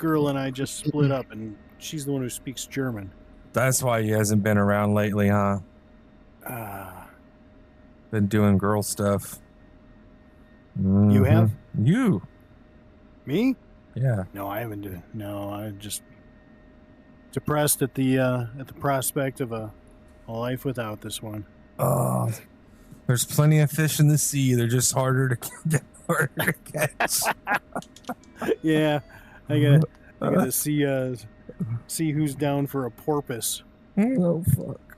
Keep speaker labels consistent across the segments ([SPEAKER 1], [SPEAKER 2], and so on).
[SPEAKER 1] girl and I just split up, and she's the one who speaks German.
[SPEAKER 2] That's why he hasn't been around lately, huh? Been doing girl stuff.
[SPEAKER 1] You have?
[SPEAKER 2] You.
[SPEAKER 1] Me?
[SPEAKER 2] Yeah.
[SPEAKER 1] No, I haven't. No, I'm just depressed at the prospect of a life without this one.
[SPEAKER 2] Oh, there's plenty of fish in the sea. They're just harder to catch.
[SPEAKER 1] Yeah, I gotta see who's down for a porpoise.
[SPEAKER 2] Oh fuck!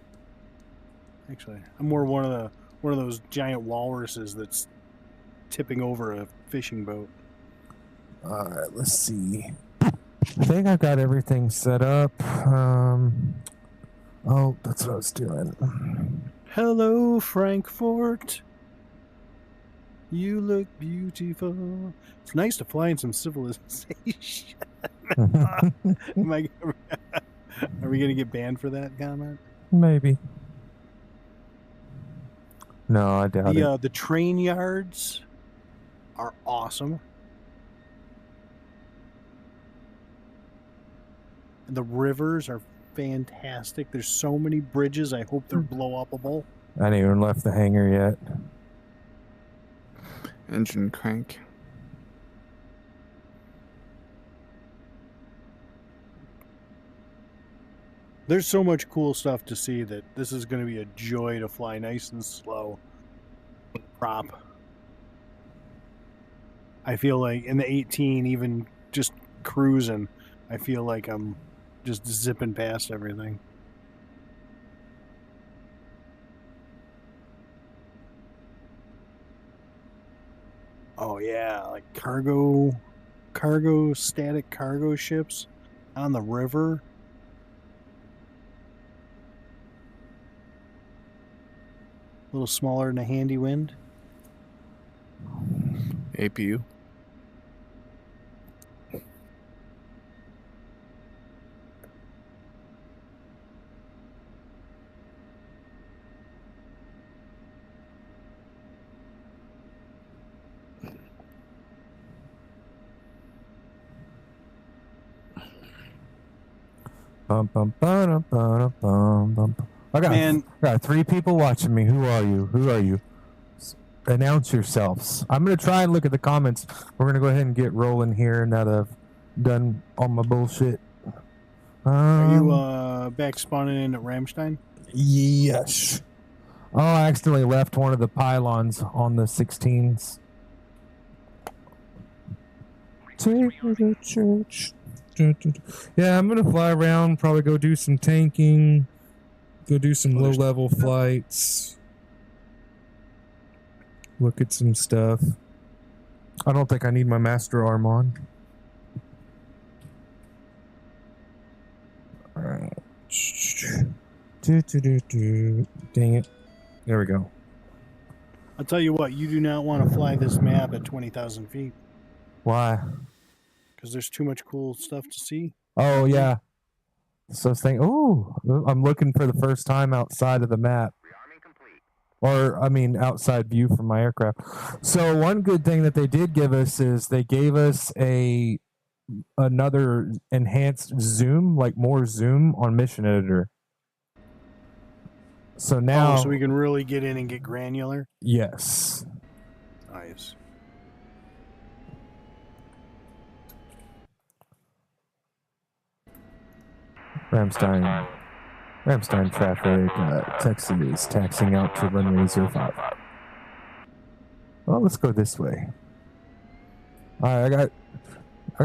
[SPEAKER 1] Actually, I'm more one of those giant walruses that's tipping over a fishing boat.
[SPEAKER 2] All right, let's see. I think I got everything set up. Oh, that's what I was doing.
[SPEAKER 1] Hello, Frankfurt. You look beautiful. It's nice to fly in some civilization. Are we going to get banned for that comment?
[SPEAKER 2] Maybe. No, I doubt it.
[SPEAKER 1] The train yards are awesome. The rivers are fantastic. There's so many bridges. I hope they're blow-upable.
[SPEAKER 2] I haven't even left the hangar yet.
[SPEAKER 3] Engine crank.
[SPEAKER 1] There's so much cool stuff to see that this is going to be a joy to fly nice and slow. Prop. I feel like in the 18, even just cruising, I feel like I'm just zipping past everything. Oh yeah, like static cargo ships on the river. A little smaller than a handy wind.
[SPEAKER 3] APU.
[SPEAKER 2] Bum, bum, ba, ba, bum, bum. I got 3 people watching me. Who are you? Announce yourselves. I'm going to try and look at the comments. We're going to go ahead and get rolling here now that I've done all my bullshit.
[SPEAKER 1] Are you back spawning in at Ramstein?
[SPEAKER 2] Yes. Oh, I accidentally left one of the pylons on the 16s. Take me to church. Yeah, I'm going to fly around, probably go do some tanking, go do some low-level flights, look at some stuff. I don't think I need my master arm on. All right. Dang it. There we go.
[SPEAKER 1] I'll tell you what, you do not want to fly this map at 20,000 feet.
[SPEAKER 2] Why?
[SPEAKER 1] Because there's too much cool stuff to see.
[SPEAKER 2] Oh, yeah. So I was thinking, I'm looking for the first time outside of the map. Or, I mean, outside view from my aircraft. So one good thing that they did give us is they gave us another enhanced zoom, like more zoom on Mission Editor. So now...
[SPEAKER 1] so we can really get in and get granular?
[SPEAKER 2] Yes.
[SPEAKER 1] Nice.
[SPEAKER 2] Ramstein traffic, taxi is taxing out to runway 05. Well, let's go this way. All right, I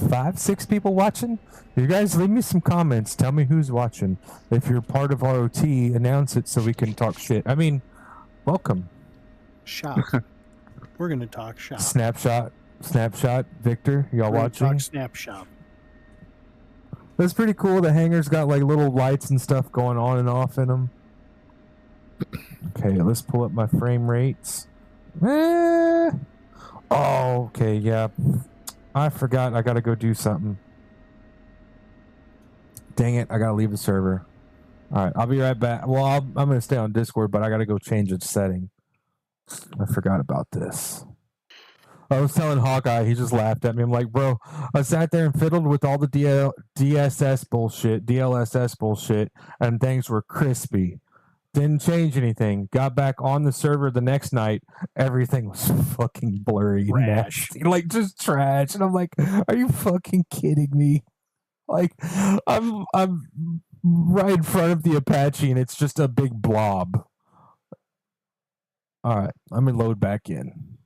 [SPEAKER 2] got 6 people watching. You guys leave me some comments. Tell me who's watching. If you're part of ROT, announce it so we can talk shit. I mean, welcome.
[SPEAKER 1] Shop. We're going to talk shop.
[SPEAKER 2] Snapshot, Victor, y'all watching?
[SPEAKER 1] Talk snapshot.
[SPEAKER 2] That's pretty cool. The hangar's got like little lights and stuff going on and off in them. Okay, let's pull up my frame rates. Oh, okay, yeah. I forgot I gotta go do something. Dang it, I gotta leave the server. Alright, I'll be right back. Well, I'm gonna stay on Discord, but I gotta go change its setting. I forgot about this. I was telling Hawkeye, he just laughed at me. I'm like, bro, I sat there and fiddled with all the DSS bullshit, DLSS bullshit, and things were crispy. Didn't change anything. Got back on the server the next night. Everything was fucking blurry and nasty. Like, just trash. And I'm like, are you fucking kidding me? Like, I'm right in front of the Apache and it's just a big blob. All right, let me load back in.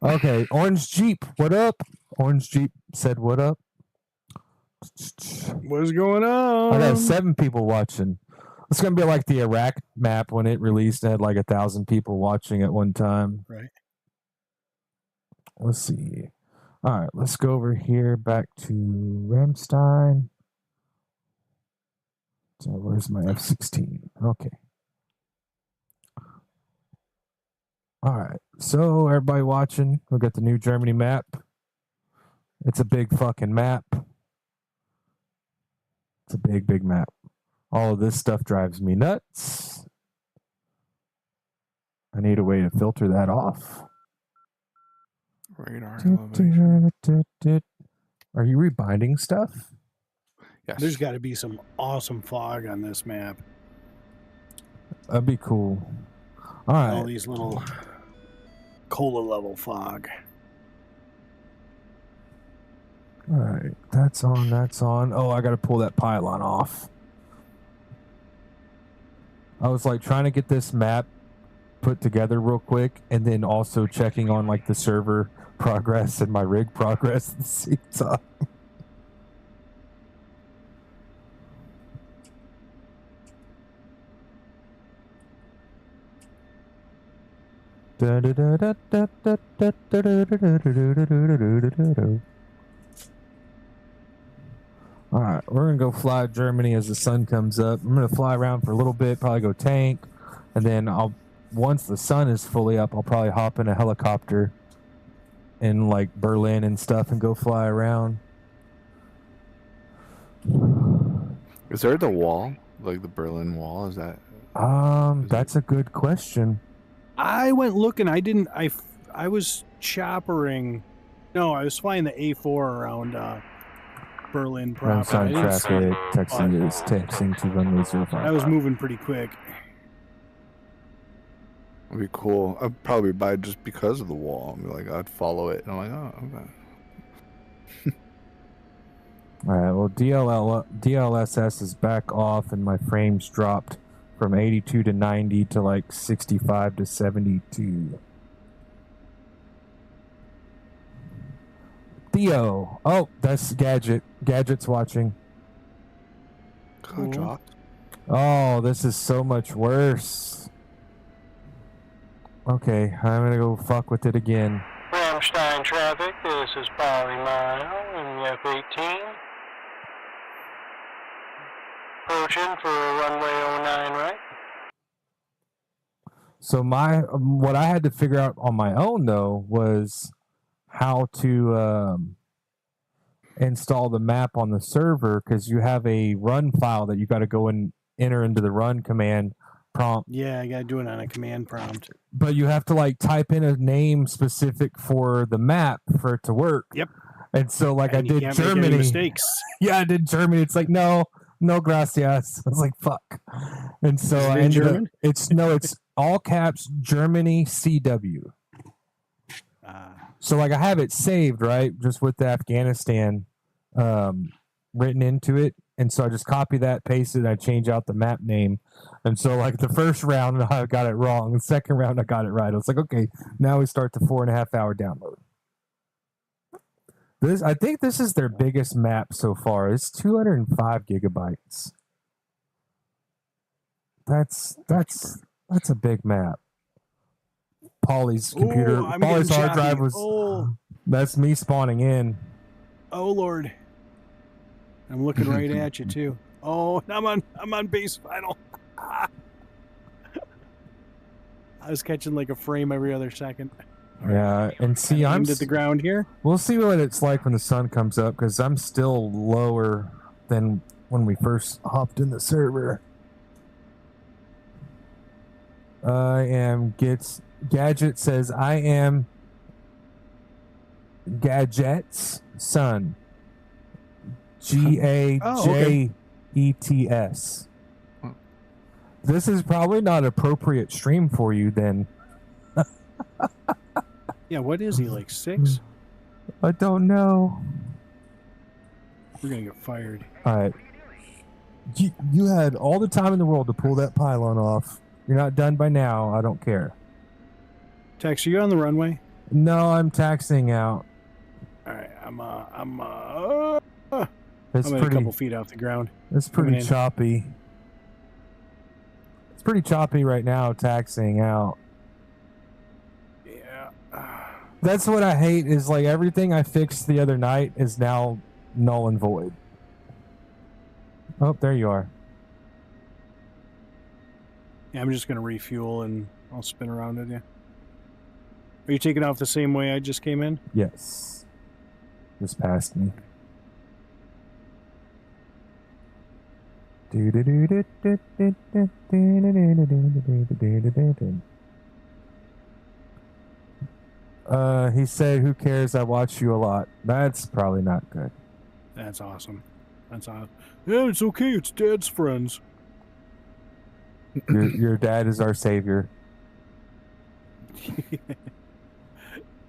[SPEAKER 2] Okay, Orange Jeep, what up? Orange Jeep said, what up?
[SPEAKER 1] What's going on?
[SPEAKER 2] I got 7 people watching. It's going to be like the Iraq map when it released. It had like 1,000 people watching at one time.
[SPEAKER 1] Right.
[SPEAKER 2] Let's see. All right, let's go over here back to Ramstein. So where's my F-16? Okay. All right, so everybody watching, we got the new Germany map. It's a big fucking map. It's a big, big map. All of this stuff drives me nuts. I need a way to filter that off.
[SPEAKER 3] Radar elevation.
[SPEAKER 2] Are you rebinding stuff?
[SPEAKER 3] Yes.
[SPEAKER 1] There's got to be some awesome fog on this map.
[SPEAKER 2] That'd be cool. All right.
[SPEAKER 1] All these little cola level fog.
[SPEAKER 2] All right. That's on. That's on. Oh, I got to pull that pylon off. I was like trying to get this map put together real quick and then also checking on like the server progress and my rig progress at the same time. All right, we're gonna go fly Germany as the sun comes up. I'm gonna fly around for a little bit, probably go tank, and then once the sun is fully up, I'll probably hop in a helicopter in like Berlin and stuff and go fly around.
[SPEAKER 3] Is there the wall, like the Berlin Wall? Is that?
[SPEAKER 2] That's a good question.
[SPEAKER 1] I went looking. I was choppering. No, I was flying the A4 around Berlin proper.
[SPEAKER 2] Ramstein traffic, texting to runway 05.
[SPEAKER 1] I was moving pretty quick.
[SPEAKER 3] Would be cool. I'd probably buy it just because of the wall. I'd be like, I'd follow it, and I'm like, oh, okay.
[SPEAKER 2] All right. Well, DLSS is back off, and my frames dropped from 82 to 90 to like 65 to 72. Theo. Oh, that's Gadget. Gadget's watching.
[SPEAKER 3] Cool. Dropped.
[SPEAKER 2] Oh, this is so much worse. Okay, I'm gonna go fuck with it again.
[SPEAKER 4] Ramstein traffic, this is Polly Mile in the F-18. Approaching for runway 09 right.
[SPEAKER 2] So what I had to figure out on my own though was how to install the map on the server, because you have a run file that you got to go and enter into the run command prompt.
[SPEAKER 1] Yeah, I got to do it on a command prompt.
[SPEAKER 2] But you have to like type in a name specific for the map for it to work.
[SPEAKER 1] Yep.
[SPEAKER 2] And so like
[SPEAKER 1] And
[SPEAKER 2] I
[SPEAKER 1] you
[SPEAKER 2] did
[SPEAKER 1] can't make any
[SPEAKER 2] Germany.
[SPEAKER 1] mistakes.
[SPEAKER 2] Yeah, I did Germany. It's like no gracias. I was like fuck. And so
[SPEAKER 1] Is it
[SPEAKER 2] I
[SPEAKER 1] in
[SPEAKER 2] ended
[SPEAKER 1] German?
[SPEAKER 2] up, it's all caps Germany CW. So like I have it saved, right? Just with the Afghanistan written into it. And so I just copy that, paste it, and I change out the map name. And so like the first round I got it wrong. The second round I got it right. I was like, okay, now we start the 4.5 hour download. I think this is their biggest map so far. It's 205 gigabytes. That's a big map. Polly's computer,
[SPEAKER 1] Ooh, I'm
[SPEAKER 2] Polly's
[SPEAKER 1] getting
[SPEAKER 2] hard drive
[SPEAKER 1] choppy.
[SPEAKER 2] was.
[SPEAKER 1] Oh.
[SPEAKER 2] That's me spawning in.
[SPEAKER 1] Oh Lord, I'm looking right at you too. Oh, I'm on base final. I was catching like a frame every other second.
[SPEAKER 2] Yeah, and see, I'm
[SPEAKER 1] aimed at the ground here.
[SPEAKER 2] We'll see what it's like when the sun comes up, because I'm still lower than when we first hopped in the server. Gadget says I am Gadget's son.
[SPEAKER 1] Oh, okay.
[SPEAKER 2] Gajets. This is probably not appropriate stream for you then.
[SPEAKER 1] Yeah, what is he, like 6?
[SPEAKER 2] I don't know.
[SPEAKER 1] We're gonna get fired.
[SPEAKER 2] All right. You had all the time in the world to pull that pylon off. You're not done by now. I don't care.
[SPEAKER 1] Tex, are you on the runway?
[SPEAKER 2] No, I'm taxiing out.
[SPEAKER 1] All right, I'm
[SPEAKER 2] It's
[SPEAKER 1] a
[SPEAKER 2] pretty.
[SPEAKER 1] couple feet off the ground.
[SPEAKER 2] It's
[SPEAKER 1] coming
[SPEAKER 2] pretty
[SPEAKER 1] in.
[SPEAKER 2] choppy. It's pretty choppy right now, taxiing out.
[SPEAKER 1] Yeah.
[SPEAKER 2] That's what I hate. Is like everything I fixed the other night is now null and void. Oh, there you are.
[SPEAKER 1] Yeah, I'm just gonna refuel and I'll spin around with you. Are you taking off the same way I just came in?
[SPEAKER 2] Yes. Just past me. He said, "Who cares? I watch you a lot." That's probably not good.
[SPEAKER 1] That's awesome. That's awesome. Yeah, it's okay. It's Dad's friends.
[SPEAKER 2] Your dad is our savior.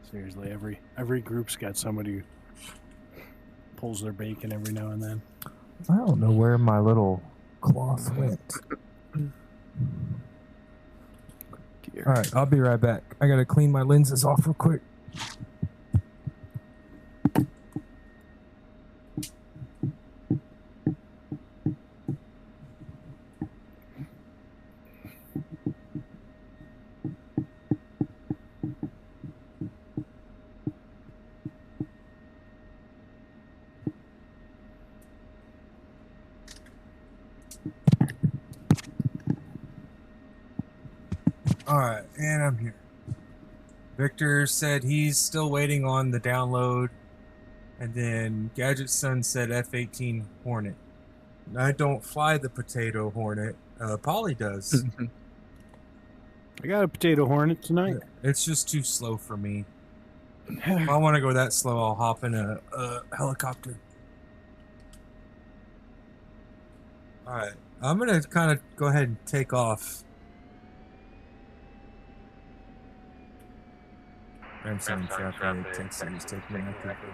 [SPEAKER 1] Seriously, every group's got somebody who pulls their bacon every now and then.
[SPEAKER 2] I don't know where my little cloth went. All right, I'll be right back. I gotta clean my lenses off real quick. All right, and I'm here. Victor said he's still waiting on the download, and then Gadget's son said F-18 Hornet. I don't fly the potato Hornet. Polly does.
[SPEAKER 1] I got a potato hornet tonight.
[SPEAKER 2] It's just too slow for me. If I want to go that slow, I'll hop in a helicopter. All right, I'm gonna kind of go ahead and take off. Ramson traffic, Texas, taking active.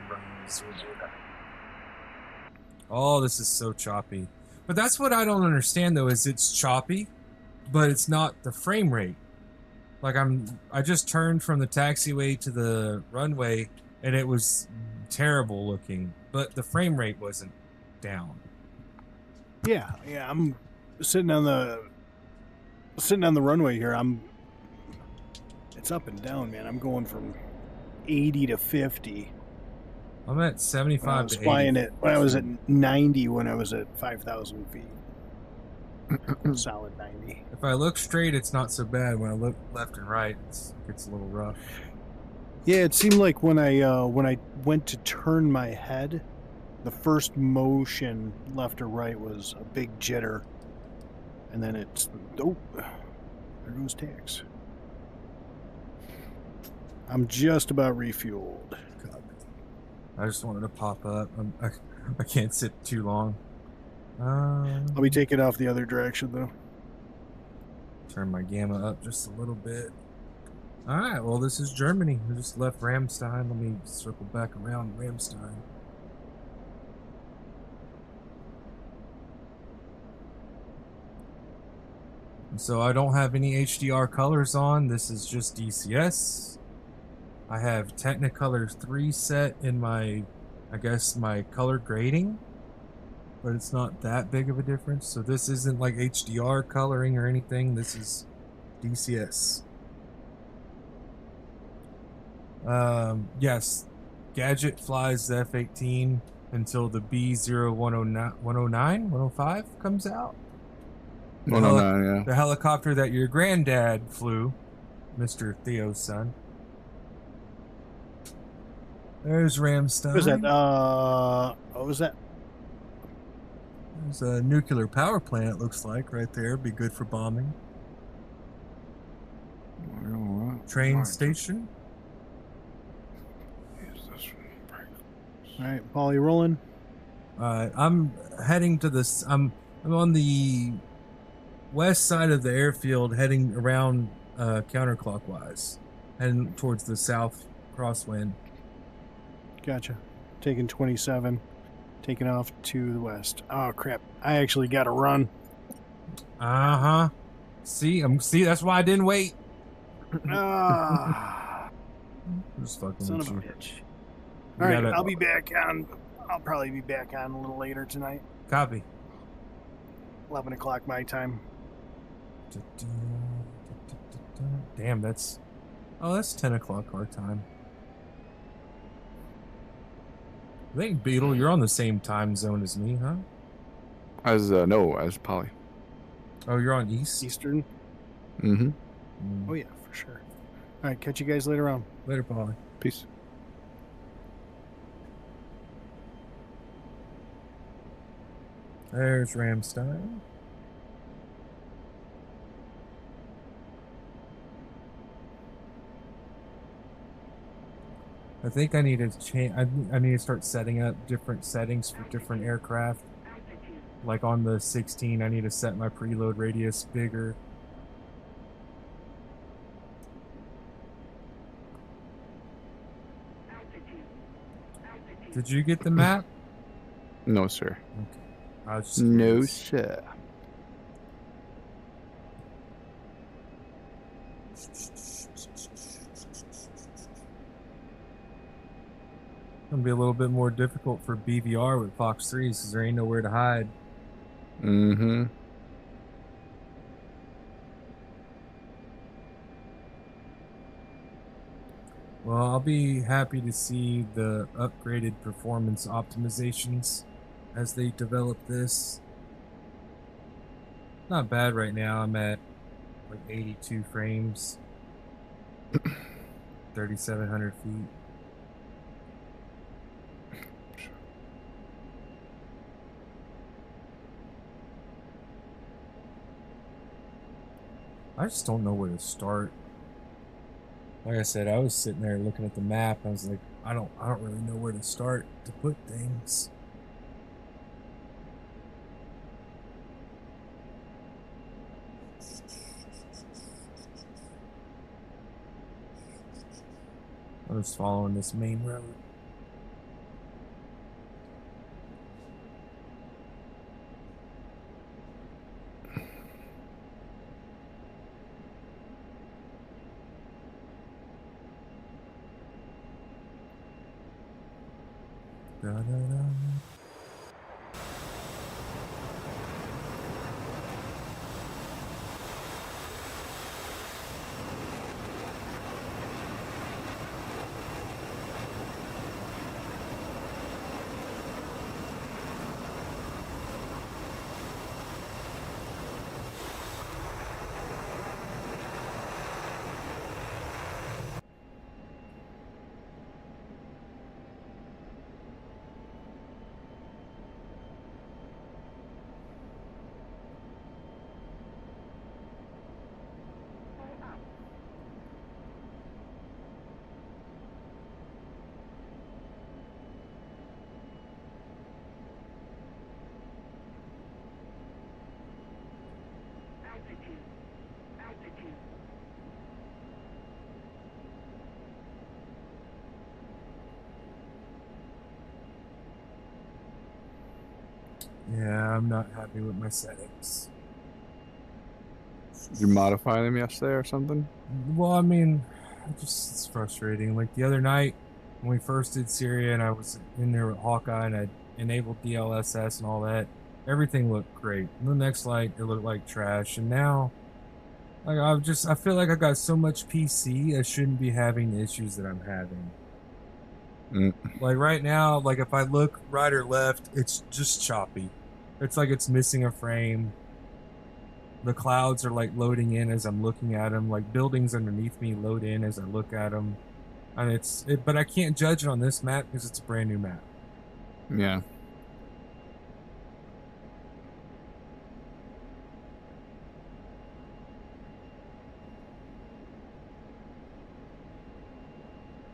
[SPEAKER 2] Oh, this is so choppy. But that's what I don't understand though, is it's choppy, but it's not the frame rate. Like I just turned from the taxiway to the runway and it was terrible looking, but the frame rate wasn't down.
[SPEAKER 1] Yeah, I'm sitting on the runway here. It's up and down, man. I'm going from 80 to 50.
[SPEAKER 2] I'm at 75
[SPEAKER 1] I was
[SPEAKER 2] to 80.
[SPEAKER 1] flying it when I was at 90 when I was at 5,000 feet. Solid 90.
[SPEAKER 2] If I look straight, it's not so bad. When I look left and right, it gets a little rough.
[SPEAKER 1] Yeah, it seemed like when I went to turn my head, the first motion left or right was a big jitter, and then it's there goes Tex. I'm just about refueled.
[SPEAKER 2] God. I just wanted to pop up. I can't sit too long.
[SPEAKER 1] I'll be taking off the other direction though.
[SPEAKER 2] Turn my gamma up just a little bit. All right, well, this is Germany. We just left Ramstein. Let me circle back around Ramstein. So I don't have any HDR colors on. This is just DCS. I have Technicolor 3 set in my, I guess, my color grading, but it's not that big of a difference. So this isn't like HDR coloring or anything. This is DCS. Yes, Gadget flies the F-18 until the B0109, 105 comes out.
[SPEAKER 3] 109, yeah.
[SPEAKER 2] The helicopter that your granddad flew, Mr. Theo's son. There's Ramstein.
[SPEAKER 1] What was that? What was that?
[SPEAKER 2] There's a nuclear power plant, it looks like, right there. Be good for bombing. Train station.
[SPEAKER 3] Use this
[SPEAKER 1] All right, Polly rolling.
[SPEAKER 2] I'm heading to this. I'm on the west side of the airfield, heading around counterclockwise, heading towards the south crosswind.
[SPEAKER 1] Gotcha. Taking 27. Taking off to the west. Oh crap! I actually got to run.
[SPEAKER 2] See, that's why I didn't wait.
[SPEAKER 1] Ah,
[SPEAKER 2] Just fucking
[SPEAKER 1] son
[SPEAKER 2] with
[SPEAKER 1] of a
[SPEAKER 2] you.
[SPEAKER 1] bitch.
[SPEAKER 2] You
[SPEAKER 1] All right,
[SPEAKER 2] gotta-
[SPEAKER 1] I'll be back on. I'll probably be back on a little later tonight.
[SPEAKER 2] Copy.
[SPEAKER 1] 11 o'clock my time.
[SPEAKER 2] Damn, that's 10 o'clock our time. I think Beetle, you're on the same time zone as me, huh?
[SPEAKER 3] As Polly.
[SPEAKER 2] Oh, you're on East?
[SPEAKER 1] Eastern.
[SPEAKER 3] Mm-hmm.
[SPEAKER 1] Oh yeah, for sure. All right, catch you guys later on.
[SPEAKER 2] Later, Polly.
[SPEAKER 3] Peace.
[SPEAKER 2] There's Ramstein. I think I need to change. I need to start setting up different settings for different aircraft. Like on the 16, I need to set my preload radius bigger. Did you get the map?
[SPEAKER 3] No, sir.
[SPEAKER 2] Okay. I was just
[SPEAKER 3] No,
[SPEAKER 2] curious.
[SPEAKER 3] sir.
[SPEAKER 2] Gonna be a little bit more difficult for BVR with Fox 3s because there ain't nowhere to hide.
[SPEAKER 3] Mm-hmm.
[SPEAKER 2] Well, I'll be happy to see the upgraded performance optimizations as they develop this. Not bad right now. I'm at like 82 frames, 3,700 feet. I just don't know where to start. Like I said, I was sitting there looking at the map. I was like, I don't really know where to start to put things. I'm just following this main road. Da-da-da. Yeah, I'm not happy with my settings.
[SPEAKER 3] Did you modify them yesterday or something?
[SPEAKER 2] Well, I mean, it's frustrating. Like the other night when we first did Syria and I was in there with Hawkeye and I enabled DLSS and all that, everything looked great. And the next light, it looked like trash. And now, like I feel like I got so much PC, I shouldn't be having the issues that I'm having. Like right now, like if I look right or left, it's just choppy. It's like it's missing a frame. The clouds are like loading in as I'm looking at them. Like buildings underneath me load in as I look at them. And but I can't judge it on this map because it's a brand new map.
[SPEAKER 3] Yeah.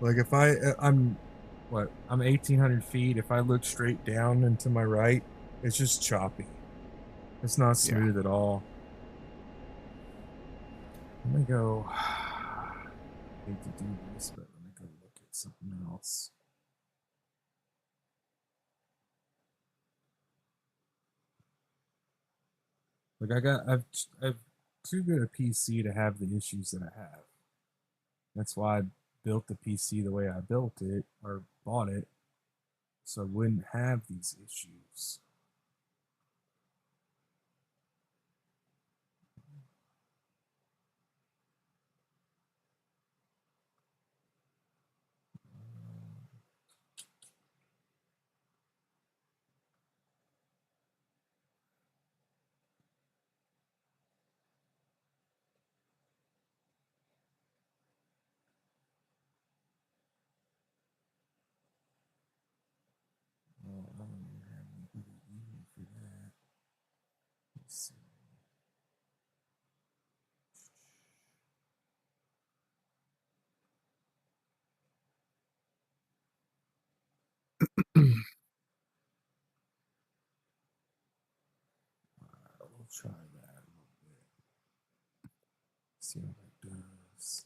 [SPEAKER 2] Like if I'm what, I'm 1,800 feet. If I look straight down and to my right, it's just choppy. It's not smooth at all. Let me go. I hate to do this, but let me go look at something else. Like I've too good a PC to have the issues that I have. That's why I built the PC the way I built it or bought it, so I wouldn't have these issues. Well, I don't even have anybody even for that. Let's see. We'll try that a little bit. See how that does.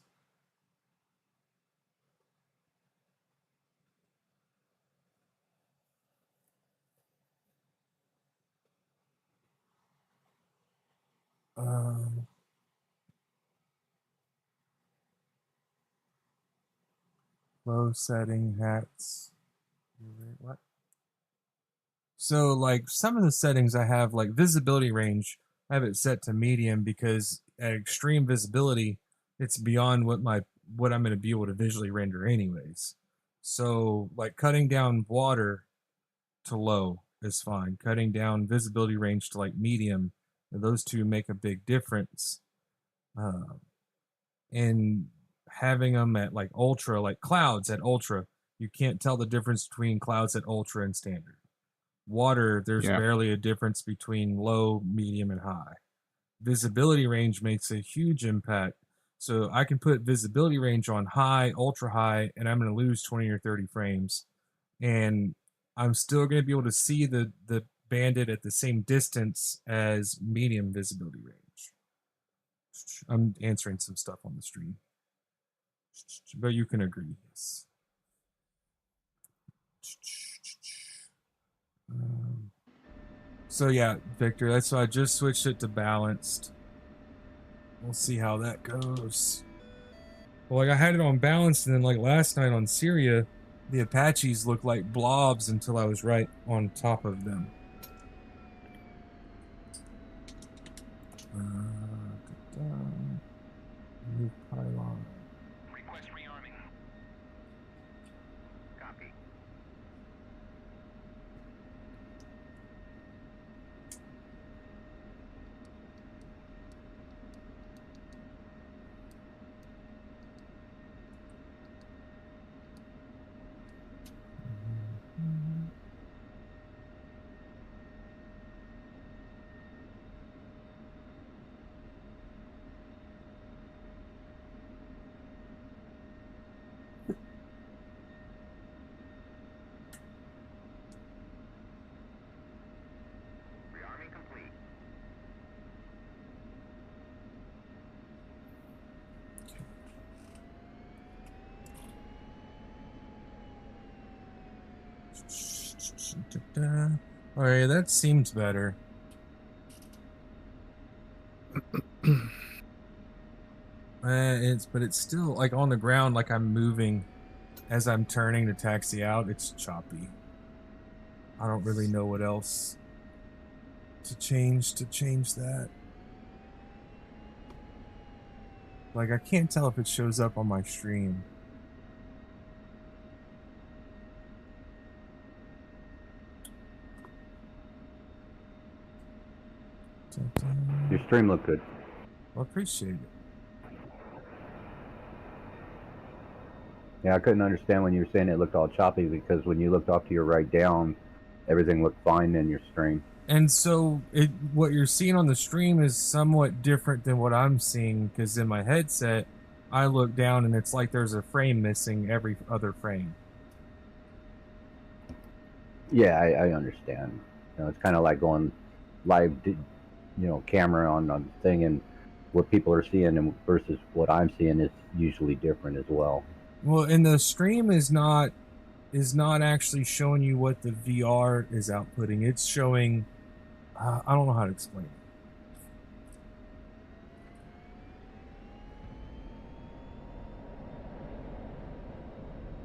[SPEAKER 2] Low setting hats. What? So like some of the settings I have, like visibility range, I have it set to medium because at extreme visibility, it's beyond what I'm going to be able to visually render anyways. So like cutting down water to low is fine. Cutting down visibility range to like medium, those two make a big difference. And having them at like ultra, like clouds at ultra, you can't tell the difference between clouds at ultra and standard. Water, there's barely a difference between low, medium, and high. Visibility range makes a huge impact. So I can put visibility range on high, ultra high, and I'm going to lose 20 or 30 frames. And I'm still going to be able to see the bandit at the same distance as medium visibility range. I'm answering some stuff on the stream. But you can agree, yes. So yeah, Victor, that's why I just switched it to balanced. We'll see how that goes. Well, like I had it on balanced, and then like last night on Syria, the Apaches looked like blobs until I was right on top of them. New pylon.
[SPEAKER 5] Request rearming. Copy. Rearming complete.
[SPEAKER 2] All right, that seems better. But it's still like on the ground, like I'm moving as I'm turning to taxi out. It's choppy. I don't really know what else to change that. Like I can't tell if it shows up on my stream.
[SPEAKER 6] Your stream looked good.
[SPEAKER 2] Well, appreciate it.
[SPEAKER 6] Yeah, I couldn't understand when you were saying it looked all choppy, because when you looked off to your right down, everything looked fine in your stream.
[SPEAKER 2] And so what you're seeing on the stream is somewhat different than what I'm seeing, because in my headset, I look down and it's like there's a frame missing every other frame.
[SPEAKER 6] Yeah, I understand. You know, it's kind of like going live, camera on the thing, and what people are seeing and versus what I'm seeing is usually different as well.
[SPEAKER 2] Well, and the stream is not actually showing you what the VR is outputting. It's showing. I don't know how to explain it.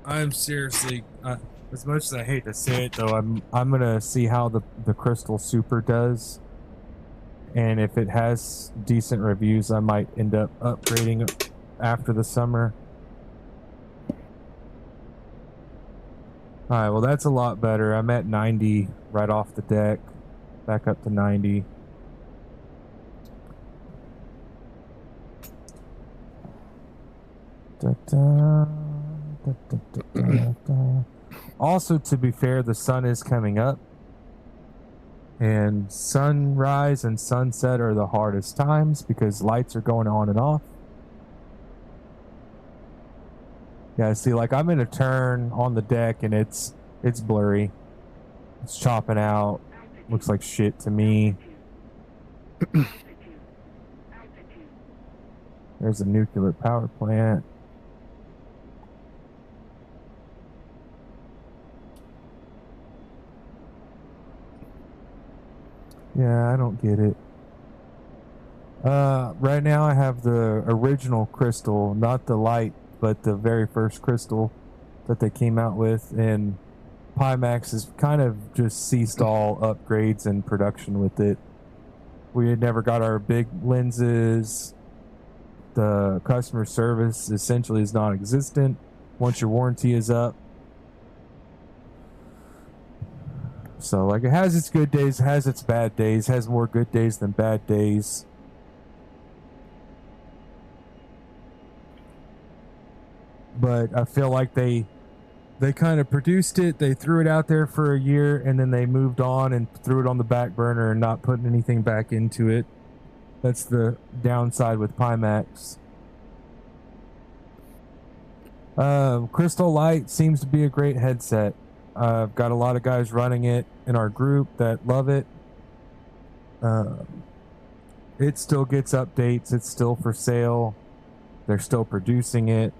[SPEAKER 2] I'm seriously, as much as I hate to say it, though, I'm gonna see how the Crystal Super does, and if it has decent reviews, I might end up upgrading after the summer. All right, well that's a lot better. I'm at 90 right off the deck, back up to 90. Also, to be fair, the sun is coming up, and sunrise and sunset are the hardest times because lights are going on and off. Yeah, see, like I'm in a turn on the deck and it's blurry. It's chopping out. Looks like shit to me. There's a nuclear power plant. Yeah, I don't get it. Right now I have the original crystal, not the light, but the very first crystal that they came out with, and Pimax has kind of just ceased all upgrades and production with it. We had never got our big lenses. The customer service essentially is non-existent once your warranty is up. So, like, it has its good days, has its bad days, has more good days than bad days. But I feel like they kind of produced it, they threw it out there for a year, and then they moved on and threw it on the back burner and not putting anything back into it. That's the downside with Pimax. Crystal Light seems to be a great headset. I've got a lot of guys running it in our group that love it. It still gets updates. It's still for sale. They're still producing it.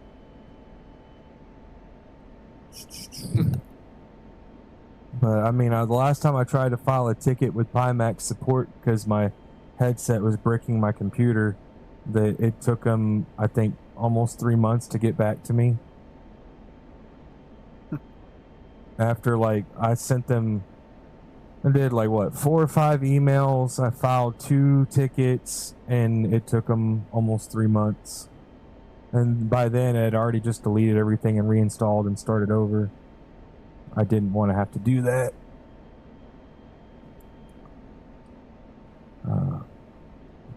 [SPEAKER 2] But I mean, the last time I tried to file a ticket with Pimax support because my headset was bricking my computer, it took them, I think, almost 3 months to get back to me. After, like, I sent them, I did like what, 4 or 5 emails. I filed 2 tickets, and it took them almost 3 months. And by then, I had already just deleted everything and reinstalled and started over. I didn't want to have to do that.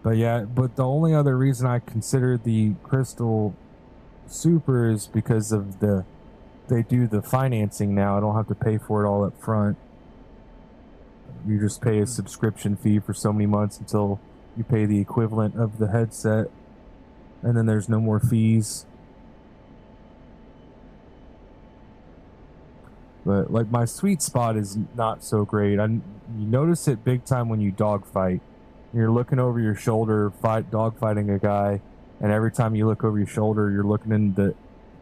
[SPEAKER 2] But yeah, but the only other reason I considered the Crystal Super is because of they do the financing now. I don't have to pay for it all up front. You just pay a subscription fee for so many months until you pay the equivalent of the headset, and then there's no more fees. But like, my sweet spot is not so great. You notice it big time when you dogfight. You're looking over your shoulder, dogfighting a guy, and every time you look over your shoulder, you're looking in the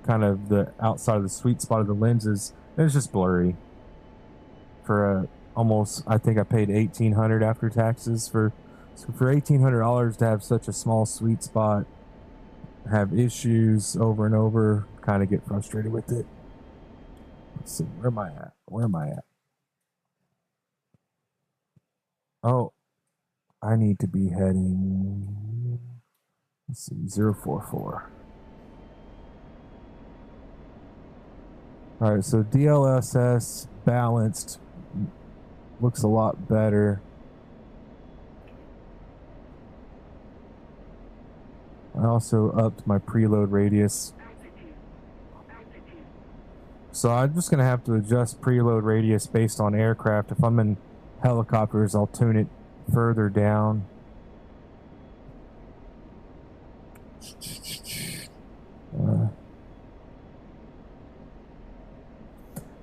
[SPEAKER 2] kind of the outside of the sweet spot of the lenses. And it's just blurry. For almost, I think I paid $1,800 after taxes for $1,800 to have such a small sweet spot, have issues over and over, kind of get frustrated with it. Let's see, where am I at? Oh, I need to be heading, let's see, 044. All right, so DLSS balanced looks a lot better. I also upped my preload radius. So I'm just going to have to adjust preload radius based on aircraft. If I'm in helicopters, I'll tune it further down.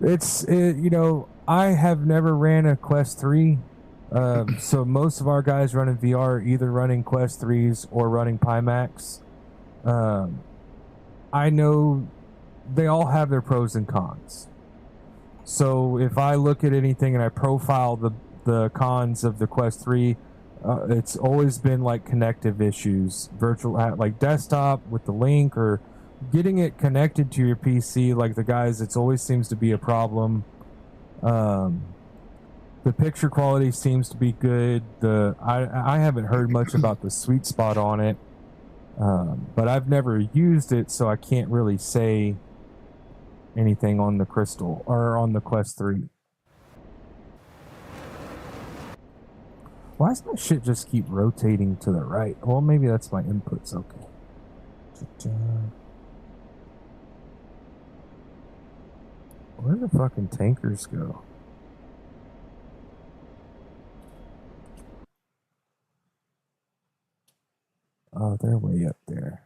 [SPEAKER 2] You know, I have never ran a Quest 3. So most of our guys running VR are either running Quest 3s or running Pimax. I know they all have their pros and cons. So if I look at anything and I profile the cons of the Quest 3, it's always been like connective issues, virtual, like desktop with the link or getting it connected to your PC. Like the guys, it always seems to be a problem. The picture quality seems to be good. I haven't heard much about the sweet spot on it, but I've never used it, so I can't really say anything on the Crystal or on the Quest 3. Why does my shit just keep rotating to the right? Well, maybe that's my inputs. Okay. Where the fucking tankers go? Oh, they're way up there.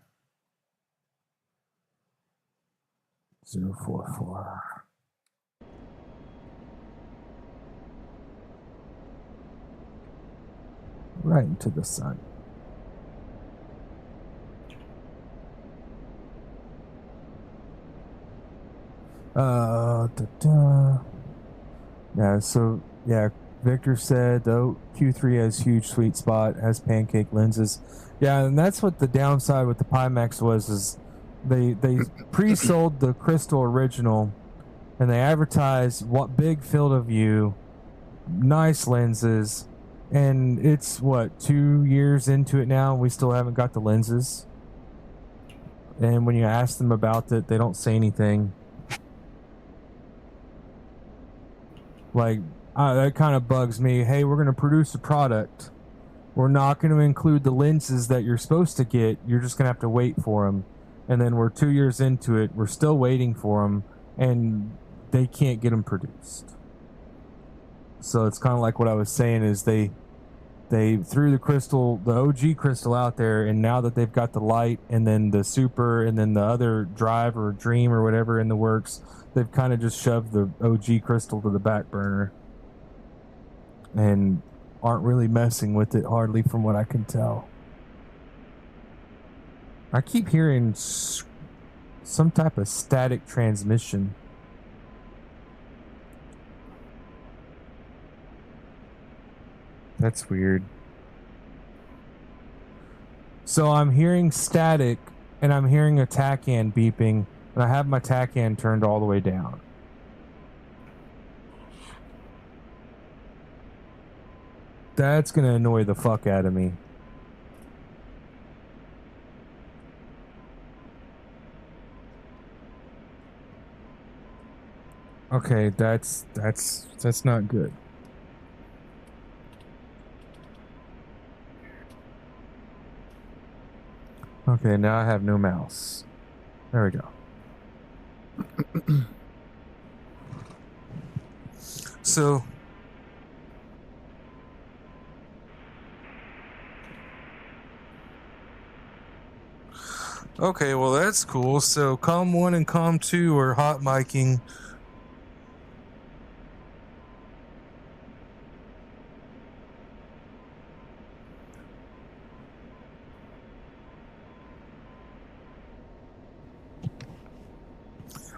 [SPEAKER 2] 044. Right into the sun. Yeah, so, yeah, Victor said, though, Q3 has huge sweet spot, has pancake lenses. Yeah, and that's what the downside with the Pimax was, is they pre-sold the Crystal Original, and they advertised what big field of view, nice lenses, and it's, 2 years into it now, we still haven't got the lenses. And when you ask them about it, they don't say anything. Like, that kind of bugs me. Hey, we're going to produce a product. We're not going to include the lenses that you're supposed to get. You're just going to have to wait for them. And then we're 2 years into it. We're still waiting for them. And they can't get them produced. So it's kind of like what I was saying is they threw the Crystal, the OG Crystal out there. And now that they've got the Light and then the Super and then the other Drive or Dream or whatever in the works, they've kind of just shoved the OG Crystal to the back burner and aren't really messing with it hardly from what I can tell. I keep hearing some type of static transmission. That's weird. So I'm hearing static and I'm hearing a TACAN beeping. And I have my TACAN turned all the way down. That's going to annoy the fuck out of me. Okay, that's not good. Okay, now I have no mouse. There we go. So okay, well that's cool. So COM 1 and COM 2 are hot miking.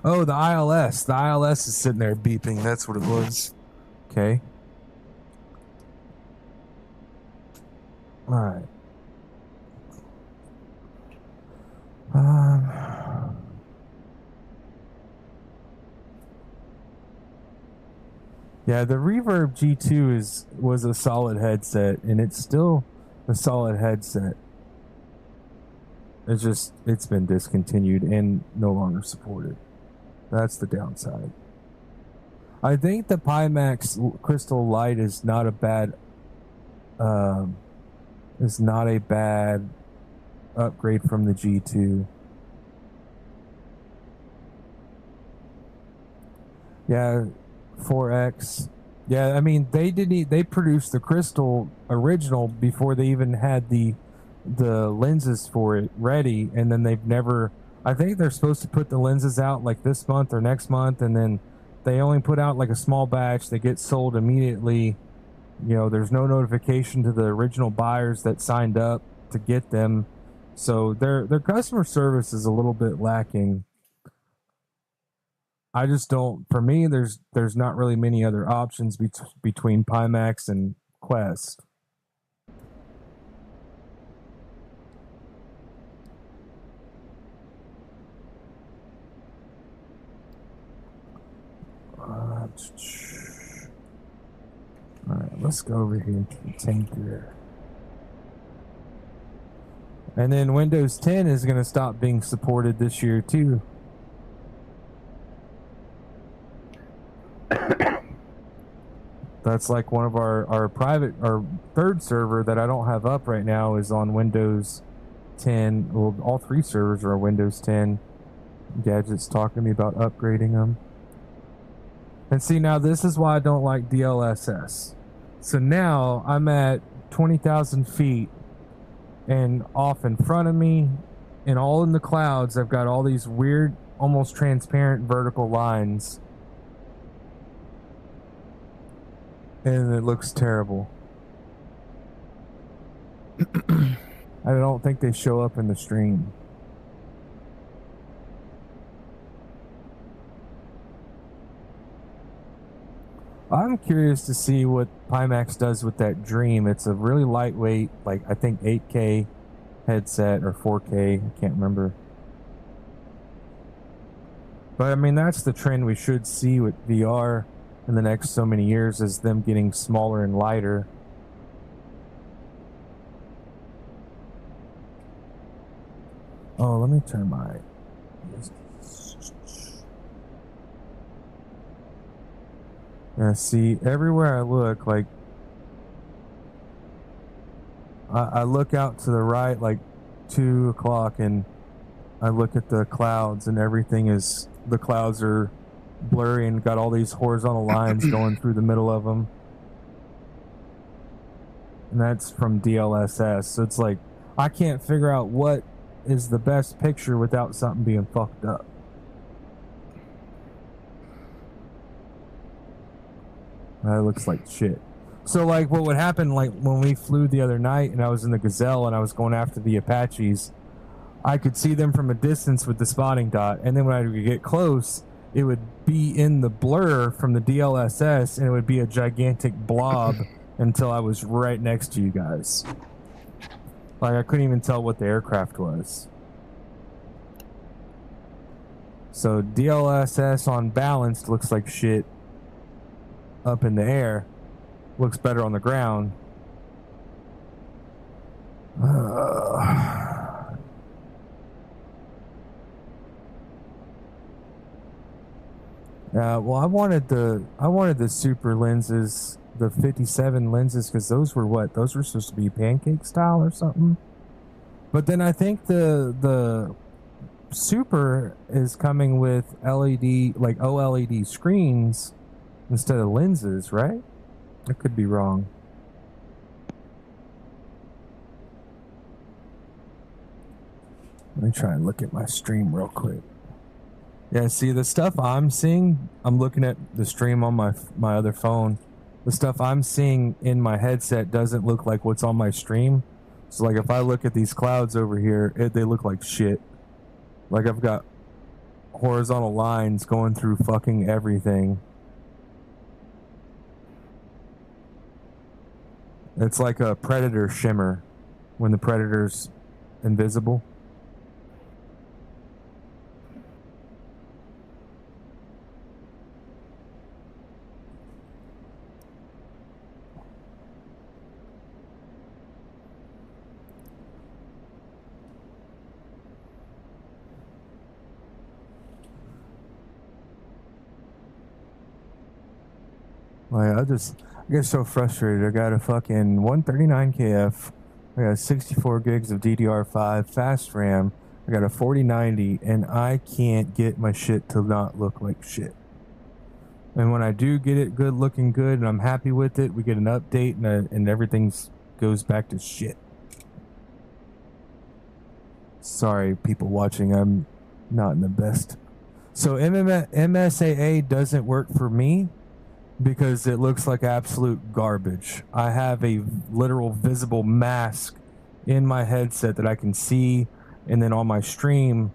[SPEAKER 2] Oh, the ILS. The ILS is sitting there beeping. That's what it was. Okay. All right. Yeah, the Reverb G2 was a solid headset, and it's still a solid headset. It's been discontinued and no longer supported. That's the downside. I think the Pimax Crystal Light is not a bad upgrade from the G2. Yeah, 4X. Yeah, I mean they produced the Crystal original before they even had the lenses for it ready, and then they've never. I think they're supposed to put the lenses out like this month or next month, and then They only put out like a small batch. They get sold immediately. You know, there's no notification to the original buyers that signed up to get them. So their customer service is a little bit lacking. I just don't. For me, there's not really many other options between Pimax and Quest. All right, let's go over here to the tanker. And then Windows 10 is going to stop being supported this year too. That's like one of our private, our third server that I don't have up right now is on Windows 10. Well, all three servers are Windows 10. Gadget's talking to me about upgrading them. And see, now this is why I don't like DLSS. So now I'm at 20,000 feet and off in front of me and all in the clouds, I've got all these weird, almost transparent vertical lines. And it looks terrible. I don't think they show up in the stream. I'm curious to see what Pimax does with that Dream. It's a really lightweight, like I think 8K headset or 4K. I can't remember. But I mean, that's the trend we should see with VR in the next so many years, is them getting smaller and lighter. Oh, let me turn my... Yeah, see, everywhere I look, like, I look out to the right, like 2 o'clock, and I look at the clouds, and everything is, the clouds are blurry and got all these horizontal lines going through the middle of them. And that's from DLSS. So it's like, I can't figure out what is the best picture without something being fucked up. That looks like shit. So like what would happen, like when we flew the other night and I was in the Gazelle and I was going after the Apaches, I could see them from a distance with the spotting dot, and then when I would get close, it would be in the blur from the DLSS and it would be a gigantic blob until I was right next to you guys. Like I couldn't even tell what the aircraft was. So DLSS on balanced looks like shit up in the air, looks better on the ground. Well, I wanted the super lenses, the 57 lenses, because those were what? Those were supposed to be pancake style or something. But then I think the super is coming with LED, like OLED screens instead of lenses, right? I could be wrong. Let me try and look at my stream real quick. Yeah, see, the stuff I'm seeing, I'm looking at the stream on my other phone. The stuff I'm seeing in my headset doesn't look like what's on my stream. So, like, if I look at these clouds over here, they look like shit. Like, I've got horizontal lines going through fucking everything. It's like a predator shimmer when the predator's invisible. Like, I get so frustrated. I got a fucking 139 KF. I got 64 gigs of DDR5 fast RAM. I got a 4090, and I can't get my shit to not look like shit. And when I do get it looking good, and I'm happy with it, we get an update, and everything goes back to shit. Sorry, people watching. I'm not in the best So MSAA doesn't work for me because it looks like absolute garbage. I have a literal visible mask in my headset that I can see, and then on my stream,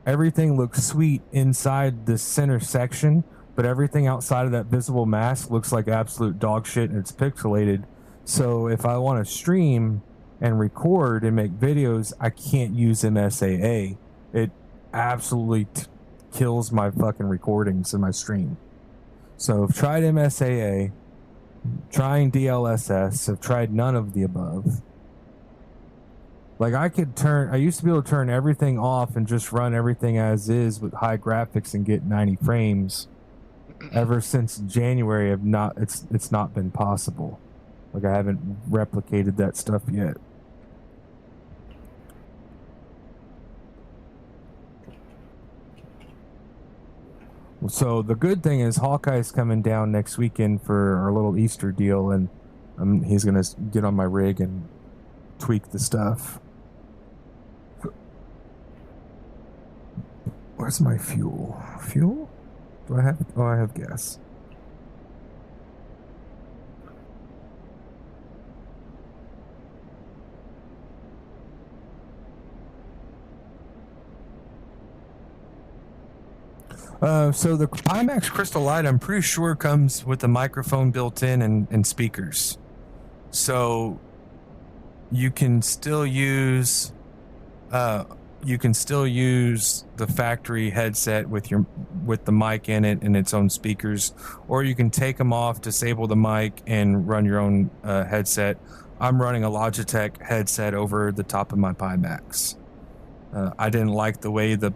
[SPEAKER 2] everything looks sweet inside the center section, but everything outside of that visible mask looks like absolute dog shit, and it's pixelated. So if I want to stream and record and make videos, I can't use MSAA. It absolutely kills my fucking recordings in my stream. So I've tried MSAA, trying DLSS, I've tried none of the above. Like I used to be able to turn everything off and just run everything as is with high graphics and get 90 frames. Ever since January, it's not been possible. Like I haven't replicated that stuff yet. So the good thing is Hawkeye's coming down next weekend for our little Easter deal, and he's gonna get on my rig and tweak the stuff. Where's my fuel? Fuel? Do I have? Oh, I have gas. So the IMAX Crystal Light, I'm pretty sure comes with a microphone built in and speakers. So you can still use the factory headset with the mic in it and its own speakers, or you can take them off, disable the mic, and run your own headset. I'm running a Logitech headset over the top of my Pimax. I didn't like the way the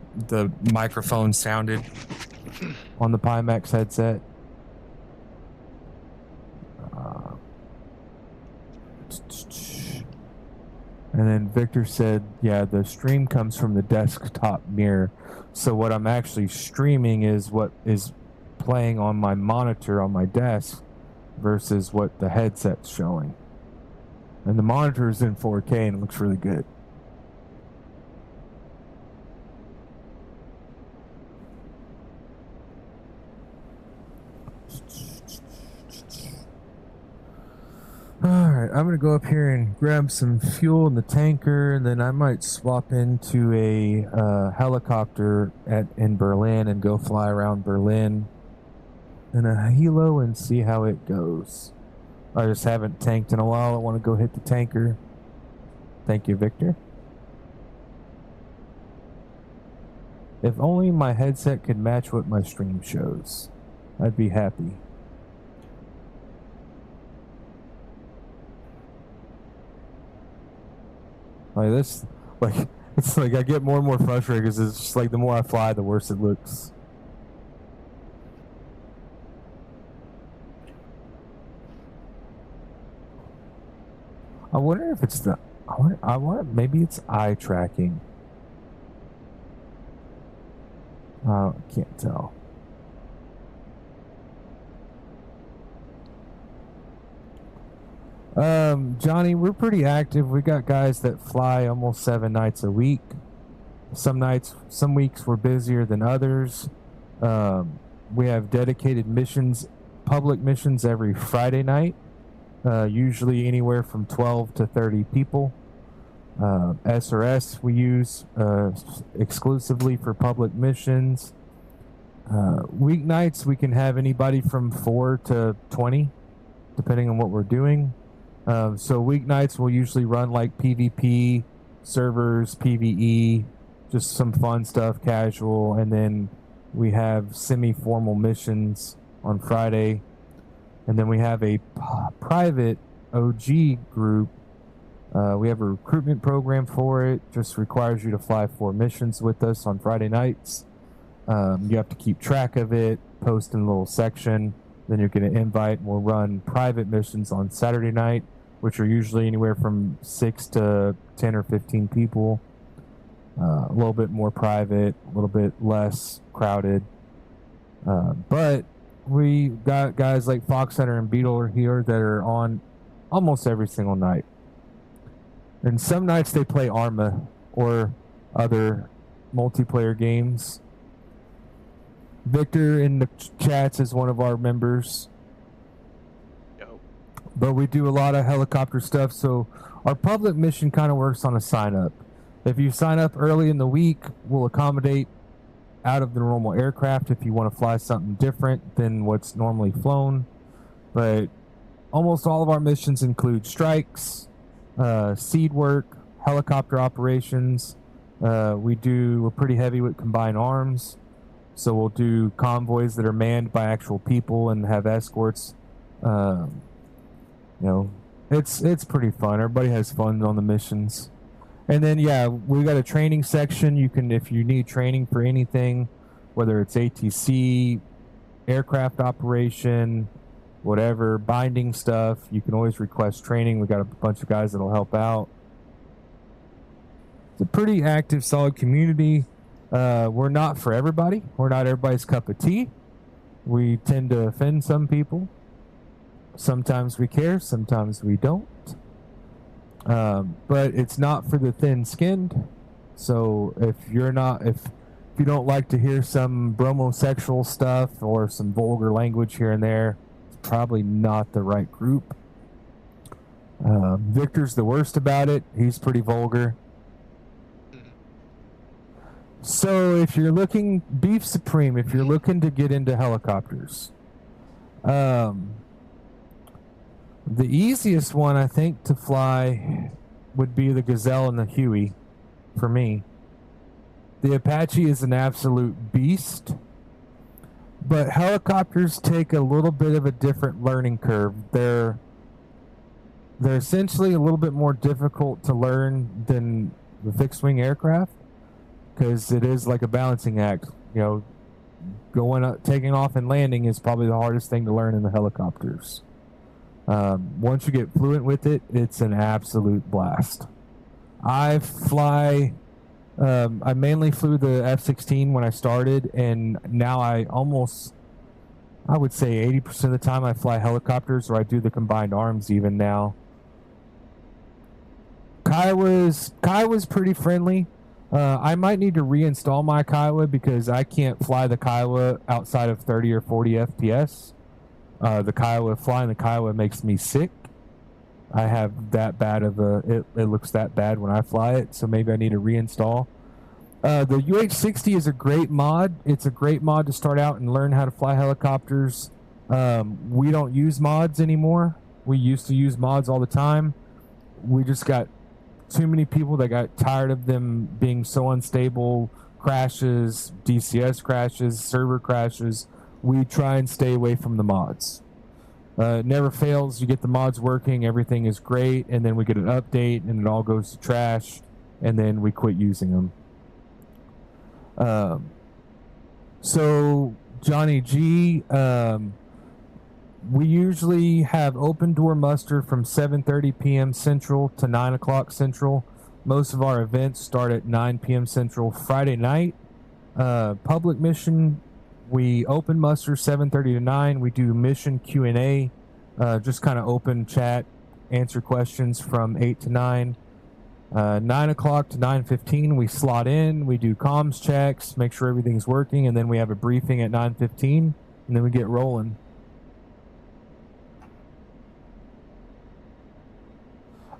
[SPEAKER 2] microphone sounded on the Pimax headset. And then Victor said, yeah, the stream comes from the desktop mirror. So what I'm actually streaming is what is playing on my monitor on my desk versus what the headset's showing. And the monitor is in 4K and it looks really good. Alright, I'm going to go up here and grab some fuel in the tanker, and then I might swap into a helicopter in Berlin and go fly around Berlin in a helo and see how it goes. I just haven't tanked in a while. I want to go hit the tanker. Thank you, Victor. If only my headset could match what my stream shows, I'd be happy. Like this, it's like I get more and more frustrated because it's just like the more I fly, the worse it looks. I wonder if it's maybe it's eye tracking. I can't tell. Johnny, we're pretty active. We got guys that fly almost 7 nights a week. Some weeks we're busier than others. We have dedicated missions, public missions every Friday night, usually anywhere from 12 to 30 people. SRS we use exclusively for public missions. Weeknights we can have anybody from 4 to 20, depending on what we're doing. So weeknights we'll usually run like PvP servers, PvE, just some fun stuff, casual, and then we have semi-formal missions on Friday, and then we have a private OG group. We have a recruitment program for it. Just requires you to fly 4 missions with us on Friday nights. You have to keep track of it, post in a little section. Then you're going to invite, and we'll run private missions on Saturday night, which are usually anywhere from 6 to 10 or 15 people. A little bit more private, a little bit less crowded. But we got guys like Fox Hunter and Beetle here that are on almost every single night. And some nights they play Arma or other multiplayer games. Victor in the chats is one of our members.
[SPEAKER 7] Yo.
[SPEAKER 2] But we do a lot of helicopter stuff, so our public mission kind of works on a sign up. If you sign up early in the week, we'll accommodate out of the normal aircraft if you want to fly something different than what's normally flown. But almost all of our missions include strikes, seed work, helicopter operations. We're pretty heavy with combined arms. So we'll do convoys that are manned by actual people and have escorts. It's pretty fun. Everybody has fun on the missions. And then, we got a training section. You can, if you need training for anything, whether it's ATC, aircraft operation, whatever, binding stuff, you can always request training. We got a bunch of guys that'll help out. It's a pretty active, solid community. We're not for everybody. We're not everybody's cup of tea. We tend to offend some people. Sometimes we care, sometimes we don't. But it's not for the thin-skinned. So if you don't like to hear some bromosexual stuff or some vulgar language here and there, it's probably not the right group. Victor's the worst about it. He's pretty vulgar. So if you're looking, Beef Supreme, if you're looking to get into helicopters, the easiest one, I think, to fly would be the Gazelle and the Huey, for me. The Apache is an absolute beast, but helicopters take a little bit of a different learning curve. They're essentially a little bit more difficult to learn than the fixed-wing aircraft, because it is like a balancing act. Going up, taking off and landing is probably the hardest thing to learn in the helicopters. Once you get fluent with it, it's an absolute blast. I mainly flew the F-16 when I started, and now I would say 80% of the time I fly helicopters, or I do the combined arms even now. Kiowa's pretty friendly. I might need to reinstall my Kiowa because I can't fly the Kiowa outside of 30 or 40 FPS. Flying the Kiowa makes me sick. I have that bad of it looks that bad when I fly it, so maybe I need to reinstall. The UH-60 is a great mod. It's a great mod to start out and learn how to fly helicopters. We don't use mods anymore. We used to use mods all the time. We just got too many people that got tired of them being so unstable. Crashes, DCS crashes, server crashes. We try and stay away from the mods. It never fails. You get the mods working, everything is great, and then we get an update and it all goes to trash, and then we quit using them. So Johnny G, we usually have open door muster from 7:30 p.m. Central to 9 o'clock Central. Most of our events start at 9 p.m. Central Friday night. Public mission, we open muster 7:30 to 9. We do mission Q&A, just kind of open chat, answer questions from 8 to 9. 9 o'clock to 9:15, we slot in, we do comms checks, make sure everything's working, and then we have a briefing at 9:15, and then we get rolling.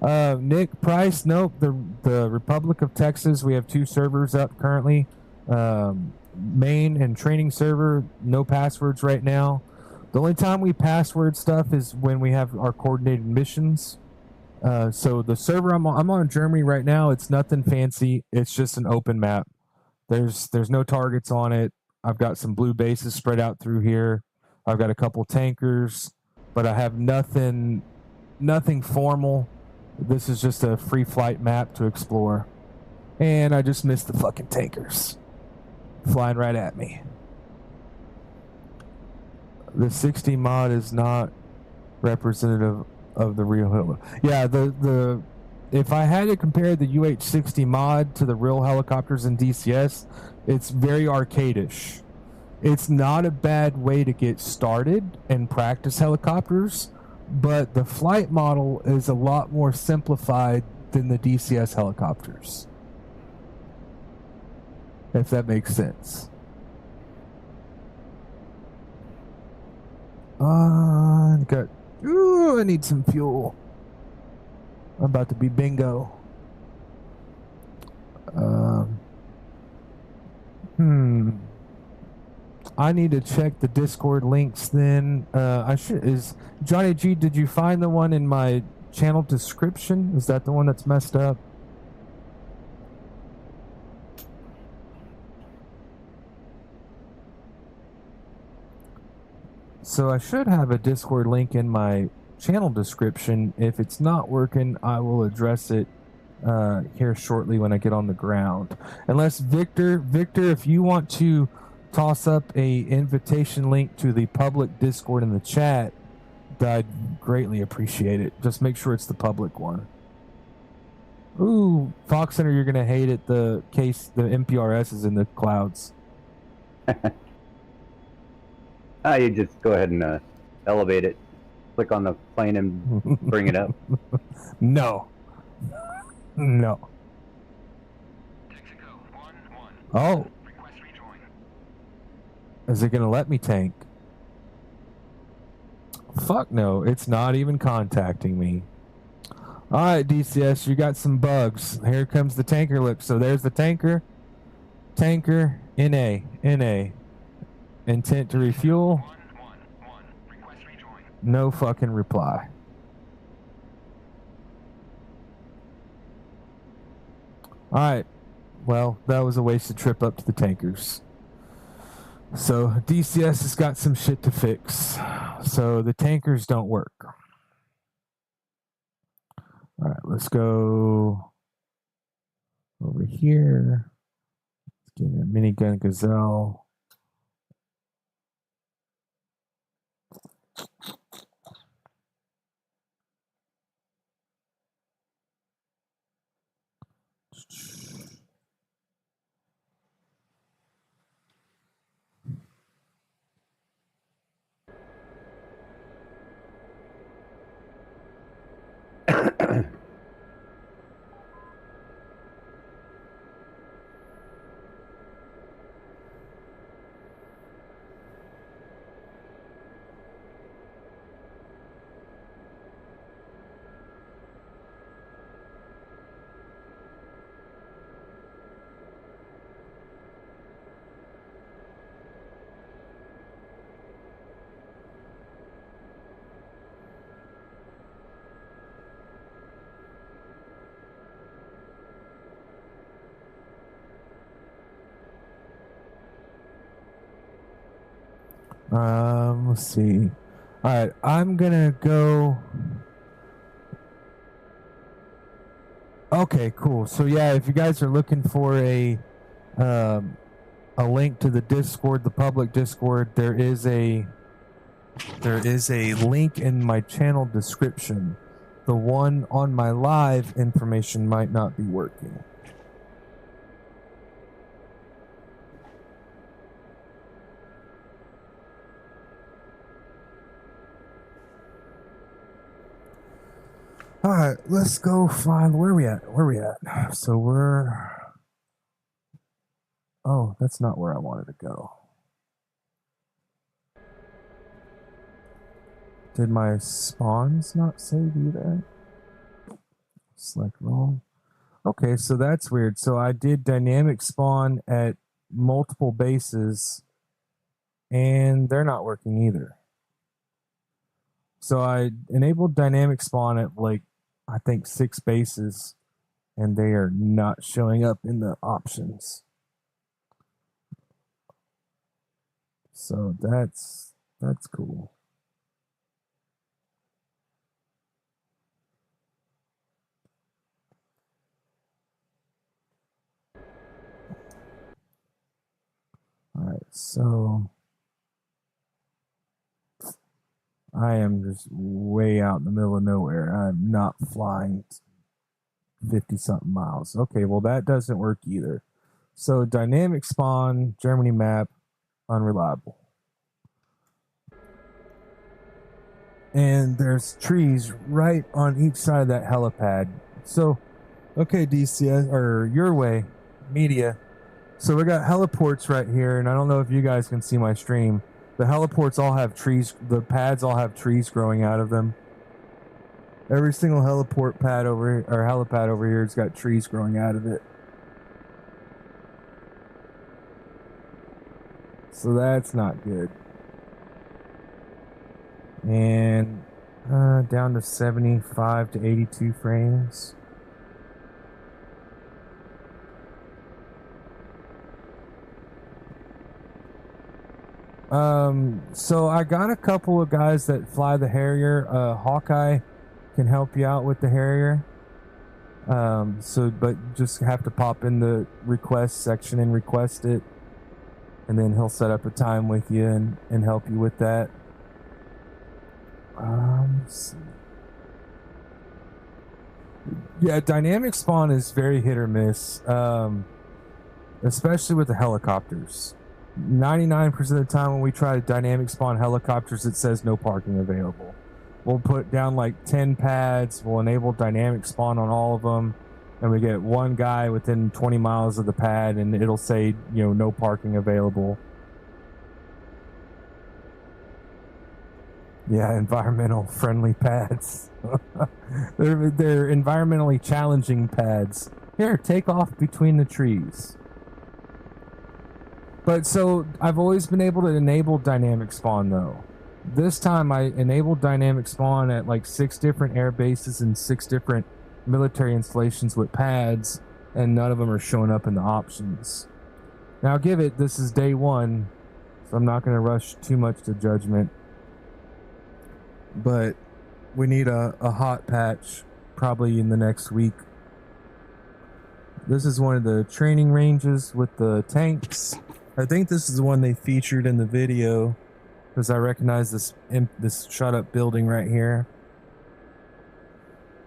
[SPEAKER 2] Nick Price, nope. The Republic of Texas, we have 2 servers up currently. Main and training server, no passwords right now. The only time we password stuff is when we have our coordinated missions. So the server I'm on Germany right now, it's nothing fancy. It's just an open map. There's no targets on it. I've got some blue bases spread out through here. I've got a couple tankers, but I have nothing formal. This is just a free flight map to explore. And I just missed the fucking tankers flying right at me. The 60 mod is not representative of the real helicopter. Yeah, the if I had to compare the UH-60 mod to the real helicopters in DCS, it's very arcadish. It's not a bad way to get started and practice helicopters, but the flight model is a lot more simplified than the DCS helicopters, if that makes sense. I need some fuel. I'm about to be bingo. I need to check the Discord links then. Is Johnny G, did you find the one in my channel description? Is that the one that's messed up? So I should have a Discord link in my channel description. If it's not working, I will address it here shortly when I get on the ground. Unless Victor, if you want to toss up a invitation link to the public Discord in the chat, I'd greatly appreciate it. Just make sure it's the public one. Ooh, Fox Center, you're gonna hate it. The MPRS is in the clouds.
[SPEAKER 6] You just go ahead and elevate it. Click on the plane and bring it up.
[SPEAKER 2] No.
[SPEAKER 5] Texaco 1-1.
[SPEAKER 2] Oh,
[SPEAKER 5] Request rejoin.
[SPEAKER 2] is it gonna let me tank? Fuck no, it's not even contacting me. Alright, DCS, you got some bugs. Here comes the tanker lip. So there's the tanker. Tanker, NA. Intent to refuel.
[SPEAKER 5] 1-1-1. Request rejoin.
[SPEAKER 2] No fucking reply. Alright. Well, that was a wasted trip up to the tankers. So DCS has got some shit to fix. So the tankers don't work. Alright, let's go over here. Let's get a minigun Gazelle. Let's see. All right, I'm gonna go. Okay, cool. So yeah, if you guys are looking for a link to the Discord, the public Discord, there is a link in my channel description. The one on my live information might not be working. All right, let's go find where we at. So oh, that's not where I wanted to go. Did my spawns not save either? Select wrong. Okay, so that's weird. So I did dynamic spawn at multiple bases and they're not working either. So I enabled dynamic spawn at I think 6 bases, and they are not showing up in the options. So that's cool. All right, so I am just way out in the middle of nowhere. I'm not flying 50-something miles. Okay, well, that doesn't work either. So dynamic spawn, Germany map, unreliable. And there's trees right on each side of that helipad. So, okay, DCS, or your way, media. So we got heliports right here, and I don't know if you guys can see my stream. The heliports all have trees. The pads all have trees growing out of them. Every single heliport pad over or helipad over here has got trees growing out of it. So that's not good. And down to 75 to 82 frames. So I got a couple of guys that fly the Harrier. Hawkeye can help you out with the Harrier. But just have to pop in the request section and request it. And then he'll set up a time with you and help you with that. Let's see. Yeah, dynamic spawn is very hit or miss. Especially with the helicopters. 99% of the time when we try to dynamic spawn helicopters, it says no parking available. We'll put down like 10 pads, we'll enable dynamic spawn on all of them, and we get one guy within 20 miles of the pad and it'll say, you know, no parking available. Yeah, environmental friendly pads. they're environmentally challenging pads. Here, take off between the trees. But so I've always been able to enable dynamic spawn though. This time I enabled dynamic spawn at like 6 different air bases and 6 different military installations with pads, and none of them are showing up in the options. Now this is day 1, so I'm not going to rush too much to judgment. But we need a hot patch probably in the next week. This is one of the training ranges with the tanks. I think this is the one they featured in the video because I recognize this shut up building right here.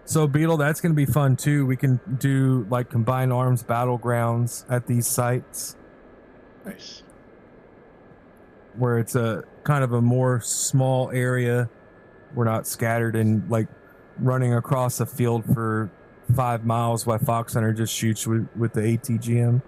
[SPEAKER 2] So Beetle, that's going to be fun too. We can do like combined arms battlegrounds at these sites.
[SPEAKER 7] Nice.
[SPEAKER 2] Where it's a kind of a more small area. We're not scattered and like running across a field for 5 miles while Fox Hunter just shoots with the ATGM.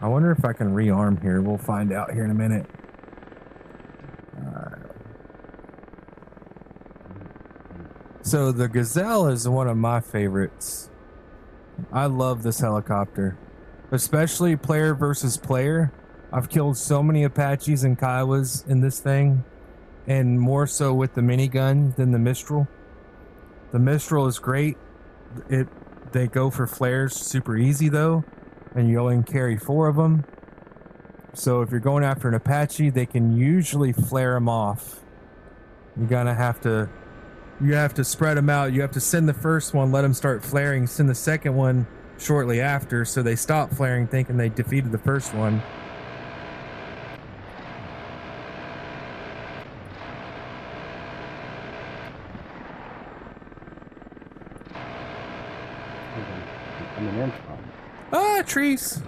[SPEAKER 2] I wonder if I can rearm here. We'll find out here in a minute. So the Gazelle is one of my favorites. I love this helicopter, especially player versus player. I've killed so many Apaches and Kiowas in this thing, and more so with the minigun than the Mistral. The Mistral is great. They go for flares super easy though, and you only carry 4 of them. So if you're going after an Apache, they can usually flare them off. You have to spread them out. You have to send the first one, let them start flaring, send the second one shortly after, so they stop flaring thinking they defeated the first one.
[SPEAKER 6] Coming in from.
[SPEAKER 2] Ah, trees.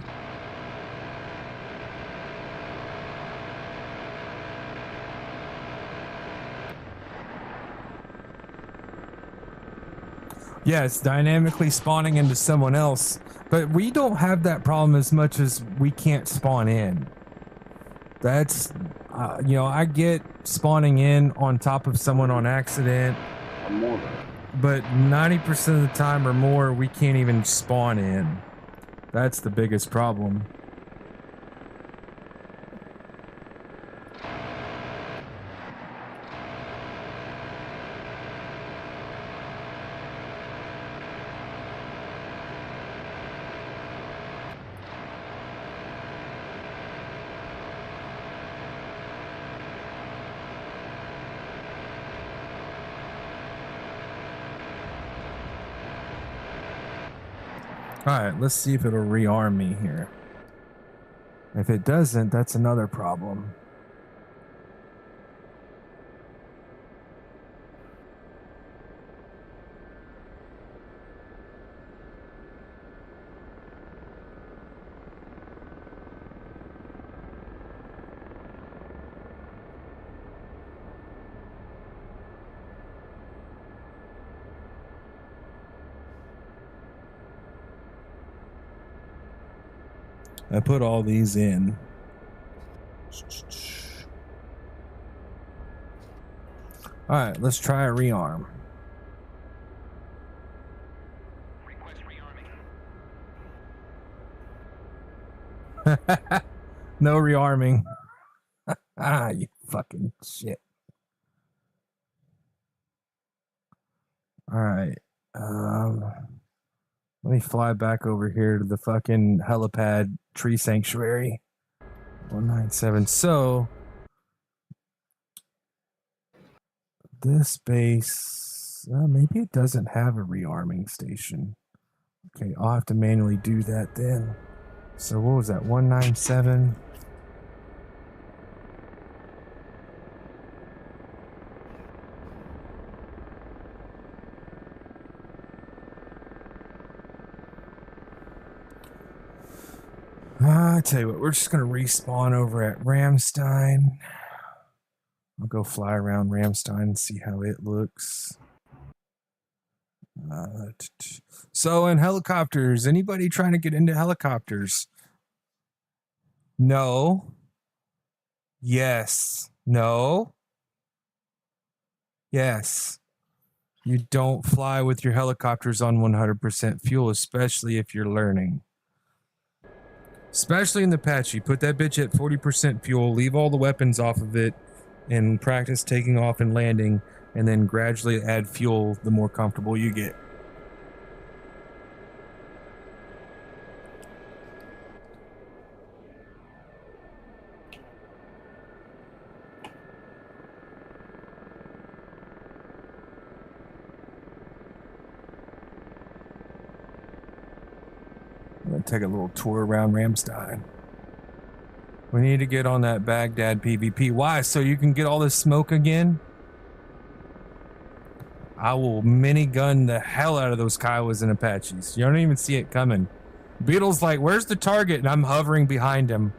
[SPEAKER 2] Yeah, it's dynamically spawning into someone else, but we don't have that problem as much as we can't spawn in. That's, I get spawning in on top of someone on accident, but 90% of the time or more, we can't even spawn in. That's the biggest problem. Alright, let's see if it'll rearm me here. If it doesn't, that's another problem. I put all these in. All right, let's try a rearm.
[SPEAKER 5] Request rearming.
[SPEAKER 2] No rearming. Ah, you fucking shit. All right. Let me fly back over here to the fucking helipad tree sanctuary. 197. So this base, maybe it doesn't have a rearming station. Okay, I'll have to manually do that then. So what was that? 197. I tell you what, we're just gonna respawn over at Ramstein. I'll go fly around Ramstein and see how it looks. So in helicopters, anybody trying to get into helicopters? No. Yes. No. Yes. You don't fly with your helicopters on 100% fuel, especially if you're learning. Especially in the Apache. Put that bitch at 40% fuel, leave all the weapons off of it, and practice taking off and landing, and then gradually add fuel the more comfortable you get. I'm going to take a little tour around Ramstein. We need to get on that Baghdad PvP. Why? So you can get all this smoke again? I will minigun the hell out of those Kiowas and Apaches. You don't even see it coming. Beetle's like, where's the target? And I'm hovering behind him.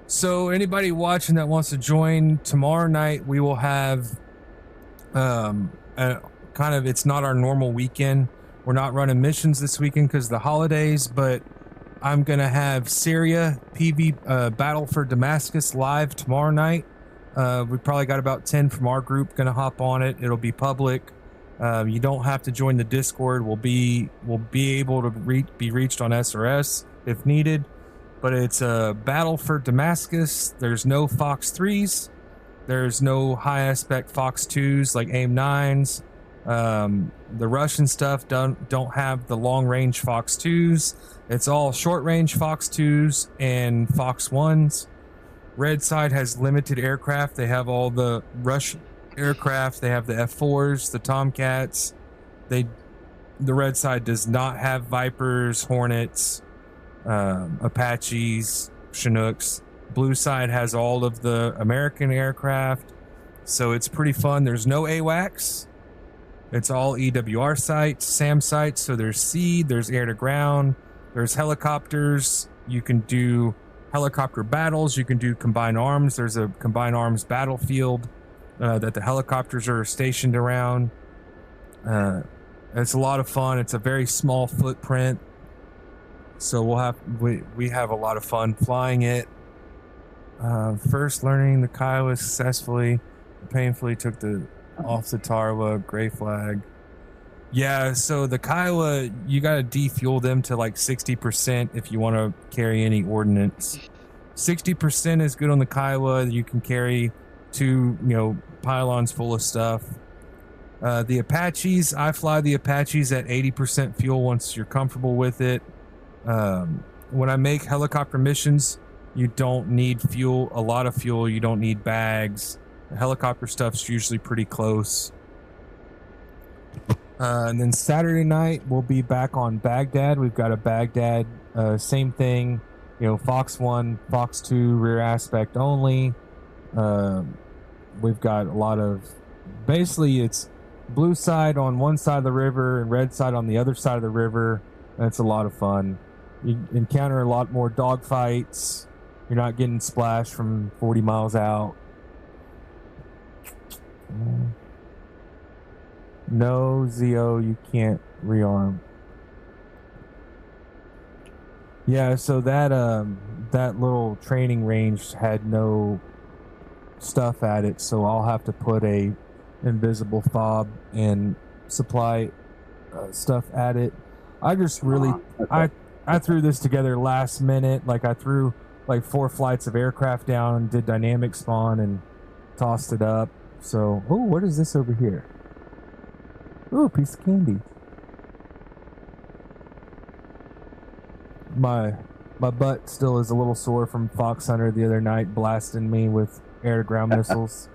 [SPEAKER 2] So anybody watching that wants to join, tomorrow night we will have it's not our normal weekend. We're not running missions this weekend because of the holidays, but I'm gonna have Syria PV Battle for Damascus live tomorrow night. We probably got about 10 from our group gonna hop on it. It'll be public. You don't have to join the Discord. We'll be able to be reached on SRS if needed. But it's a battle for Damascus. There's no Fox 3s. There's no high aspect Fox 2s like AIM 9s. The Russian stuff don't have the long range Fox 2s. It's all short range Fox 2s and Fox 1s. Red side has limited aircraft. They have all the Russian aircraft. They have the F4s, the Tomcats. The red side does not have Vipers, Hornets, Apaches, Chinooks. Blue side has all of the American aircraft, so it's pretty fun. There's no AWACS. It's all EWR sites, SAM sites. So there's sea, there's air to ground, there's helicopters. You can do helicopter battles. You can do combined arms. There's a combined arms battlefield that the helicopters are stationed around. It's a lot of fun. It's a very small footprint, so we have a lot of fun flying it. First learning the Kiowa successfully, painfully took off the Tarawa gray flag. Yeah, so the Kiowa, you got to defuel them to like 60% if you want to carry any ordnance. 60% is good on the Kiowa. You can carry 2 pylons full of stuff. The Apaches, I fly the Apaches at 80% fuel once you're comfortable with it. When I make helicopter missions, you don't need fuel, a lot of fuel. You don't need bags. The helicopter stuff's usually pretty close. And then Saturday night, we'll be back on Baghdad. We've got a Baghdad, same thing, Fox 1, Fox 2, rear aspect only. We've got a lot of, basically it's blue side on one side of the river and red side on the other side of the river. And it's a lot of fun. You encounter a lot more dogfights. You're not getting splashed from 40 miles out. No, Zio, you can't rearm. Yeah, so that little training range had no stuff at it, so I'll have to put a invisible fob and supply stuff at it. I just really I threw this together last minute. Like I threw like 4 flights of aircraft down, did dynamic spawn, and tossed it up. So, oh, what is this over here? Ooh, a piece of candy. My butt still is a little sore from Fox Hunter the other night blasting me with air-to-ground missiles.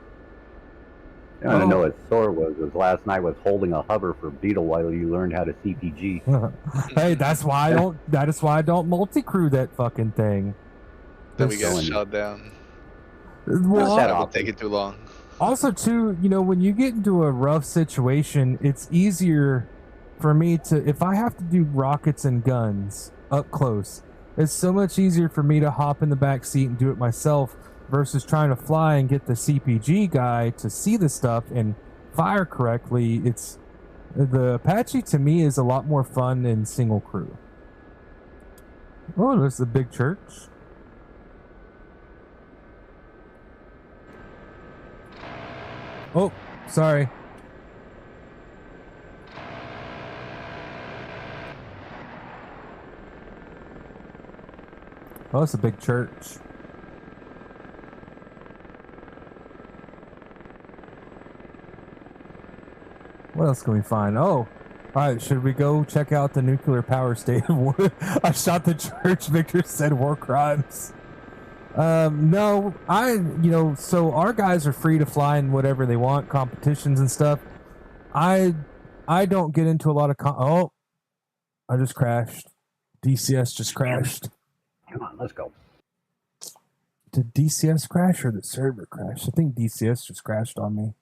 [SPEAKER 6] I don't know what sore was last night was holding a hover for Beetle while you learned how to CPG.
[SPEAKER 2] Hey, that's why I don't multi-crew that fucking thing.
[SPEAKER 7] Then we get
[SPEAKER 6] Going-
[SPEAKER 7] shot down.
[SPEAKER 2] Well,
[SPEAKER 6] that
[SPEAKER 7] That would
[SPEAKER 6] often.
[SPEAKER 7] take it too long.
[SPEAKER 2] also too, you know, when you get into a rough situation, it's easier for me to, if I have to do rockets and guns up close, it's so much easier for me to hop in the back seat and do it myself versus trying to fly and get the CPG guy to see the stuff and fire correctly. It's the Apache to me is a lot more fun in single crew. Oh, there's the big church. Oh, sorry. Oh, it's a big church. What else can we find? Oh, all right. Should we go check out the nuclear power station? I shot the church. Victor said war crimes. No, so our guys are free to fly in whatever they want, competitions and stuff. I don't get into a lot of I just crashed. DCS just crashed.
[SPEAKER 6] Come on, let's go.
[SPEAKER 2] Did DCS crash or the server crash? I think DCS just crashed on me.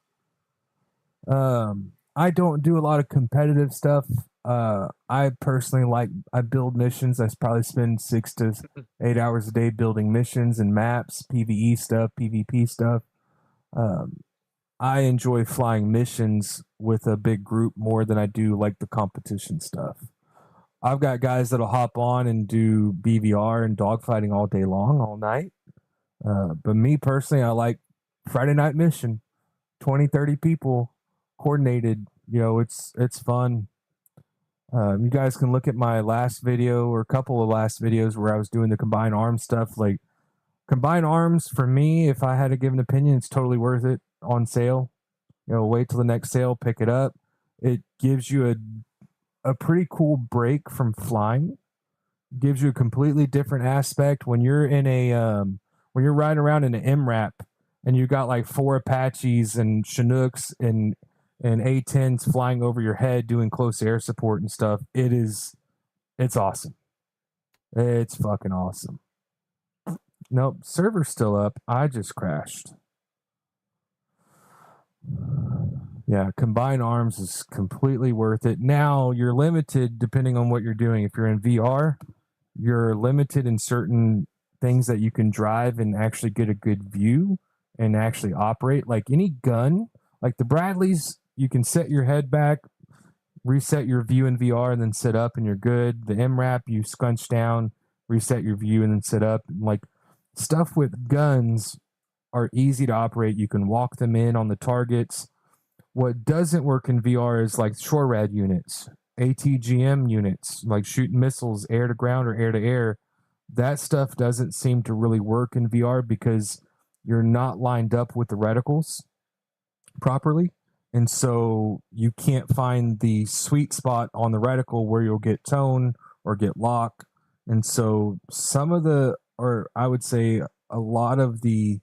[SPEAKER 2] I don't do a lot of competitive stuff. I personally I build missions. I probably spend 6 to 8 hours a day building missions and maps, PvE stuff, PvP stuff. I enjoy flying missions with a big group more than I do like the competition stuff. I've got guys that'll hop on and do BVR and dogfighting all day long, all night. But me personally, I like Friday night mission, 20, 30 people coordinated. You know, it's fun. You guys can look at my last video or a couple of last videos where I was doing the combined arms stuff. Like combined arms for me, if I had to give an opinion, it's totally worth it on sale. You know, wait till the next sale, pick it up. It gives you a pretty cool break from flying. Gives you a completely different aspect when you're in when you're riding around in an MRAP and you got like 4 Apaches and Chinooks and A-10s flying over your head doing close air support and stuff. It's awesome. It's fucking awesome. Nope, server's still up. I just crashed. Yeah, combined arms is completely worth it. Now you're limited depending on what you're doing. If you're in VR, you're limited in certain things that you can drive and actually get a good view and actually operate. Like any gun, like the Bradleys, you can set your head back, reset your view in VR, and then sit up and you're good. The MRAP, you scrunch down, reset your view, and then sit up. Like stuff with guns are easy to operate. You can walk them in on the targets. What doesn't work in VR is like SHORAD units, ATGM units, like shooting missiles air to ground or air to air. That stuff doesn't seem to really work in VR because you're not lined up with the reticles properly. And so you can't find the sweet spot on the reticle where you'll get tone or get lock. And so I would say a lot of the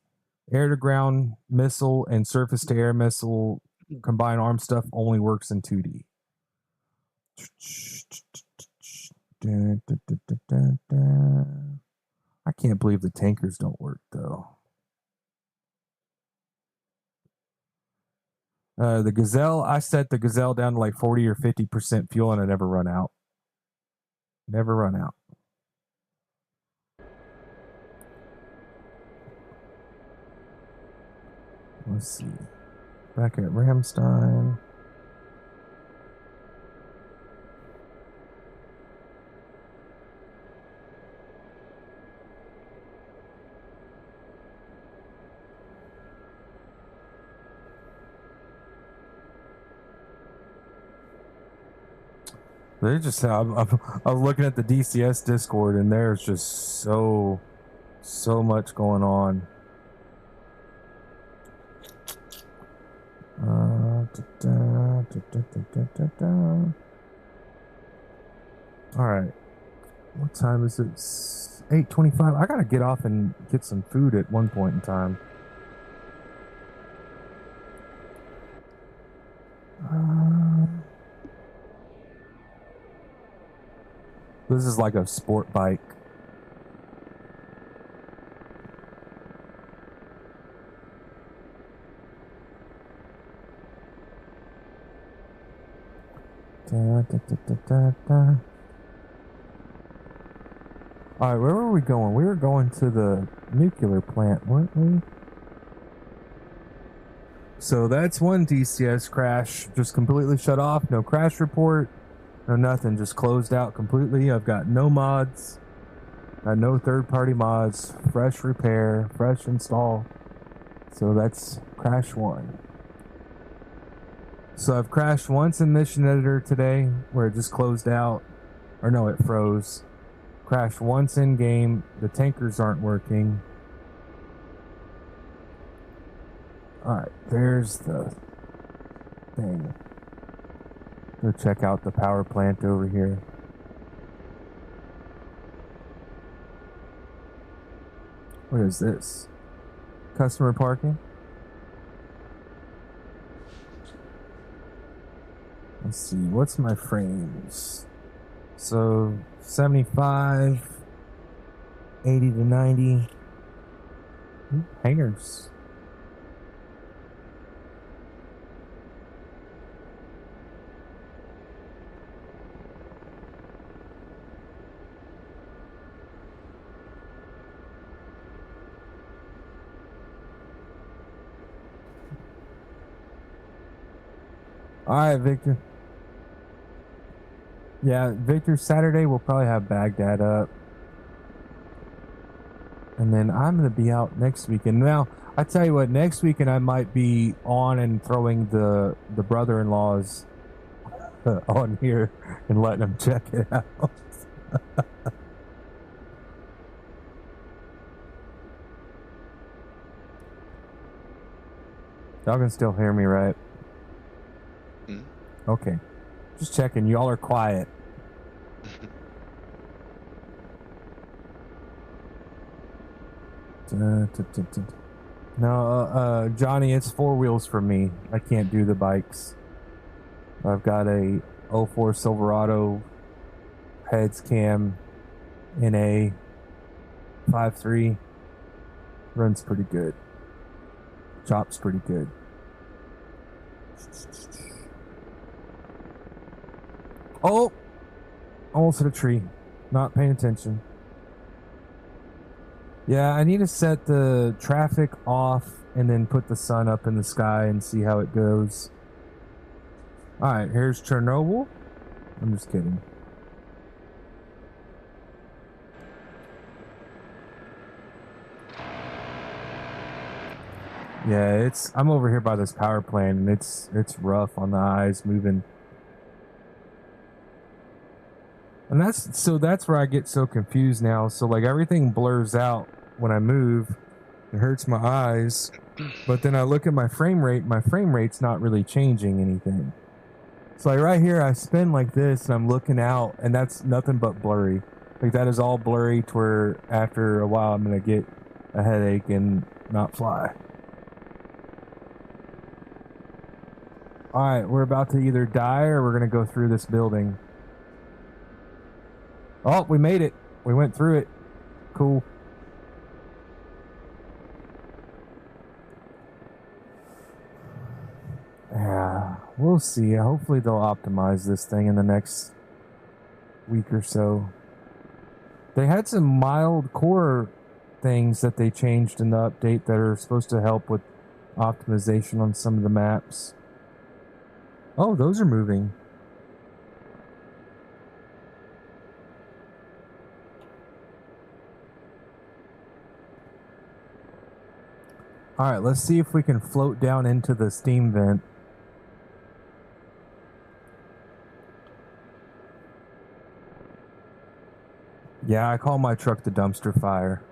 [SPEAKER 2] air to ground missile and surface to air missile combined arm stuff only works in 2D. I can't believe the tankers don't work though. The Gazelle, I set the Gazelle down to like 40 or 50% fuel and I never run out. Never run out. Let's see. Back at Ramstein. They're just, I was looking at the DCS Discord, and there's just so much going on. All right. What time is it? 8:25. I gotta get off and get some food at one point in time. This is like a sport bike. Da, da, da, da, da, da. All right, where were we going? We were going to the nuclear plant, weren't we? So that's one DCS crash, just completely shut off. No crash report, no nothing, just closed out completely. I've got no mods, no third-party mods, fresh repair, fresh install. So that's crash one. So I've crashed once in Mission Editor today, where it just closed out, or no, it froze. Crashed once in game. The tankers aren't working. Alright, there's the thing. Go check out the power plant over here. What is this? Customer parking? Let's see, what's my frames? So 75, 80 to 90. Hangers. All right, Victor. Yeah, Victor, Saturday we'll probably have Baghdad up. And then I'm going to be out next weekend. Now, I tell you what, next weekend I might be on and throwing the brother-in-laws on here and letting them check it out. Y'all can still hear me, right?
[SPEAKER 7] Mm.
[SPEAKER 2] Okay. Just checking. Y'all are quiet. No, Johnny, it's 4 wheels for me. I can't do the bikes. I've got a 04 Silverado heads cam NA 5.3. Runs pretty good. Chops pretty good. Oh! Almost hit a tree. Not paying attention. Yeah, I need to set the traffic off and then put the sun up in the sky and see how it goes. Alright, here's Chernobyl. I'm just kidding. Yeah, I'm over here by this power plant and it's rough on the eyes moving. And that's where I get so confused now. So like everything blurs out when I move. It hurts my eyes. But then I look at my frame rate's not really changing anything. So like right here I spin like this and I'm looking out and that's nothing but blurry. Like that is all blurry to where after a while I'm gonna get a headache and not fly. Alright, we're about to either die or we're gonna go through this building. Oh, we made it. We went through it. Cool. Yeah, we'll see. Hopefully they'll optimize this thing in the next week or so. They had some mild core things that they changed in the update that are supposed to help with optimization on some of the maps. Oh, those are moving. All right, let's see if we can float down into the steam vent. Yeah, I call my truck the dumpster fire.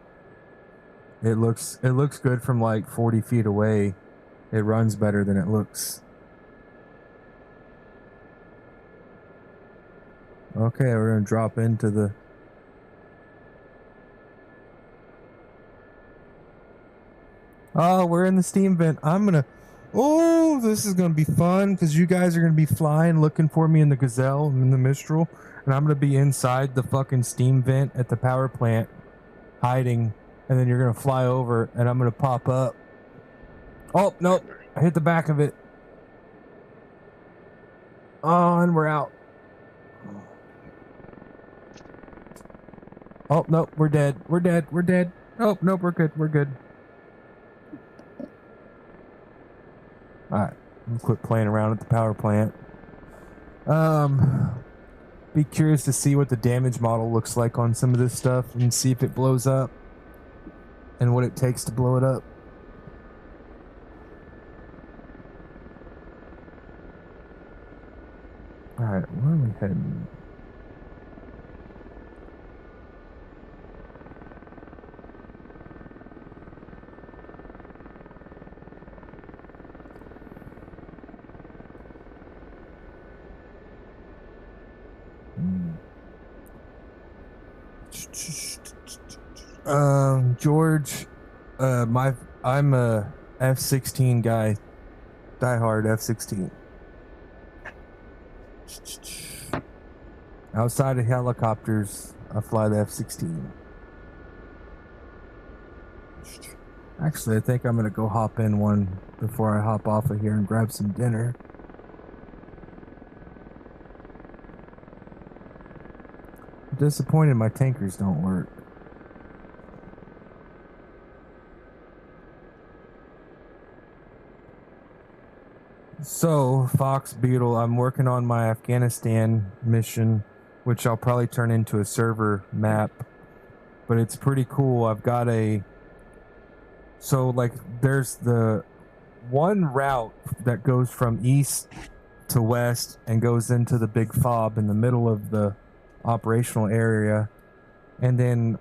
[SPEAKER 2] It looks good from like 40 feet away. It runs better than it looks. Okay, we're gonna drop into the. Oh, we're in the steam vent. Oh, this is gonna be fun because you guys are gonna be flying, looking for me in the Gazelle and in the Mistral, and I'm gonna be inside the fucking steam vent at the power plant, hiding, and then you're gonna fly over, and I'm gonna pop up. Oh nope, I hit the back of it. Oh, and we're out. Oh nope, we're dead. We're dead. We're dead. Oh nope, we're good. We're good. Alright, I'm quit playing around at the power plant. Be curious to see what the damage model looks like on some of this stuff and see if it blows up and what it takes to blow it up. Alright, where are we heading? George, I'm a F-16 guy, diehard F-16. Outside of helicopters, I fly the F-16. Actually, I think I'm gonna go hop in one before I hop off of here and grab some dinner. I'm disappointed my tankers don't work. So, Fox Beetle, I'm working on my Afghanistan mission, which I'll probably turn into a server map. But it's pretty cool. I've got there's the one route that goes from east to west and goes into the big fob in the middle of the operational area. And then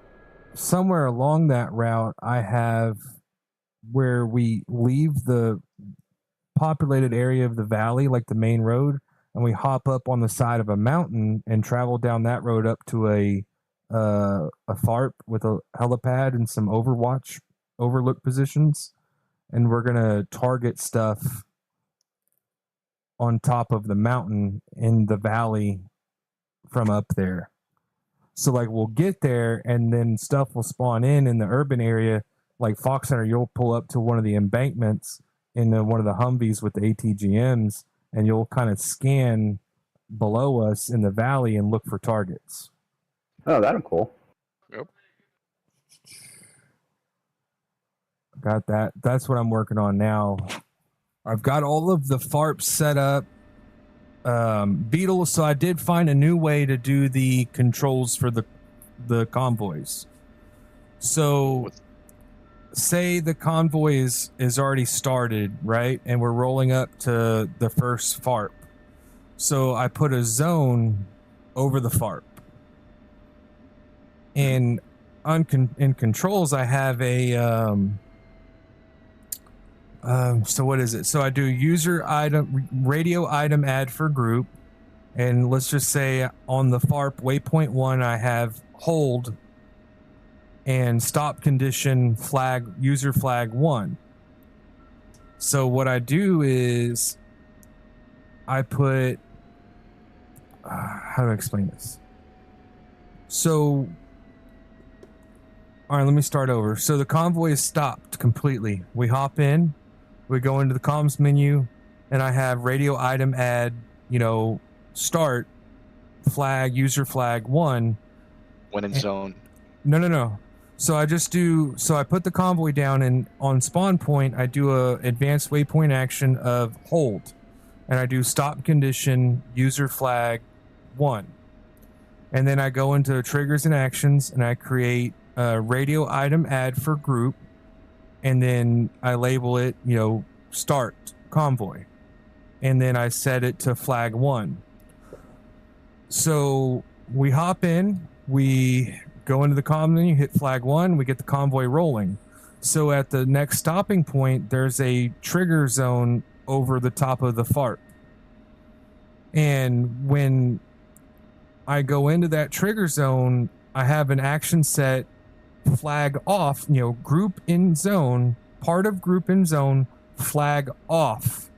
[SPEAKER 2] somewhere along that route, I have where we leave the populated area of the valley, like the main road, and we hop up on the side of a mountain and travel down that road up to a FARP with a helipad and some overlook positions, and we're gonna target stuff on top of the mountain in the valley from up there. So like we'll get there and then stuff will spawn in the urban area. Like Fox Center, you'll pull up to one of the embankments in one of the Humvees with the ATGMs, and you'll kind of scan below us in the valley and look for targets.
[SPEAKER 6] Oh, that'll cool.
[SPEAKER 7] Yep.
[SPEAKER 2] Got that. That's what I'm working on now. I've got all of the FARPs set up. Beetle, so I did find a new way to do the controls for the convoys. So say the convoy is already started, right? And we're rolling up to the first FARP. So I put a zone over the FARP. And in controls, I have a so what is it? So I do user item, radio item add for group. And let's just say on the FARP waypoint 1, I have hold and stop condition flag, user flag 1. So what I do is I put, how do I explain this? So, all right, let me start over. So the convoy is stopped completely. We hop in, we go into the comms menu, and I have radio item add, start flag, user flag 1.
[SPEAKER 7] When in zone.
[SPEAKER 2] No. So I put the convoy down, and on spawn point, I do a advanced waypoint action of hold, and I do stop condition user flag 1. And then I go into triggers and actions, and I create a radio item add for group, and then I label it, start convoy. And then I set it to flag 1. So we hop in, we go into the comm menu, hit flag 1, we get the convoy rolling. So at the next stopping point, there's a trigger zone over the top of the fart. And when I go into that trigger zone, I have an action set flag off, group in zone, part of group in zone, flag off,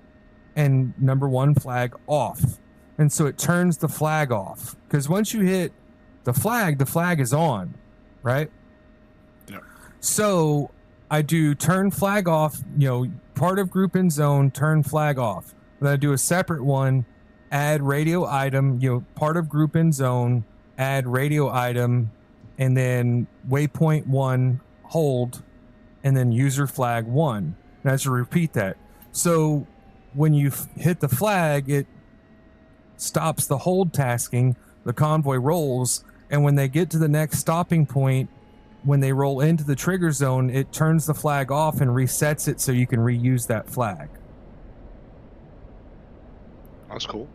[SPEAKER 2] and number 1 flag off. And so it turns the flag off. Because once you hit the flag is on, right?
[SPEAKER 3] Yep.
[SPEAKER 2] So I do turn flag off, part of group in zone, turn flag off. Then I do a separate one, add radio item, part of group in zone, add radio item, and then waypoint 1, hold, and then user flag 1. And I just repeat that. So when you hit the flag, it stops the hold tasking, the convoy rolls, and when they get to the next stopping point, when they roll into the trigger zone, it turns the flag off and resets it so you can reuse that flag.
[SPEAKER 7] That's cool.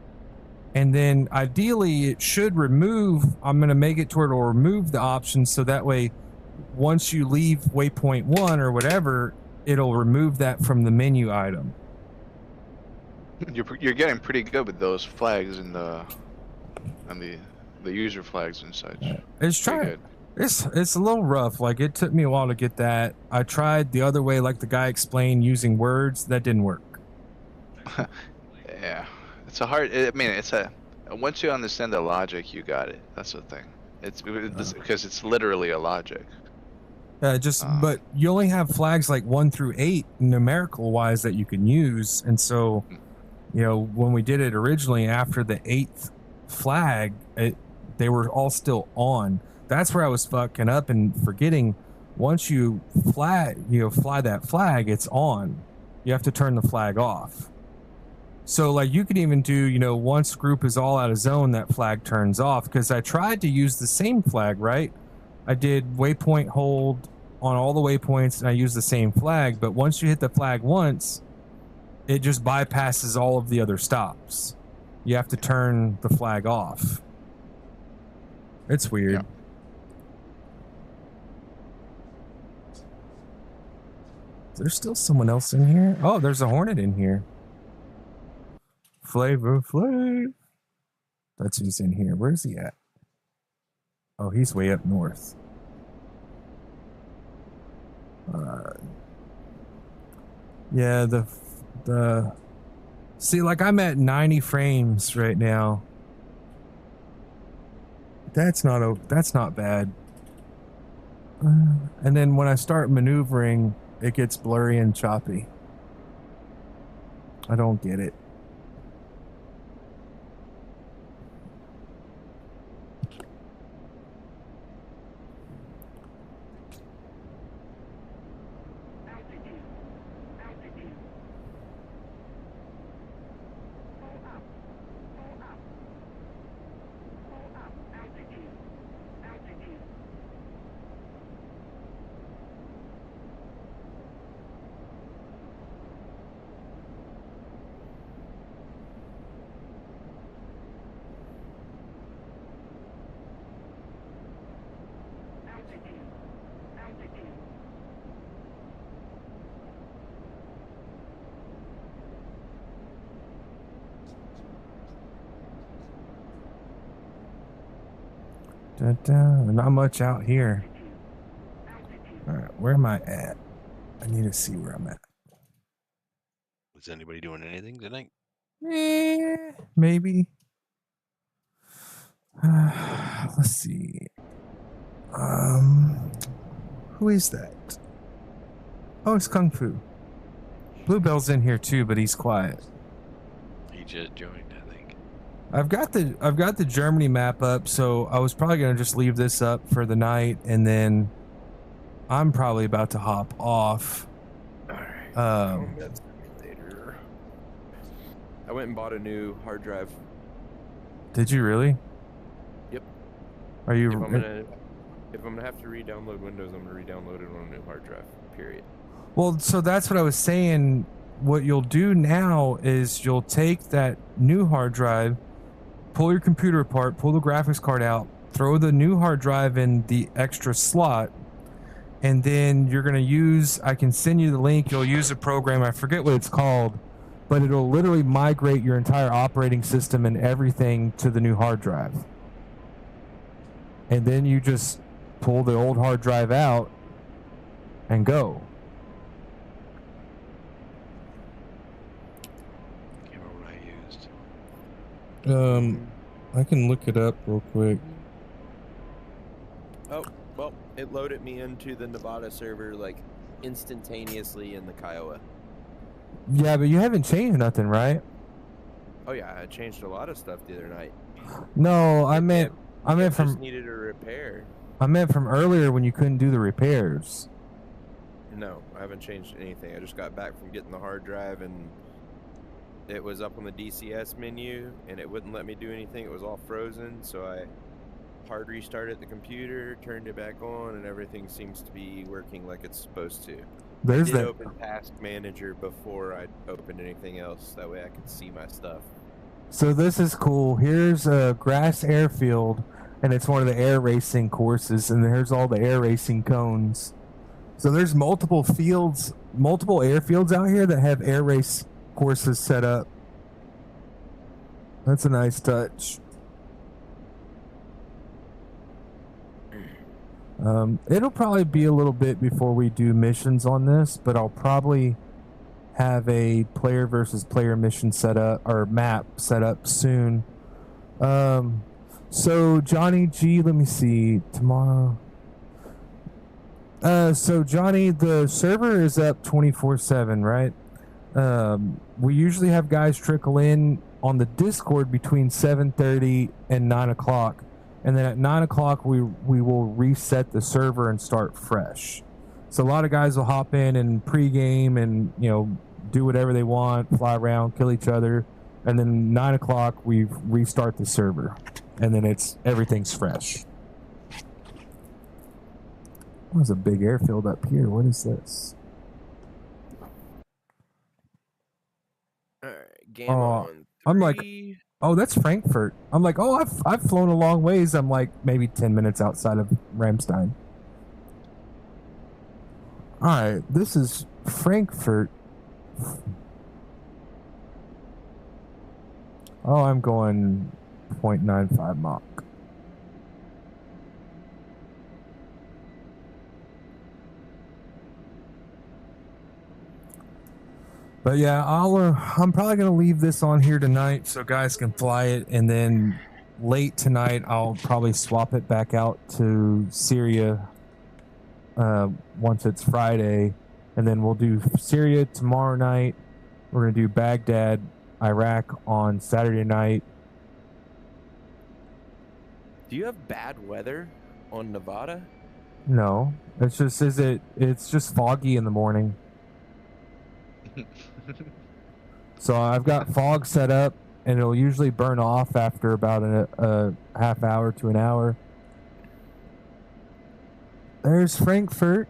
[SPEAKER 2] And then ideally it should remove, I'm going to make it to where it'll remove the options so that way once you leave waypoint 1 or whatever, it'll remove that from the menu item.
[SPEAKER 7] You're getting pretty good with those flags and the user flags and such.
[SPEAKER 2] It's trying. It's a little rough. Like, it took me a while to get that. I tried the other way, like the guy explained, using words. That didn't work.
[SPEAKER 7] Yeah, it's a hard. Once you understand the logic, you got it. That's the thing. It's because it's literally a logic.
[SPEAKER 2] But you only have flags like 1 through 8 numerical wise that you can use, and so when we did it originally after the 8th flag, they were all still on. That's where I was fucking up and forgetting. Once you fly that flag, it's on. You have to turn the flag off. So like you could even do, once group is all out of zone, that flag turns off. Because I tried to use the same flag, right? I did waypoint hold on all the waypoints and I used the same flag. But once you hit the flag once, it just bypasses all of the other stops. You have to turn the flag off. It's weird.
[SPEAKER 3] Yeah.
[SPEAKER 2] There's still someone else in here. Oh, there's a Hornet in here. Flavor Flav. That's who's in here. Where's he at? Oh, he's way up north. Yeah, the see, like I'm at 90 frames right now. That's not bad. And then when I start maneuvering, it gets blurry and choppy. I don't get it. Not much out here. All right, where am I at? I need to see where I'm at.
[SPEAKER 8] Was anybody doing anything tonight?
[SPEAKER 2] Maybe. Let's see. Who is that? Oh, it's Kung Fu. Bluebell's in here too, but he's quiet.
[SPEAKER 8] He just joined, I think.
[SPEAKER 2] I've got the Germany map up, so I was probably gonna just leave this up for the night, and then I'm probably about to hop off.
[SPEAKER 9] All right. Later. I went and bought a new hard drive.
[SPEAKER 2] Did you really?
[SPEAKER 9] Yep.
[SPEAKER 2] Are you?
[SPEAKER 9] If I'm gonna have to re-download Windows, I'm gonna re-download it on a new hard drive. Period.
[SPEAKER 2] Well, so that's what I was saying. What you'll do now is you'll take that new hard drive, pull your computer apart, pull the graphics card out, throw the new hard drive in the extra slot, and then you're going to use, I can send you the link, you'll use a program, I forget what it's called, but it'll literally migrate your entire operating system and everything to the new hard drive. And then you just pull the old hard drive out and go.
[SPEAKER 8] Can't remember what I used.
[SPEAKER 2] I can look it up real quick.
[SPEAKER 9] Oh, well, it loaded me into the Nevada server like instantaneously in the Kiowa.
[SPEAKER 2] Yeah, but you haven't changed nothing, right?
[SPEAKER 9] Oh yeah, I changed a lot of stuff the other night.
[SPEAKER 2] No, I meant
[SPEAKER 9] Just
[SPEAKER 2] from
[SPEAKER 9] needed a repair.
[SPEAKER 2] from earlier when you couldn't do the repairs.
[SPEAKER 9] No, I haven't changed anything. I just got back from getting the hard drive and it was up on the DCS menu and it wouldn't let me do anything. It was all frozen, so I hard restarted the computer, turned it back on, and everything seems to be working like it's supposed to.
[SPEAKER 2] There's
[SPEAKER 9] I did
[SPEAKER 2] that.
[SPEAKER 9] open Task Manager before I opened anything else. That way I could see my stuff.
[SPEAKER 2] So this is cool. Here's a grass airfield, and it's one of the air racing courses, and there's all the air racing cones. So there's multiple fields, multiple airfields out here that have air race courses set up. That's a nice touch. It'll probably be a little bit before we do missions on this, but I'll probably have a player versus player mission set up, or map set up soon. So Johnny G, let me see, tomorrow. So Johnny, the server is up 24/7, right? We usually have guys trickle in on the Discord between 7:30 and 9 o'clock. And then at 9 o'clock, we will reset the server and start fresh. So a lot of guys will hop in and pregame and, you know, do whatever they want, fly around, kill each other. And then 9 o'clock, we restart the server. And then everything's fresh. There's a big airfield up here. What is this?
[SPEAKER 9] Alright, game on.
[SPEAKER 2] I'm like,
[SPEAKER 9] three.
[SPEAKER 2] oh, that's Frankfurt. I'm like, oh, I've flown a long ways. I'm like maybe 10 minutes outside of Ramstein. All right, this is Frankfurt. Oh, I'm going 0.95 Mach. But yeah, I'm probably gonna leave this on here tonight so guys can fly it, and then late tonight I'll probably swap it back out to Syria once it's Friday, and then we'll do Syria tomorrow night. We're gonna do Baghdad, Iraq on Saturday night.
[SPEAKER 9] Do you have bad weather on Nevada?
[SPEAKER 2] No, it's just foggy in the morning. So I've got fog set up, and it'll usually burn off after about a half hour to an hour. There's Frankfurt.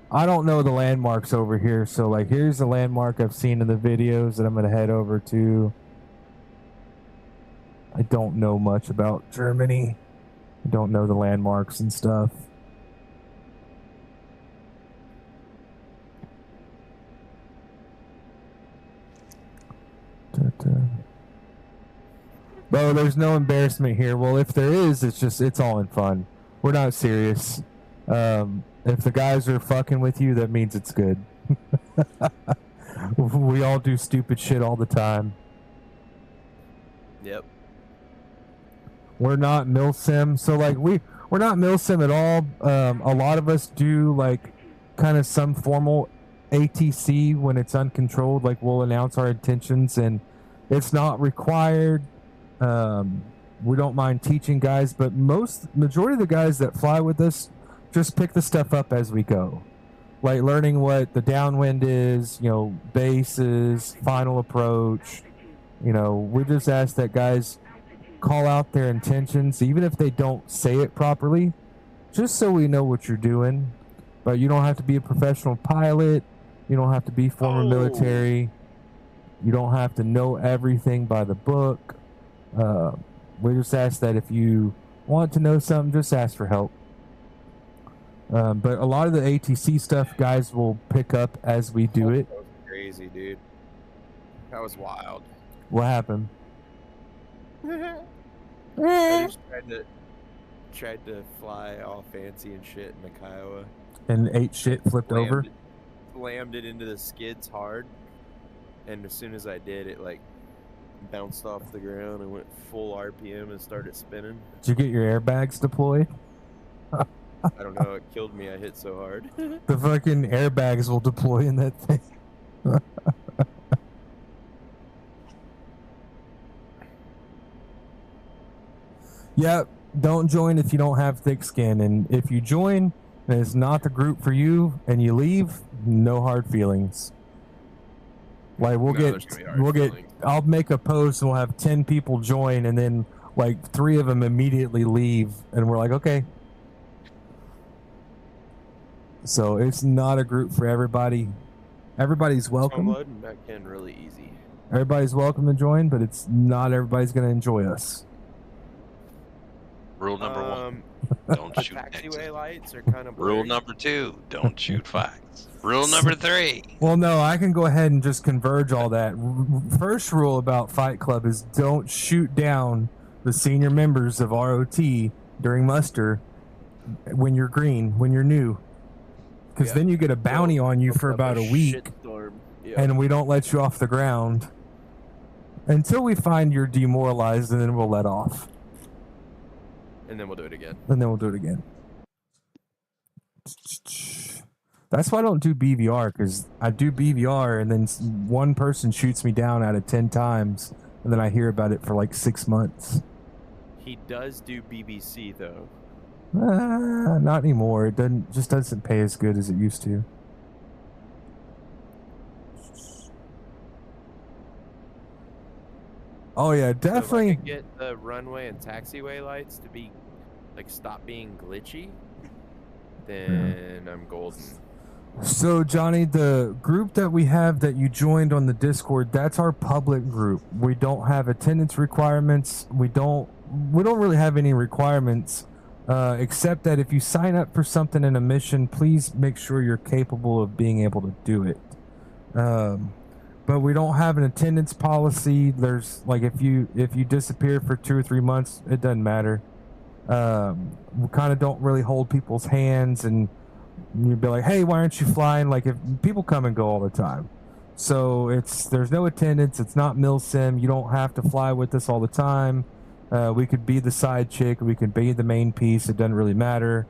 [SPEAKER 2] I don't know the landmarks over here, so like here's the landmark I've seen in the videos that I'm gonna head over to. I don't know much about Germany. I don't know the landmarks and stuff. Oh, there's no embarrassment here. Well, if there is, it's all in fun. We're not serious. If the guys are fucking with you, that means it's good. We all do stupid shit all the time.
[SPEAKER 9] Yep.
[SPEAKER 2] We're not milsim, so like we're not milsim at all. A lot of us do like kind of some formal ATC when it's uncontrolled. Like we'll announce our intentions, and it's not required. We don't mind teaching guys, but majority of the guys that fly with us just pick the stuff up as we go, like learning what the downwind is, you know, bases, final approach. You know, we just ask that guys call out their intentions, even if they don't say it properly, just so we know what you're doing. But you don't have to be a professional pilot. You don't have to be former military. You don't have to know everything by the book. We just ask that if you want to know something, just ask for help. But a lot of the ATC stuff, guys will pick up as we do it.
[SPEAKER 9] That was crazy, dude. That was wild.
[SPEAKER 2] What happened?
[SPEAKER 9] I just tried to fly all fancy and shit in the Kiowa.
[SPEAKER 2] And ate shit, flipped over.
[SPEAKER 9] Slammed it into the skids hard, and as soon as I did, it like bounced off the ground and went full RPM and started spinning.
[SPEAKER 2] Did you get your airbags deployed?
[SPEAKER 9] I don't know. It killed me. I hit so hard.
[SPEAKER 2] The fucking airbags will deploy in that thing. Yep. Don't join if you don't have thick skin, and if you join and it's not the group for you and you leave, no hard feelings. Like I'll make a post and we'll have 10 people join, and then like 3 of them immediately leave, and we're like, okay. So it's not a group for everybody. Everybody's welcome.
[SPEAKER 9] Downloading back in really easy.
[SPEAKER 2] Everybody's welcome to join, but it's not everybody's going to enjoy us.
[SPEAKER 8] Rule number 1. Don't shoot
[SPEAKER 9] Taxiway
[SPEAKER 8] exits.
[SPEAKER 9] lights are kind of
[SPEAKER 8] Rule number 2. Don't shoot flags. Rule number 3.
[SPEAKER 2] Well, no, I can go ahead and just converge all that. First rule about Fight Club is don't shoot down the senior members of ROT during muster when you're green, when you're new. Because then you get a bounty on you for about a week, and we don't let you off the ground until we find you're demoralized, and then we'll let off.
[SPEAKER 9] And then we'll do it again.
[SPEAKER 2] That's why I don't do BVR, because I do BVR, and then one person shoots me down out of 10 times, and then I hear about it for like 6 months.
[SPEAKER 9] He does do BBC though.
[SPEAKER 2] Not anymore. It doesn't pay as good as it used to. Oh yeah, definitely.
[SPEAKER 9] So if I could get the runway and taxiway lights to be like stop being glitchy, then I'm golden.
[SPEAKER 2] So Johnny, the group that we have that you joined on the Discord, that's our public group. We don't have attendance requirements. We don't really have any requirements. Except that if you sign up for something in a mission, please make sure you're capable of being able to do it. But we don't have an attendance policy. There's like if you disappear for 2 or 3 months, it doesn't matter. We kind of don't really hold people's hands, and you'd be like, hey, why aren't you flying? Like if people come and go all the time. So there's no attendance. It's not milsim. You don't have to fly with us all the time. We could be the side chick. We could be the main piece. It doesn't really matter.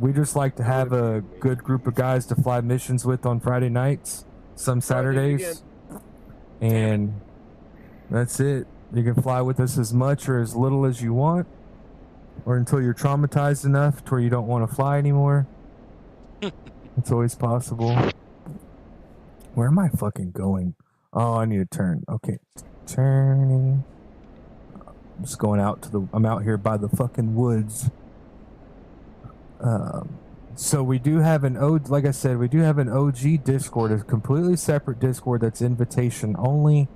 [SPEAKER 2] We just like to have a good group of guys to fly missions with on Friday nights, some Saturdays. And that's it. You can fly with us as much or as little as you want, or until you're traumatized enough to where you don't want to fly anymore. It's always possible. Where am I fucking going? Oh, I need to turn. Okay. Turning. I'm just going out I'm out here by the fucking woods. So we do have like I said, we do have an OG Discord, a completely separate Discord that's invitation only.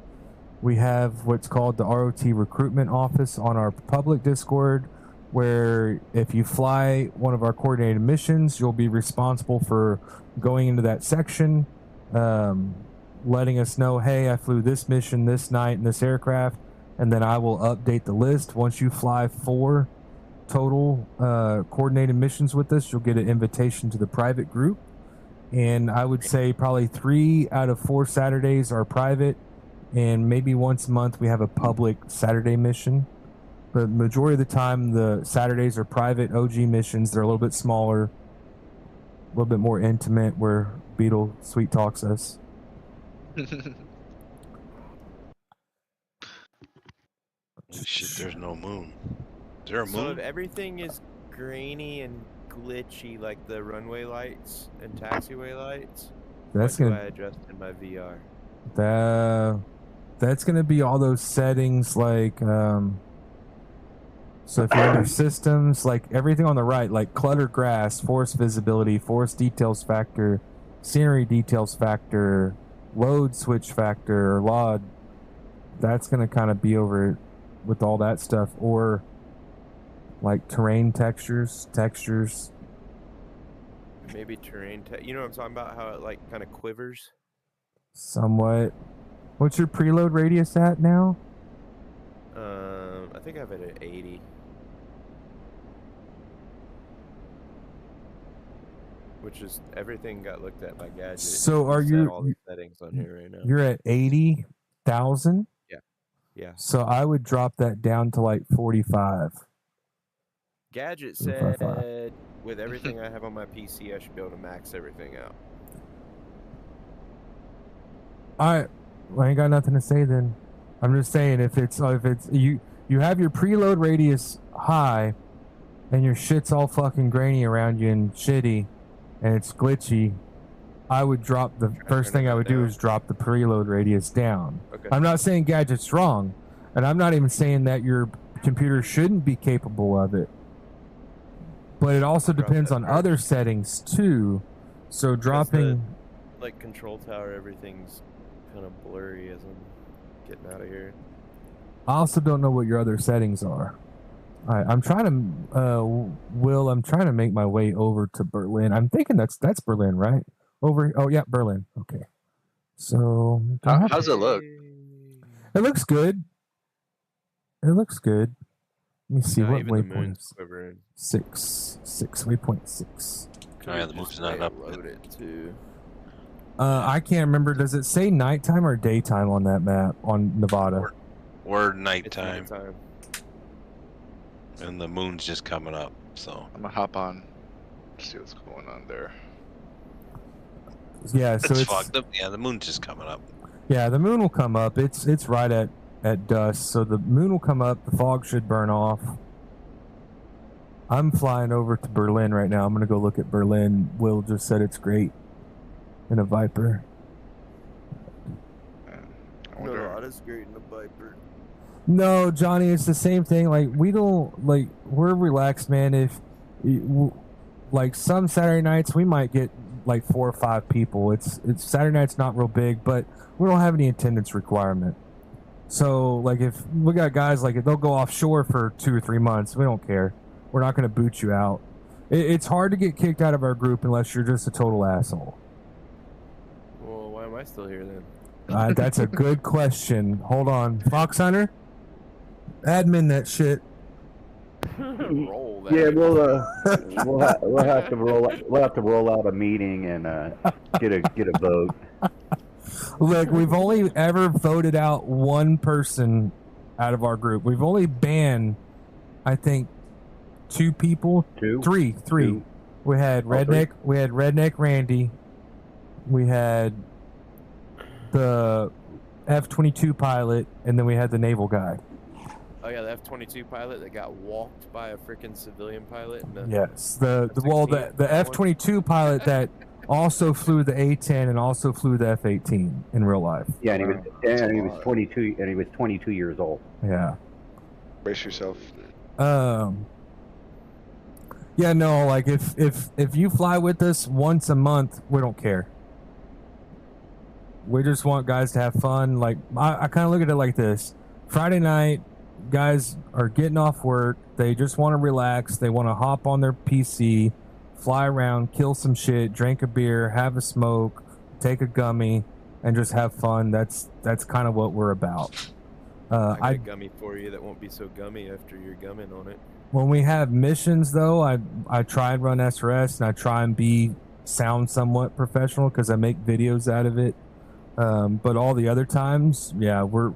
[SPEAKER 2] We have what's called the ROT recruitment office on our public Discord, where if you fly one of our coordinated missions, you'll be responsible for going into that section, letting us know, hey, I flew this mission this night in this aircraft. And then I will update the list. Once you fly 4 total coordinated missions with us, you'll get an invitation to the private group. And I would say probably 3 out of 4 Saturdays are private, and maybe once a month we have a public Saturday mission. But the majority of the time, the Saturdays are private OG missions. They're a little bit smaller, a little bit more intimate, where Beetle sweet talks us.
[SPEAKER 8] Shit, there's no moon. Is there a moon?
[SPEAKER 9] So if everything is grainy and glitchy like the runway lights and taxiway lights,
[SPEAKER 2] that's
[SPEAKER 9] what do
[SPEAKER 2] gonna
[SPEAKER 9] I adjust in my VR?
[SPEAKER 2] That's gonna be all those settings like so if you're under systems, like everything on the right, like clutter grass, forest visibility, forest details factor, scenery details factor, load switch factor, or LOD, that's gonna kind of be over with all that stuff. Or like terrain textures.
[SPEAKER 9] Maybe terrain. You know what I'm talking about? How it like kind of quivers.
[SPEAKER 2] Somewhat. What's your preload radius at now?
[SPEAKER 9] I think I have it at 80. Which is everything got looked at by Gadget.
[SPEAKER 2] So
[SPEAKER 9] He
[SPEAKER 2] are
[SPEAKER 9] set
[SPEAKER 2] you?
[SPEAKER 9] all the settings on here right now?
[SPEAKER 2] You're at 80,000.
[SPEAKER 9] Yeah.
[SPEAKER 2] So I would drop that down to like 45.
[SPEAKER 9] Gadget
[SPEAKER 2] 45.
[SPEAKER 9] said with everything I have on my PC, I should be able to max everything out.
[SPEAKER 2] I ain't got nothing to say then. I'm just saying if it's you have your preload radius high, and your shit's all fucking grainy around you and shitty, and it's glitchy. I would drop the first thing I would do is drop the preload radius down.
[SPEAKER 9] Okay.
[SPEAKER 2] I'm not saying Gadget's wrong, and I'm not even saying that your computer shouldn't be capable of it. But it also depends on other settings too. So dropping
[SPEAKER 9] like control tower, everything's kind of blurry as I'm getting out of here.
[SPEAKER 2] I also don't know what your other settings are. I'm trying to Will, I'm trying to make my way over to Berlin. I'm thinking that's Berlin, right? Oh yeah, Berlin. Okay. So
[SPEAKER 7] How's it look?
[SPEAKER 2] It looks good. It looks good. Let me see
[SPEAKER 9] Not
[SPEAKER 2] what
[SPEAKER 9] even the
[SPEAKER 2] waypoint.
[SPEAKER 9] moon's quivering.
[SPEAKER 2] 6 waypoint 6.
[SPEAKER 8] Oh, yeah, the moon's not up.
[SPEAKER 9] Load it too.
[SPEAKER 2] I can't remember. Does it say nighttime or daytime on that map on Nevada?
[SPEAKER 8] Or
[SPEAKER 9] It's
[SPEAKER 8] nighttime,
[SPEAKER 9] nighttime.
[SPEAKER 8] and the moon's just coming up. So
[SPEAKER 7] I'm gonna hop on, see what's going on there.
[SPEAKER 2] Yeah, so
[SPEAKER 8] it's
[SPEAKER 2] it's
[SPEAKER 8] fucked up. Yeah, the moon's just coming up.
[SPEAKER 2] yeah. The moon will come up. It's right at dusk, so the moon will come up. The fog should burn off. I'm flying over to Berlin right now. I'm gonna go look at Berlin. Will just said it's great in a Viper.
[SPEAKER 7] I wonder.
[SPEAKER 9] Nevada's great in the Viper.
[SPEAKER 2] No, Johnny, it's the same thing. Like we're relaxed, man. If like some Saturday nights we might get like 4 or 5 people. It's Saturday night's not real big, but we don't have any attendance requirement. So like if we got guys like if they'll go offshore for 2 or 3 months, we don't care. We're not going to boot you out. It's hard to get kicked out of our group unless you're just a total asshole.
[SPEAKER 9] Well, why am I still here then?
[SPEAKER 2] That's a good question. Hold on, Fox Hunter, admin that shit.
[SPEAKER 9] Roll that.
[SPEAKER 6] Yeah, we'll have to roll out a meeting and get a vote.
[SPEAKER 2] Look, we've only ever voted out one person out of our group. We've only banned, I think, 2 people. Three.
[SPEAKER 6] Two.
[SPEAKER 2] We had Redneck. We had Redneck Randy. We had the F-22 pilot, and then we had the naval guy.
[SPEAKER 9] Oh yeah, the F-22 pilot that got walked by a freaking civilian pilot.
[SPEAKER 2] Yes, the
[SPEAKER 9] F-16,
[SPEAKER 2] F-22 pilot that also flew the A-10 and also flew the F-18 in real life.
[SPEAKER 6] Yeah, and he was 22, and he was 22 years old.
[SPEAKER 2] Yeah.
[SPEAKER 7] Brace yourself.
[SPEAKER 2] Yeah, no, like if you fly with us once a month, we don't care. We just want guys to have fun. Like I kind of look at it like this: Friday night, guys are getting off work. They just want to relax. They want to hop on their PC, fly around, kill some shit, drink a beer, have a smoke, take a gummy, and just have fun. That's kind of what we're about.
[SPEAKER 9] I got a gummy for you that won't be so gummy after you're gumming on it.
[SPEAKER 2] When we have missions, though, I try and run SRS and I try and sound somewhat professional because I make videos out of it. But all the other times, yeah, we're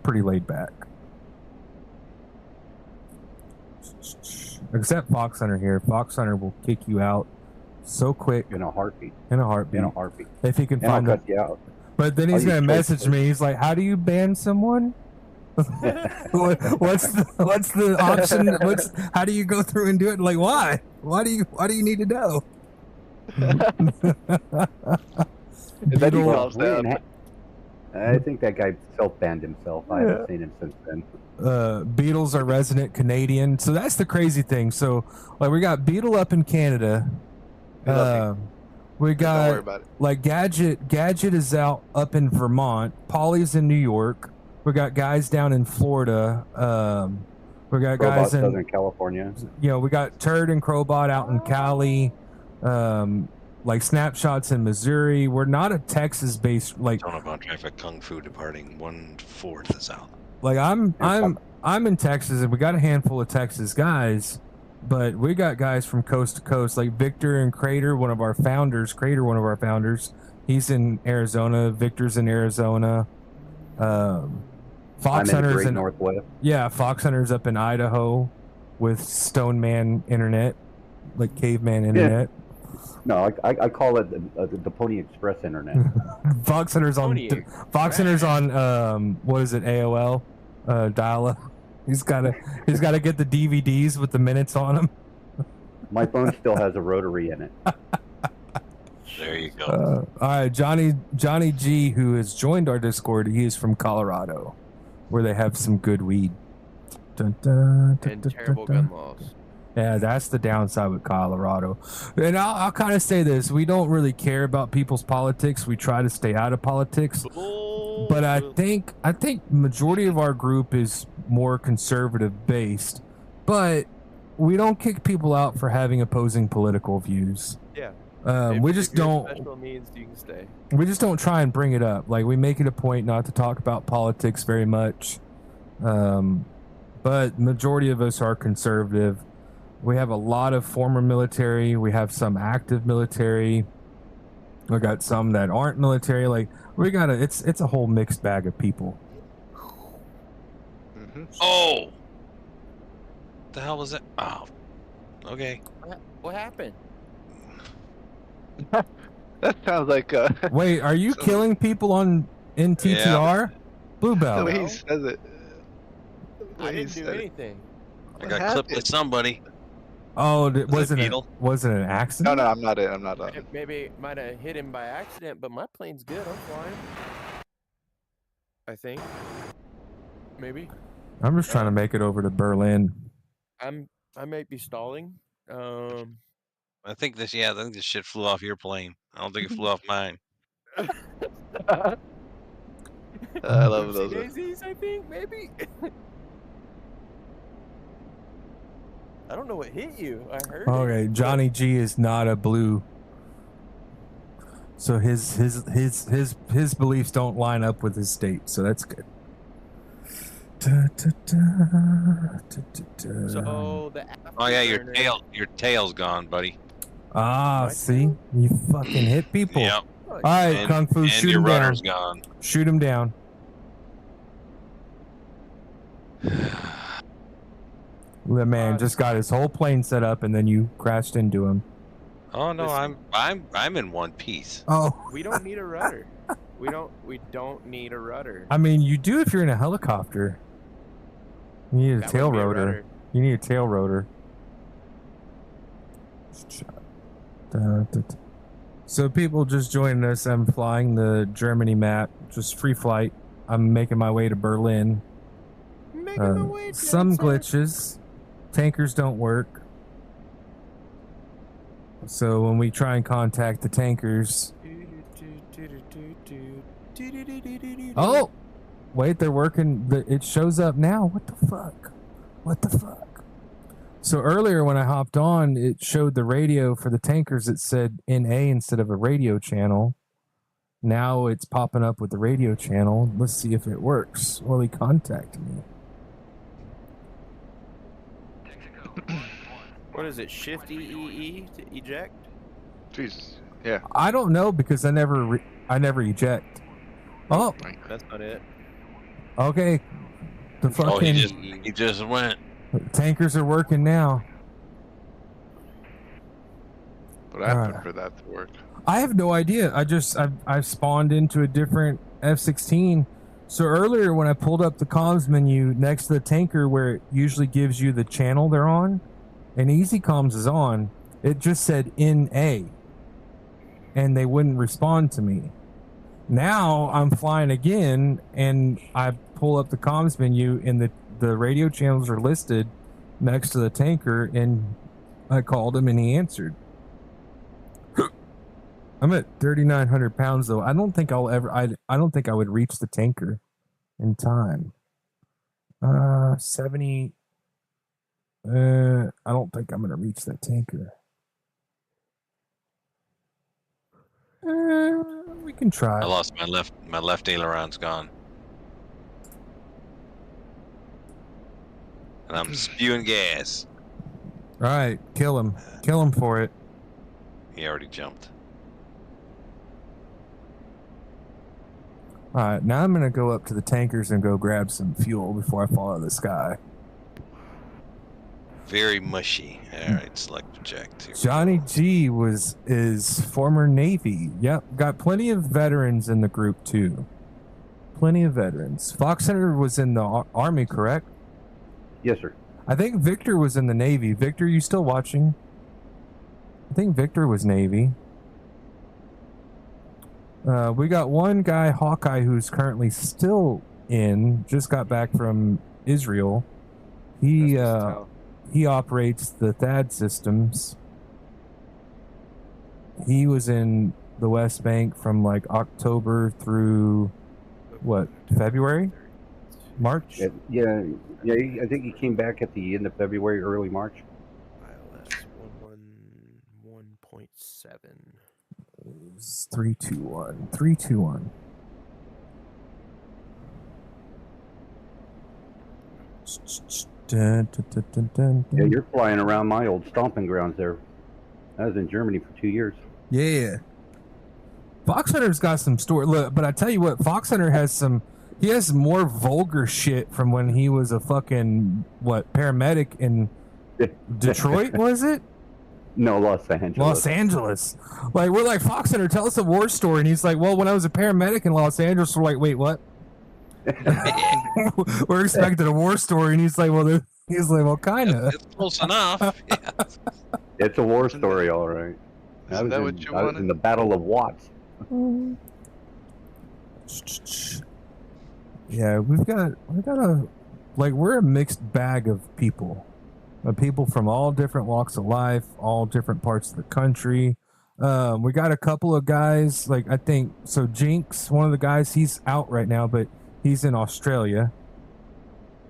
[SPEAKER 2] pretty laid back. Except Fox Hunter here. Fox Hunter will kick you out so quick
[SPEAKER 6] In a heartbeat.
[SPEAKER 2] if he can
[SPEAKER 6] And I'll
[SPEAKER 2] find
[SPEAKER 6] cut
[SPEAKER 2] it.
[SPEAKER 6] you out.
[SPEAKER 2] But then he's
[SPEAKER 6] I'll
[SPEAKER 2] gonna
[SPEAKER 6] use
[SPEAKER 2] message me. He's like, "How do you ban someone? What's the option? How do you go through and do it? Like, why? Why do you need to know?"
[SPEAKER 7] Then he
[SPEAKER 2] Beetle-
[SPEAKER 7] calms down.
[SPEAKER 6] I think that guy self-banned himself. I haven't seen him since then.
[SPEAKER 2] Beetle's our resident Canadian, so that's the crazy thing. So, like, we got Beetle up in Canada.
[SPEAKER 7] We love
[SPEAKER 2] We
[SPEAKER 7] Don't worry
[SPEAKER 2] got
[SPEAKER 7] about it.
[SPEAKER 2] like Gadget is out up in Vermont. Polly's in New York. We got guys down in Florida. We We got
[SPEAKER 6] Crowbot,
[SPEAKER 2] guys in
[SPEAKER 6] Southern California.
[SPEAKER 2] we got Turd and Crowbot out in Cali, like Snapshots in Missouri. We're not a Texas based
[SPEAKER 8] Talking about traffic Kung Fu departing 1/4 south.
[SPEAKER 2] like I'm in Texas, and we got a handful of Texas guys, but we got guys from coast to coast, like Victor and Crater, one of our founders. He's in Arizona. Victor's in Arizona. Fox
[SPEAKER 6] I'm in the
[SPEAKER 2] Hunter's
[SPEAKER 6] Great
[SPEAKER 2] in
[SPEAKER 6] Northwest.
[SPEAKER 2] Yeah, Fox Hunter's up in Idaho with Stoneman internet, like caveman internet.
[SPEAKER 6] No, I call it the Pony Express internet.
[SPEAKER 2] Fox Hunter's on what is it, AOL dial-up. He's gotta get the DVDs with the minutes on them.
[SPEAKER 6] My phone still has a rotary in it.
[SPEAKER 8] There you go.
[SPEAKER 2] All right, Johnny G, who has joined our Discord, he is from Colorado, where they have some good weed. Dun, dun, dun,
[SPEAKER 9] And
[SPEAKER 2] dun,
[SPEAKER 9] terrible
[SPEAKER 2] dun, dun.
[SPEAKER 9] gun laws.
[SPEAKER 2] Yeah, that's the downside with Colorado. And I'll kind of say this: we don't really care about people's politics. We try to stay out of politics. But I think majority of our group is more conservative based. But we don't kick people out for having opposing political views.
[SPEAKER 9] Yeah.
[SPEAKER 2] We
[SPEAKER 9] If
[SPEAKER 2] just
[SPEAKER 9] you're
[SPEAKER 2] don't.
[SPEAKER 9] Special needs, you can stay.
[SPEAKER 2] We just don't try and bring it up. Like, we make it a point not to talk about politics very much. But majority of us are conservative. We have a lot of former military. We have some active military. We got some that aren't military. Like, it's a whole mixed bag of people.
[SPEAKER 8] Oh! The hell was that? Oh. Okay.
[SPEAKER 9] What happened?
[SPEAKER 7] That sounds like
[SPEAKER 2] Wait, are you killing people in TTR? Bluebell.
[SPEAKER 7] the way he says it.
[SPEAKER 9] I didn't do anything.
[SPEAKER 8] I got clipped with somebody.
[SPEAKER 2] Oh,
[SPEAKER 8] Was it
[SPEAKER 2] wasn't it?
[SPEAKER 8] Beetle?
[SPEAKER 2] Was it an accident?
[SPEAKER 7] No, I'm not it.
[SPEAKER 9] Maybe might have hit him by accident, but my plane's good. I'm flying. I think. Maybe.
[SPEAKER 2] I'm just trying to make it over to Berlin.
[SPEAKER 9] I might be stalling.
[SPEAKER 8] I think this shit flew off your plane. I don't think it flew off mine.
[SPEAKER 7] I love those.
[SPEAKER 9] Daisies, I think, maybe. I don't know what hit you. I heard.
[SPEAKER 2] Okay, Johnny G is not a blue. So his beliefs don't line up with his state, so that's good.
[SPEAKER 9] So the
[SPEAKER 8] Oh yeah,
[SPEAKER 9] afterburner-
[SPEAKER 8] your tail's gone, buddy.
[SPEAKER 2] Ah, see, you fucking hit people.
[SPEAKER 8] Yep.
[SPEAKER 2] All right, Kung Fu,
[SPEAKER 8] And
[SPEAKER 2] shoot
[SPEAKER 8] your
[SPEAKER 2] him down.
[SPEAKER 8] rudder's gone.
[SPEAKER 2] Shoot him down. The man just got his whole plane set up, and then you crashed into him.
[SPEAKER 8] Oh no,
[SPEAKER 9] Listen.
[SPEAKER 8] I'm in one piece.
[SPEAKER 2] Oh,
[SPEAKER 9] We don't need a rudder. We don't need a rudder.
[SPEAKER 2] I mean, you do if you're in a helicopter. You need a
[SPEAKER 9] That
[SPEAKER 2] tail
[SPEAKER 9] would be a
[SPEAKER 2] rotor.
[SPEAKER 9] rudder.
[SPEAKER 2] You need a tail rotor. So people just joining us. I'm flying the Germany map, just free flight. I'm making my way to Berlin.
[SPEAKER 9] Making my way to
[SPEAKER 2] Some
[SPEAKER 9] that side.
[SPEAKER 2] glitches. Tankers don't work. So when we try and contact the tankers... Oh! Wait, they're working. It shows up now. What the fuck? What the fuck? So earlier when I hopped on, it showed the radio for the tankers. It said NA instead of a radio channel. Now it's popping up with the radio channel. Let's see if it works. Will he contact me?
[SPEAKER 9] What is it? Shift EEE to eject?
[SPEAKER 7] Jesus. Yeah.
[SPEAKER 2] I don't know because I never eject. Oh,
[SPEAKER 9] That's not it.
[SPEAKER 2] okay. The
[SPEAKER 8] Oh, he
[SPEAKER 2] fucking
[SPEAKER 8] just went.
[SPEAKER 2] tankers are working now.
[SPEAKER 7] What happened
[SPEAKER 2] Alright.
[SPEAKER 7] for that to work?
[SPEAKER 2] I have no idea. I've spawned into a different F-16. So earlier when I pulled up the comms menu next to the tanker where it usually gives you the channel they're on, and Easy Comms is on, it just said NA. And they wouldn't respond to me. Now I'm flying again and I pull up the comms menu and the radio channels are listed next to the tanker, and I called him and he answered. I'm at 3,900 pounds though. I don't think I don't think I would reach the tanker in time. 70. I don't think I'm gonna reach that tanker. We can try.
[SPEAKER 8] I lost my left aileron's gone. And I'm spewing gas.
[SPEAKER 2] All right, kill him. Kill him for it.
[SPEAKER 8] He already jumped.
[SPEAKER 2] All right, now I'm gonna go up to the tankers and go grab some fuel before I fall out of the sky.
[SPEAKER 8] Very mushy. All right, select object.
[SPEAKER 2] Johnny G is former Navy. Yep, got plenty of veterans in the group too. Plenty of veterans. Fox Hunter was in the Army, correct?
[SPEAKER 6] Yes, sir.
[SPEAKER 2] I think Victor was in the Navy. Victor, you still watching? I think Victor was Navy. We got one guy, Hawkeye, who's currently still in. Just got back from Israel. He operates the THAAD systems. He was in the West Bank from like October through what, February? March?
[SPEAKER 6] Yeah. I think he came back at the end of February, early March.
[SPEAKER 9] ILS 111.7.
[SPEAKER 2] 321. 321. Dun, dun, dun, dun, dun.
[SPEAKER 6] Yeah, you're flying around my old stomping grounds there. I was in Germany for 2 years.
[SPEAKER 2] Yeah. Fox Hunter's got some story. Look, but I tell you what, Fox Hunter has some. He has more vulgar shit from when he was a fucking paramedic in Detroit. Was it?
[SPEAKER 6] No, Los Angeles.
[SPEAKER 2] Los Angeles. Like, we're like, Fox Hunter, tell us a war story. And he's like, well, when I was a paramedic in Los Angeles, we're like, wait, what? We're expecting a war story, and he's like, well, kind of.
[SPEAKER 8] It's close enough. Yeah.
[SPEAKER 6] It's a war story, all right.
[SPEAKER 7] Isn't that what you
[SPEAKER 6] I was
[SPEAKER 7] wanted?
[SPEAKER 6] in the Battle of Watts.
[SPEAKER 2] Yeah, we're a mixed bag of people. People from all different walks of life, all different parts of the country. We got a couple of guys, like I think, so Jinx, one of the guys, he's out right now, but he's in Australia.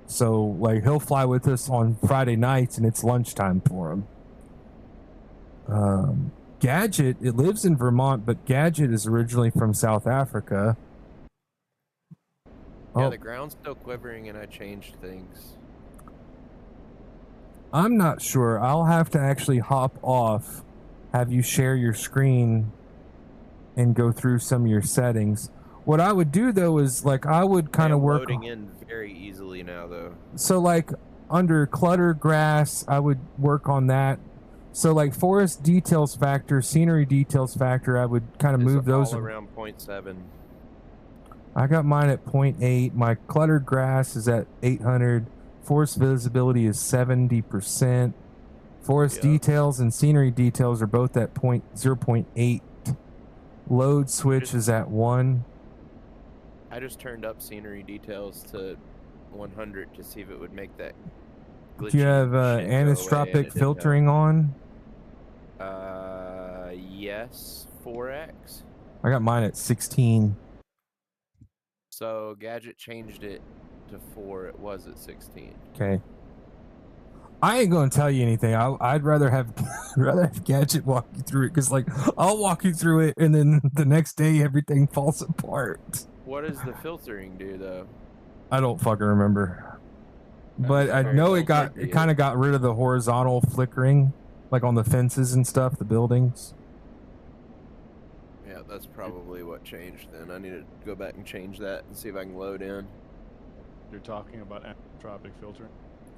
[SPEAKER 2] So like he'll fly with us on Friday nights and it's lunchtime for him. Gadget, it lives in Vermont, but Gadget is originally from South Africa.
[SPEAKER 9] Yeah, the ground's still quivering and I changed things.
[SPEAKER 2] I'm not sure. I'll have to actually hop off, have you share your screen, and go through some of your settings. What I would do though is like I would kind of work.
[SPEAKER 9] Loading in very easily now though.
[SPEAKER 2] So like under clutter grass, I would work on that. So like forest details factor, scenery details factor, I would kind of move those
[SPEAKER 9] around 0.7.
[SPEAKER 2] I got mine at 0.8. My cluttered grass is at 800. Forest visibility is 70%. Forest details and scenery details are both at 0.8. Load switch is at 1.
[SPEAKER 9] I just turned up scenery details to 100 to see if it would make that glitchy
[SPEAKER 2] Do you have
[SPEAKER 9] shit go away, and
[SPEAKER 2] anisotropic
[SPEAKER 9] it didn't.
[SPEAKER 2] filtering on?
[SPEAKER 9] Yes, 4x.
[SPEAKER 2] I got mine at 16.
[SPEAKER 9] So Gadget changed it to 4. It was at 16.
[SPEAKER 2] Okay. I ain't gonna tell you anything. I'd rather have Gadget walk you through it, because like I'll walk you through it and then the next day everything falls apart.
[SPEAKER 9] What does the filtering do though?
[SPEAKER 2] I don't fucking remember. But I know it kind of got rid of the horizontal flickering, like on the fences and stuff, the buildings.
[SPEAKER 9] Yeah, that's probably what changed then. I need to go back and change that and see if I can load in.
[SPEAKER 1] You're talking about anisotropic filtering?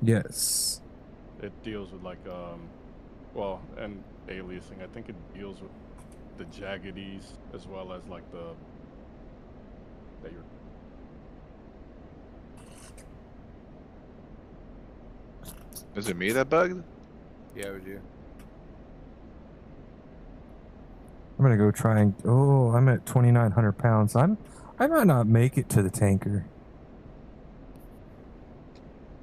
[SPEAKER 2] Yes.
[SPEAKER 1] It deals with like well, and aliasing. I think it deals with the jaggedies as well as like that you're.
[SPEAKER 7] Is it me that bugged?
[SPEAKER 9] Yeah, it was you.
[SPEAKER 2] I'm gonna go try and I'm at 2,900 pounds. I might not make it to the tanker.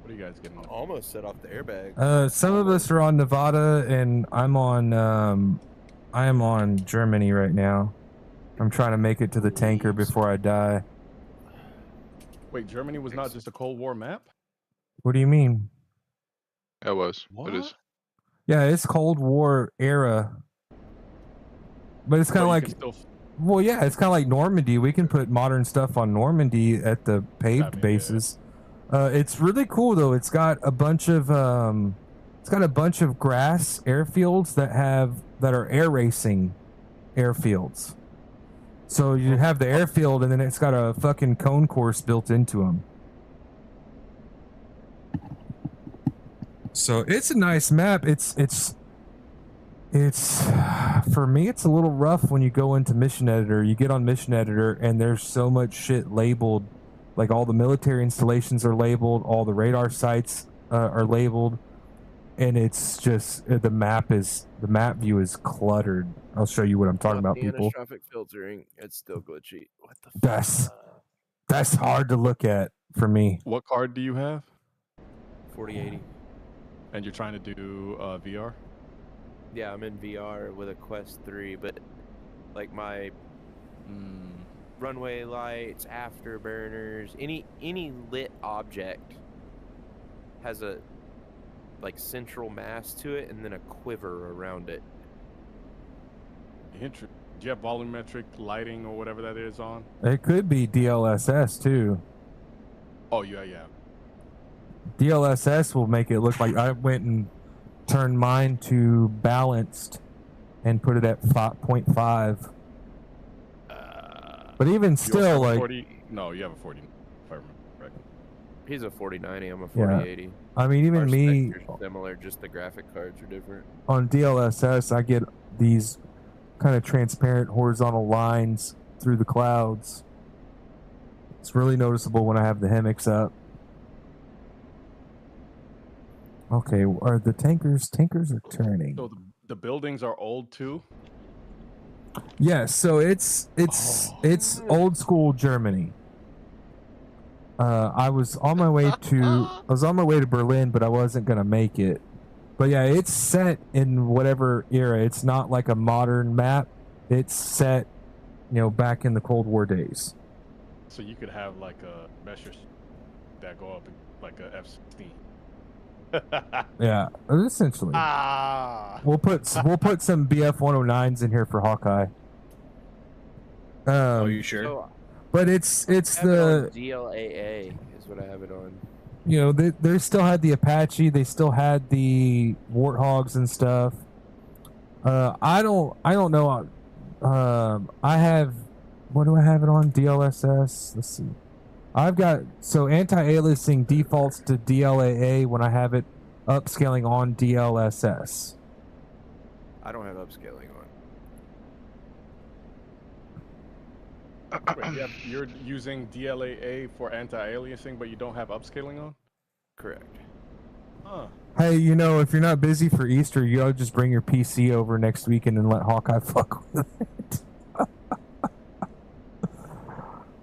[SPEAKER 1] What are you guys getting?
[SPEAKER 9] Almost set off the airbag.
[SPEAKER 2] Some of us are on Nevada, and I am on Germany right now. I'm trying to make it to the tanker before I die.
[SPEAKER 1] Wait, Germany was not just a Cold War map?
[SPEAKER 2] What do you mean?
[SPEAKER 7] It was. It is.
[SPEAKER 1] What?
[SPEAKER 2] Yeah, it's Cold War era. But it's kind of
[SPEAKER 1] But you
[SPEAKER 2] like,
[SPEAKER 1] can still
[SPEAKER 2] well, yeah, it's kind of like Normandy. We can put modern stuff on Normandy at the paved
[SPEAKER 1] mean, yeah.
[SPEAKER 2] bases. It's really cool though. It's got a bunch of grass airfields that are air racing airfields. So you have the airfield, and then it's got a fucking cone course built into them. So it's a nice map. It's for me, it's a little rough when you go into Mission Editor. You get on Mission Editor, and there's so much shit labeled. Like all the military installations are labeled, all the radar sites are labeled, and it's just the map view is cluttered. I'll show you what I'm talking about, people.
[SPEAKER 9] Traffic filtering, it's still glitchy. What the
[SPEAKER 2] That's hard to look at for me.
[SPEAKER 1] What card do you have?
[SPEAKER 9] 4080.
[SPEAKER 1] And you're trying to do VR?
[SPEAKER 9] Yeah, I'm in VR with a Quest 3, but like my runway lights, afterburners, any lit object has a like central mass to it and then a quiver around it.
[SPEAKER 1] Do you have volumetric lighting or whatever that is on?
[SPEAKER 2] It could be DLSS too.
[SPEAKER 1] Oh yeah.
[SPEAKER 2] DLSS will make it look like I went and turned mine to balanced and put it at 5.5. But even still, like
[SPEAKER 1] 40, no, you have a 40. If I remember correctly.
[SPEAKER 9] He's a 4090. I'm a 4080.
[SPEAKER 2] I mean, even
[SPEAKER 9] Our
[SPEAKER 2] me
[SPEAKER 9] specs are similar, just the graphic cards are different.
[SPEAKER 2] on DLSS, I get these kind of transparent horizontal lines through the clouds. It's really noticeable when I have the hammocks up. Okay, are the tankers are turning?
[SPEAKER 1] So the buildings are old too?
[SPEAKER 2] Yes, so it's old school Germany. I was on my way to Berlin, but I wasn't gonna make it. But yeah, it's set in whatever era. It's not like a modern map. It's set, back in the Cold War days.
[SPEAKER 1] So you could have like a measures that go up like a F-16.
[SPEAKER 2] Yeah, essentially. We'll put some BF 109s in here for Hawkeye.
[SPEAKER 10] Are you sure?
[SPEAKER 9] So
[SPEAKER 2] But it's
[SPEAKER 9] I have it on
[SPEAKER 2] the
[SPEAKER 9] DLAA is what I have it on.
[SPEAKER 2] they still had the Apache, they still had the Warthogs and stuff. I don't know. I have, what do I have it on? DLSS. Let's see. I've got, so anti-aliasing defaults to DLAA when I have it upscaling on DLSS.
[SPEAKER 9] I don't have upscaling on.
[SPEAKER 1] Wait, you're using DLAA for anti-aliasing, but you don't have upscaling on?
[SPEAKER 9] Correct.
[SPEAKER 1] Huh.
[SPEAKER 2] Hey, if you're not busy for Easter, you ought to just bring your PC over next weekend and let Hawkeye fuck with it.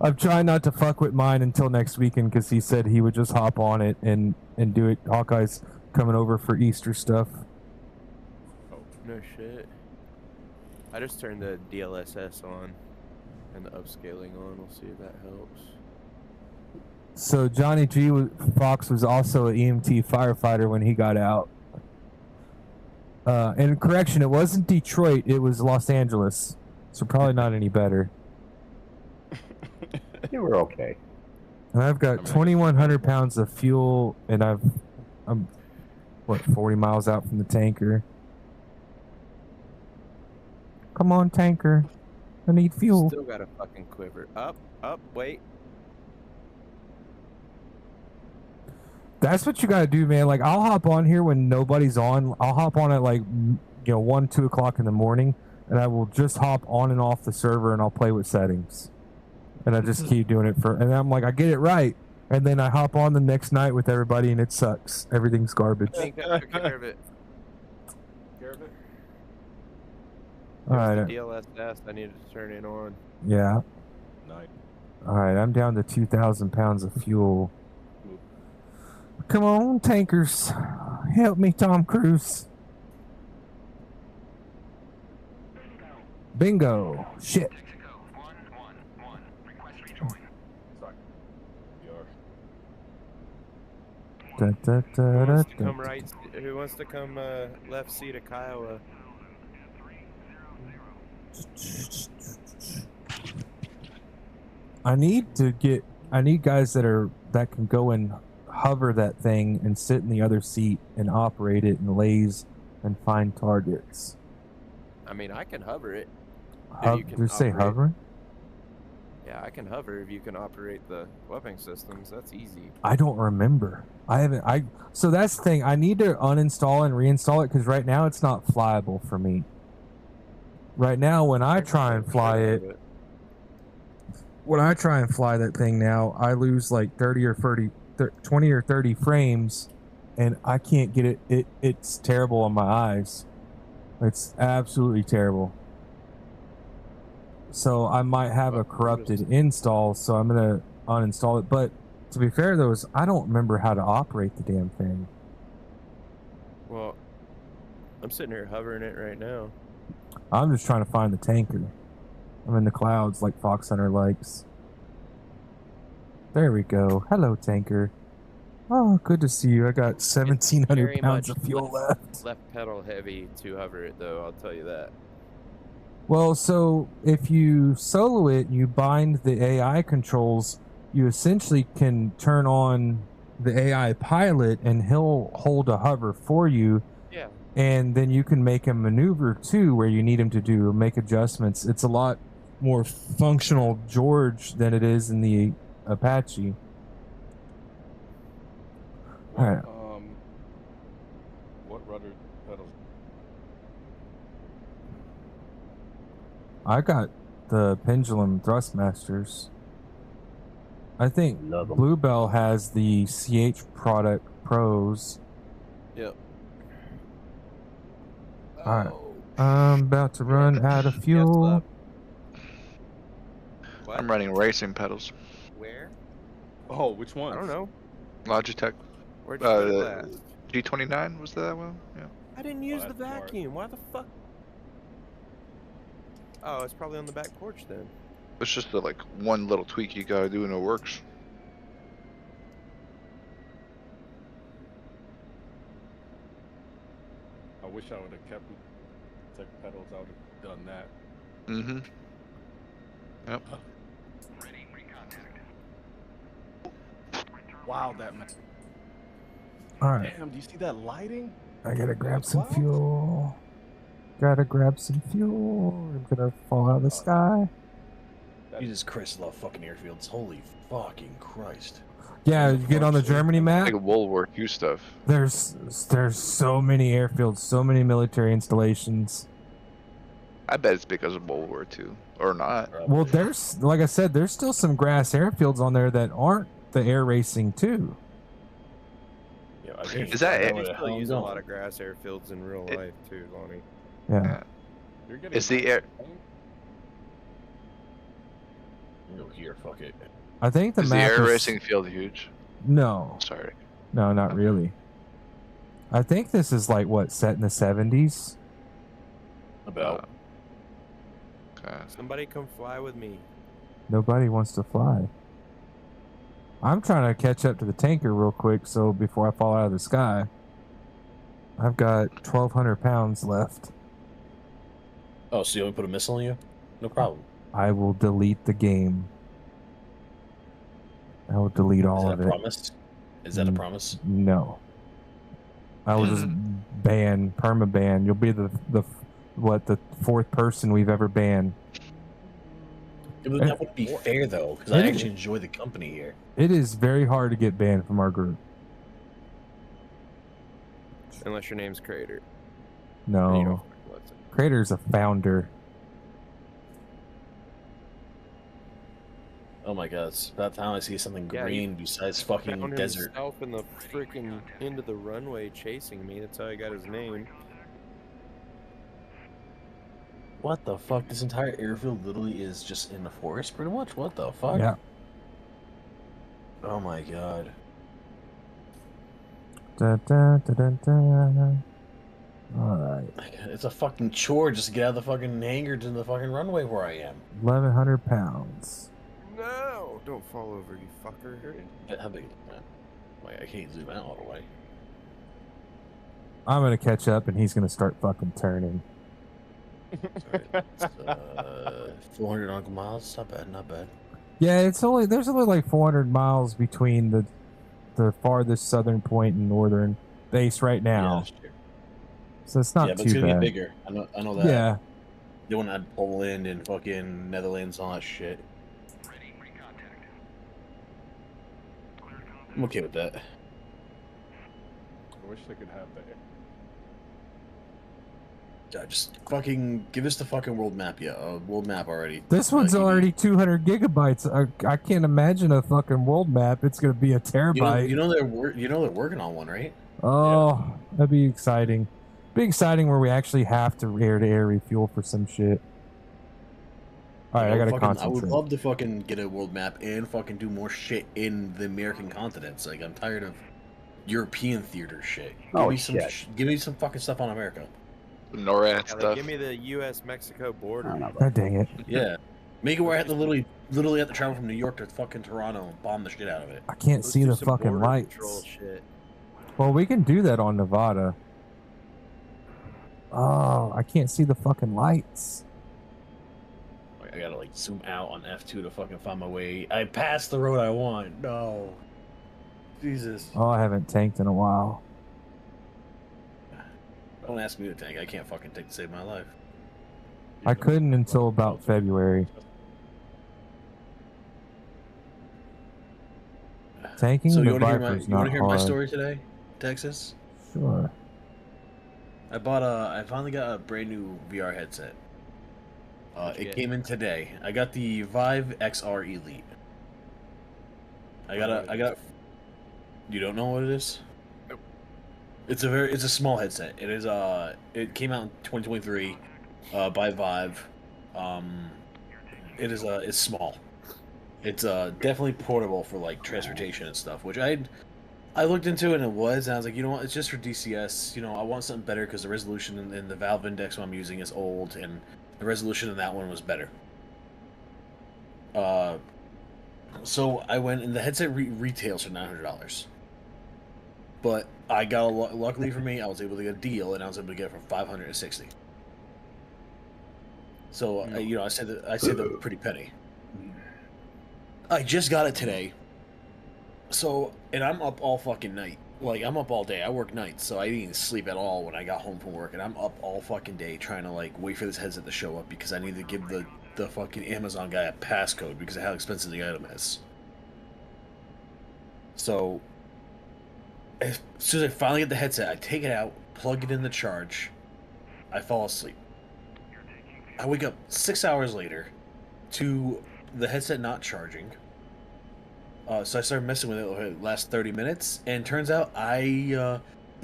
[SPEAKER 2] I'm trying not to fuck with mine until next weekend because he said he would just hop on it and do it. Hawkeye's coming over for Easter stuff.
[SPEAKER 9] Oh, no shit. I just turned the DLSS on and the upscaling on. We'll see if that helps.
[SPEAKER 2] So Johnny G. Fox was also an EMT firefighter when he got out. And correction, it wasn't Detroit, it was Los Angeles. So probably not any better.
[SPEAKER 6] You were okay.
[SPEAKER 2] And I've got 2,100 pounds of fuel, and I'm 40 miles out from the tanker. Come on, tanker. I need fuel.
[SPEAKER 9] Still got a fucking quiver. Up, wait.
[SPEAKER 2] That's what you gotta do, man. Like, I'll hop on here when nobody's on. I'll hop on at 1, 2 o'clock in the morning, and I will just hop on and off the server, and I'll play with settings. And I just keep doing it and I'm like, I get it right. And then I hop on the next night with everybody, and it sucks. Everything's garbage.
[SPEAKER 9] I think that took care of it.
[SPEAKER 2] All right.
[SPEAKER 9] The DLSS I needed to turn it on.
[SPEAKER 2] Yeah.
[SPEAKER 1] Nice.
[SPEAKER 2] All right, I'm down to 2,000 pounds of fuel. Come on, tankers. Help me, Tom Cruise. Bingo. Shit.
[SPEAKER 9] Who wants to come right? Who wants to come left seat of Kiowa?
[SPEAKER 2] I need guys that can go and hover that thing and sit in the other seat and operate it and laze and find targets.
[SPEAKER 9] I mean, I can hover it.
[SPEAKER 2] Did you say hovering?
[SPEAKER 9] Yeah, I can hover if you can operate the weapon systems. That's easy.
[SPEAKER 2] I don't remember. So that's the thing. I need to uninstall and reinstall it because right now it's not flyable for me. Right now, when I try and fly it, when I try and fly that thing now, I lose like 20 or 30 frames, and I can't get it. It's terrible on my eyes. It's absolutely terrible. So I might have a corrupted install, so I'm going to uninstall it. But to be fair, though, I don't remember how to operate the damn thing.
[SPEAKER 9] Well, I'm sitting here hovering it right now.
[SPEAKER 2] I'm just trying to find the tanker. I'm in the clouds like Fox Hunter likes. There we go. Hello, tanker. Oh, good to see you. I got 1,700 pounds of fuel left.
[SPEAKER 9] Left pedal heavy to hover it, though, I'll tell you that.
[SPEAKER 2] Well, so if you solo it and you bind the AI controls, you essentially can turn on the AI pilot and he'll hold a hover for you.
[SPEAKER 9] Yeah.
[SPEAKER 2] And then you can make a maneuver too where you need him to make adjustments. It's a lot more functional George than it is in the Apache. All right.
[SPEAKER 10] What rudder pedals?
[SPEAKER 2] I got the Pendulum Thrustmasters. I think
[SPEAKER 6] Love 'em.
[SPEAKER 2] Bluebell has the CH product pros.
[SPEAKER 9] Yep.
[SPEAKER 2] All right. I'm about to run out of fuel.
[SPEAKER 9] What?
[SPEAKER 7] I'm running racing pedals.
[SPEAKER 9] Where?
[SPEAKER 10] Oh, which one?
[SPEAKER 9] I don't know.
[SPEAKER 7] Logitech.
[SPEAKER 9] Where'd you put it last?
[SPEAKER 7] G29 was that one? Yeah.
[SPEAKER 9] I didn't use the
[SPEAKER 10] that's smart.
[SPEAKER 9] vacuum. Why the fuck? Oh, it's probably on the back porch then.
[SPEAKER 7] It's just like one little tweak you gotta do and it works.
[SPEAKER 10] I wish I would have kept tech pedals. I would have done that.
[SPEAKER 7] Mm-hmm. Yep.
[SPEAKER 5] Ready for contact.
[SPEAKER 10] Wow, that man.
[SPEAKER 2] All right.
[SPEAKER 10] Damn, do you see that lighting?
[SPEAKER 2] I gotta grab some
[SPEAKER 10] Clouds?
[SPEAKER 2] fuel. Gotta grab some fuel. I'm gonna fall out of the sky.
[SPEAKER 11] Jesus Christ, I love fucking airfields. Holy fucking Christ.
[SPEAKER 2] Yeah, you get on the Germany map.
[SPEAKER 7] Like World War II stuff.
[SPEAKER 2] There's so many airfields, so many military installations.
[SPEAKER 7] I bet it's because of World War II. Or not.
[SPEAKER 2] Well, there's, like I said, there's still some grass airfields on there that aren't the air racing too.
[SPEAKER 11] Yeah,
[SPEAKER 7] Is that
[SPEAKER 9] They
[SPEAKER 7] it?
[SPEAKER 9] still use a lot of grass airfields in real life too, Lonnie.
[SPEAKER 2] Yeah.
[SPEAKER 7] It's the air.
[SPEAKER 11] Go here, fuck it.
[SPEAKER 2] I think the
[SPEAKER 7] Is the
[SPEAKER 2] map
[SPEAKER 7] air
[SPEAKER 2] is,
[SPEAKER 7] racing field huge?
[SPEAKER 2] No.
[SPEAKER 7] Sorry.
[SPEAKER 2] No, not really. I think this is like what, set in the 70s?
[SPEAKER 11] About.
[SPEAKER 7] Okay.
[SPEAKER 9] Somebody come fly with me.
[SPEAKER 2] Nobody wants to fly. I'm trying to catch up to the tanker real quick, so before I fall out of the sky. I've got 1,200 pounds left.
[SPEAKER 11] Oh, so you want me to put a missile on you? No problem.
[SPEAKER 2] I will delete the game. I will delete all of
[SPEAKER 11] Is that
[SPEAKER 2] it.
[SPEAKER 11] a promise? Is that a promise?
[SPEAKER 2] No. I will just permaban. You'll be the fourth person we've ever banned.
[SPEAKER 11] Yeah, but that wouldn't be fair though, because I actually enjoy the company here.
[SPEAKER 2] It is very hard to get banned from our group.
[SPEAKER 9] Unless your name's Crater.
[SPEAKER 2] No. Crater's a founder.
[SPEAKER 11] Oh my god, it's about time I see something
[SPEAKER 9] Yeah,
[SPEAKER 11] green besides fucking
[SPEAKER 9] Found
[SPEAKER 11] desert.
[SPEAKER 9] himself in the freaking end of the runway chasing me. That's how I got his name.
[SPEAKER 11] What the fuck? This entire airfield literally is just in the forest, pretty much? What the fuck?
[SPEAKER 2] Yeah.
[SPEAKER 11] Oh my god.
[SPEAKER 2] Da, da, da, da, da. Alright.
[SPEAKER 11] It's a fucking chore just to get out of the fucking hangar to the fucking runway where I am.
[SPEAKER 2] 1,100 pounds.
[SPEAKER 9] No! Don't fall over, you fucker.
[SPEAKER 11] How big is that? Like, I can't zoom out all the way.
[SPEAKER 2] I'm gonna catch up, and he's gonna start fucking turning.
[SPEAKER 11] It's, 400 nautical miles. Not bad. Not bad.
[SPEAKER 2] Yeah, there's only like 400 miles between the farthest southern point and northern base right now.
[SPEAKER 11] Yeah, sure.
[SPEAKER 2] So it's not
[SPEAKER 11] Yeah, but
[SPEAKER 2] too
[SPEAKER 11] it's gonna
[SPEAKER 2] bad.
[SPEAKER 11] get bigger. I know that.
[SPEAKER 2] Yeah.
[SPEAKER 11] They want to add Poland and fucking Netherlands and all that shit. I'm okay with that.
[SPEAKER 10] I wish they could have that.
[SPEAKER 11] Yeah, just fucking give us the fucking world map, world map already.
[SPEAKER 2] This one's
[SPEAKER 11] Like,
[SPEAKER 2] already 200 gigabytes. I can't imagine a fucking world map. It's gonna be a terabyte.
[SPEAKER 11] you know they're working on one, right?
[SPEAKER 2] Oh, that'd be exciting. Be exciting where we actually have to air-to-air refuel for some shit. All right, I gotta concentrate.
[SPEAKER 11] I would love to fucking get a world map and fucking do more shit in the American continents. Like, I'm tired of European theater shit. Give me some fucking stuff on America.
[SPEAKER 7] NORAD
[SPEAKER 9] Yeah, like,
[SPEAKER 7] stuff.
[SPEAKER 9] give me the U.S.-Mexico border.
[SPEAKER 2] God dang it.
[SPEAKER 11] Yeah. Make it where I have to literally have to travel from New York to fucking Toronto and bomb the shit out of it.
[SPEAKER 2] I can't see the fucking lights.
[SPEAKER 9] Shit.
[SPEAKER 2] Well, we can do that on Nevada. Oh, I can't see the fucking lights.
[SPEAKER 11] I gotta like zoom out on F2 to fucking find my way. I passed the road I want. No. Jesus.
[SPEAKER 2] Oh, I haven't tanked in a while.
[SPEAKER 11] Don't ask me to tank. I can't fucking take to save my life.
[SPEAKER 2] I couldn't until about February. Tanking
[SPEAKER 11] So
[SPEAKER 2] in
[SPEAKER 11] you
[SPEAKER 2] the
[SPEAKER 11] want
[SPEAKER 2] Viper's
[SPEAKER 11] to
[SPEAKER 2] not
[SPEAKER 11] hear my
[SPEAKER 2] hard.
[SPEAKER 11] story today, Texas?
[SPEAKER 2] Sure.
[SPEAKER 11] I finally got a brand new VR headset. It came in today. I got the Vive XR Elite. I got. You don't know what it is?
[SPEAKER 9] Nope.
[SPEAKER 11] It's a small headset. It is it came out in 2023, by Vive. It's small. It's definitely portable for like transportation and stuff, which I looked into it and it was, and I was like, you know what, it's just for DCS. You know, I want something better because the resolution in the Valve Index one I'm using is old, and the resolution in that one was better. So I went, and the headset retails for $900. But I got luckily for me, I was able to get a deal, and I was able to get it for $560. So I said the pretty penny. I just got it today. So, and I'm up all fucking night. Like, I'm up all day. I work nights, so I didn't even sleep at all when I got home from work. And I'm up all fucking day trying to, like, wait for this headset to show up because I need to give the fucking Amazon guy a passcode because of how expensive the item is. So, as soon as I finally get the headset, I take it out, plug it in the charge. I fall asleep. I wake up 6 hours later to the headset not charging. So I started messing with it over the last 30 minutes, and turns out the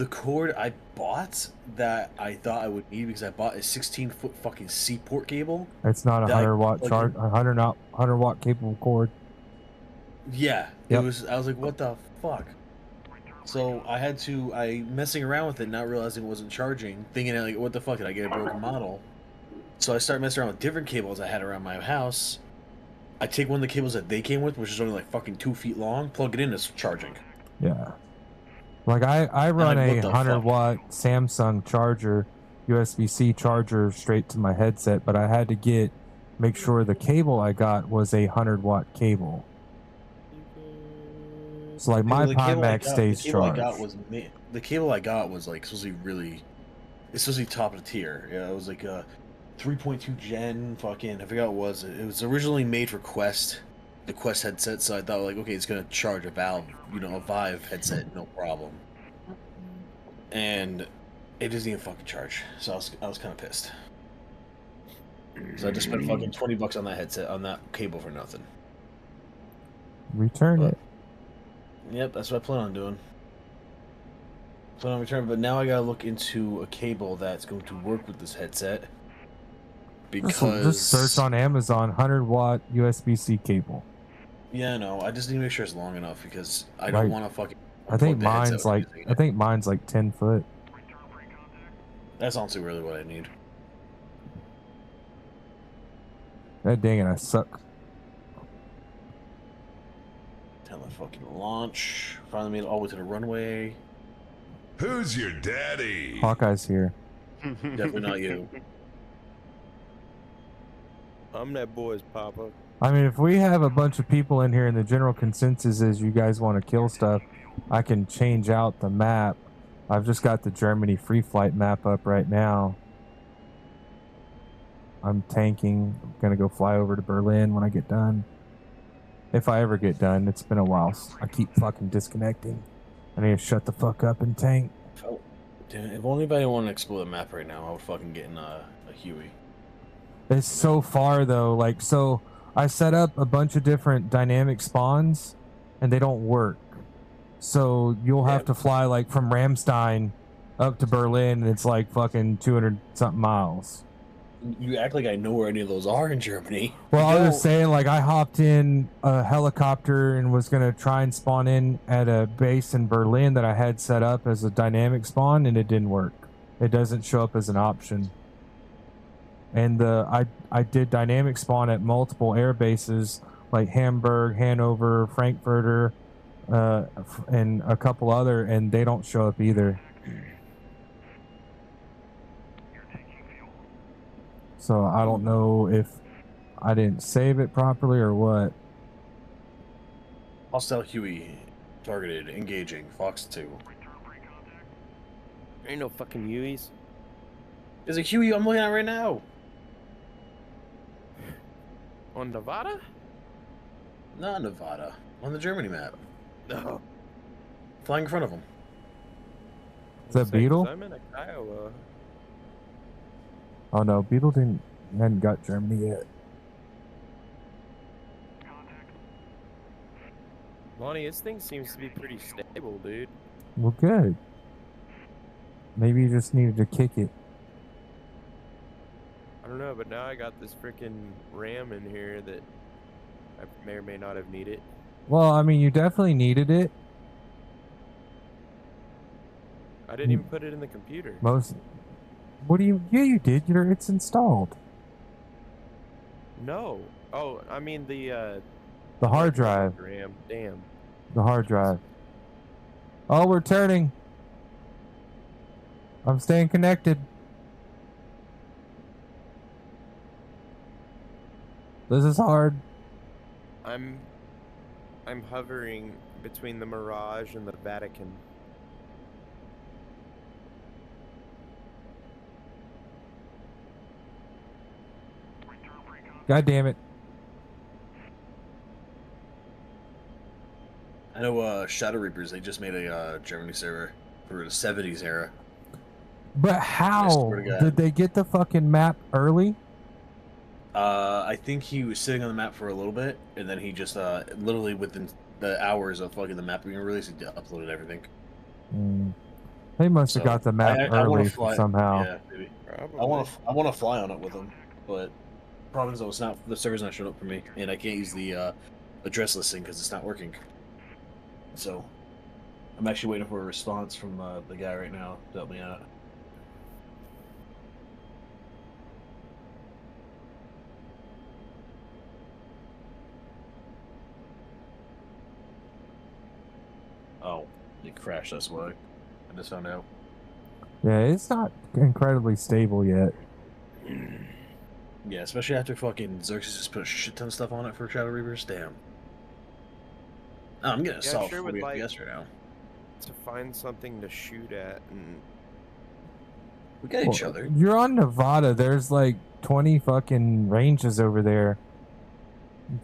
[SPEAKER 11] cord I bought that I thought I would need because I bought a 16-foot fucking C-port cable.
[SPEAKER 2] It's not a 100-watt charge, 100-watt capable cord.
[SPEAKER 11] Yeah,
[SPEAKER 2] Yep.
[SPEAKER 11] it was. I was like, what the fuck? So I messing around with it, not realizing it wasn't charging, thinking like, what the fuck, did I get a broken model? So I started messing around with different cables I had around my house. I take one of the cables that they came with, which is only like fucking 2 feet long, plug it in, it's charging.
[SPEAKER 2] Yeah. Like I run
[SPEAKER 11] like,
[SPEAKER 2] a 100-watt Samsung charger, USB-C charger straight to my headset, but I had to make sure the cable I got was a 100-watt cable. So like my Pimax stays charged.
[SPEAKER 11] The cable I got was like supposed to be top of the tier. Yeah, it was like a 3.2 gen fucking, I forgot what it was. It was originally made for Quest, the Quest headset, so I thought like, okay, it's gonna charge a Vive headset, no problem. And it doesn't even fucking charge. So I was kind of pissed. So I just spent fucking $20 on that headset, on that cable for nothing.
[SPEAKER 2] Return it.
[SPEAKER 11] Yep, that's what I plan on doing. Plan on returning, but now I gotta look into a cable that's going to work with this headset. Because
[SPEAKER 2] Just search on Amazon 100-watt USB-C cable.
[SPEAKER 11] Yeah, no, I just need to make sure it's long enough because I don't want to fucking.
[SPEAKER 2] I think mine's like 10 foot.
[SPEAKER 11] That's honestly really what I need.
[SPEAKER 2] God dang it, I suck.
[SPEAKER 11] got my fucking launch. Finally made it all the way to the runway.
[SPEAKER 12] Who's your daddy?
[SPEAKER 2] Hawkeye's here.
[SPEAKER 11] Definitely not you.
[SPEAKER 9] I'm that boy's papa.
[SPEAKER 2] I mean, if we have a bunch of people in here and the general consensus is you guys want to kill stuff, I can change out the map. I've just got the Germany free flight map up right now. I'm tanking. I'm going to go fly over to Berlin when I get done. If I ever get done. It's been a while. I keep fucking disconnecting. I need to shut the fuck up and tank.
[SPEAKER 11] Oh, damn, if only if I didn't want to explore the map right now, I would fucking get in a Huey.
[SPEAKER 2] It's so far though. Like, so I set up a bunch of different dynamic spawns and they don't work. So you'll have to fly like from Ramstein up to Berlin and it's like fucking 200 something miles.
[SPEAKER 11] You act like I know where any of those are in Germany.
[SPEAKER 2] Well, I was
[SPEAKER 11] No.
[SPEAKER 2] just saying, like, I hopped in a helicopter and was going to try and spawn in at a base in Berlin that I had set up as a dynamic spawn, and it didn't work. It doesn't show up as an option. And I did dynamic spawn at multiple air bases, like Hamburg, Hanover, Frankfurter, and a couple other, and they don't show up either. So I don't know if I didn't save it properly or what.
[SPEAKER 11] Hostile Huey targeted, engaging, Fox 2.
[SPEAKER 9] There ain't no fucking Hueys.
[SPEAKER 11] There's a Huey I'm looking at right now.
[SPEAKER 9] On Nevada?
[SPEAKER 11] Not Nevada. On the Germany map.
[SPEAKER 9] No.
[SPEAKER 11] Flying in front of him.
[SPEAKER 2] Is that Beetle?
[SPEAKER 9] I'm in Iowa.
[SPEAKER 2] Oh no, Beetle hadn't got Germany yet.
[SPEAKER 9] Lonnie, this thing seems to be pretty stable, dude.
[SPEAKER 2] Well, good. Maybe you just needed to kick it.
[SPEAKER 9] I don't know, but now I got this freaking RAM in here that I may or may not have needed.
[SPEAKER 2] Well, I mean, you definitely needed it.
[SPEAKER 9] I didn't even put it in the computer.
[SPEAKER 2] What do you? Yeah, you did. It's installed.
[SPEAKER 9] No. Oh, I mean the
[SPEAKER 2] hard drive.
[SPEAKER 9] RAM. Damn.
[SPEAKER 2] The hard drive. Oh, we're turning. I'm staying connected. This is hard.
[SPEAKER 9] I'm hovering between the Mirage and the Vatican.
[SPEAKER 2] God damn it.
[SPEAKER 11] I know Shadow Reapers, they just made a Germany server for the 70s era.
[SPEAKER 2] But how
[SPEAKER 11] swear to God.
[SPEAKER 2] did they get the fucking map early?
[SPEAKER 11] I think he was sitting on the map for a little bit, and then he just literally within the hours of fucking the map being released, he uploaded everything.
[SPEAKER 2] They must have got the map
[SPEAKER 11] I wanna
[SPEAKER 2] early
[SPEAKER 11] fly,
[SPEAKER 2] somehow.
[SPEAKER 11] Yeah, maybe. I want to fly on it with him, but problem is though, it's not, the server's not showing up for me, and I can't use the address listing because it's not working. So I'm actually waiting for a response from the guy right now to help me out. Oh, it crashed this way. I just found out.
[SPEAKER 2] Yeah, it's not incredibly stable yet.
[SPEAKER 11] Yeah, especially after fucking Xerxes just put a shit ton of stuff on it for Shadow Reapers. Damn. Oh, I'm getting a solid 40 FPS right now.
[SPEAKER 9] To find something to shoot at, and
[SPEAKER 11] we got each other.
[SPEAKER 2] You're on Nevada. There's like 20 fucking ranges over there.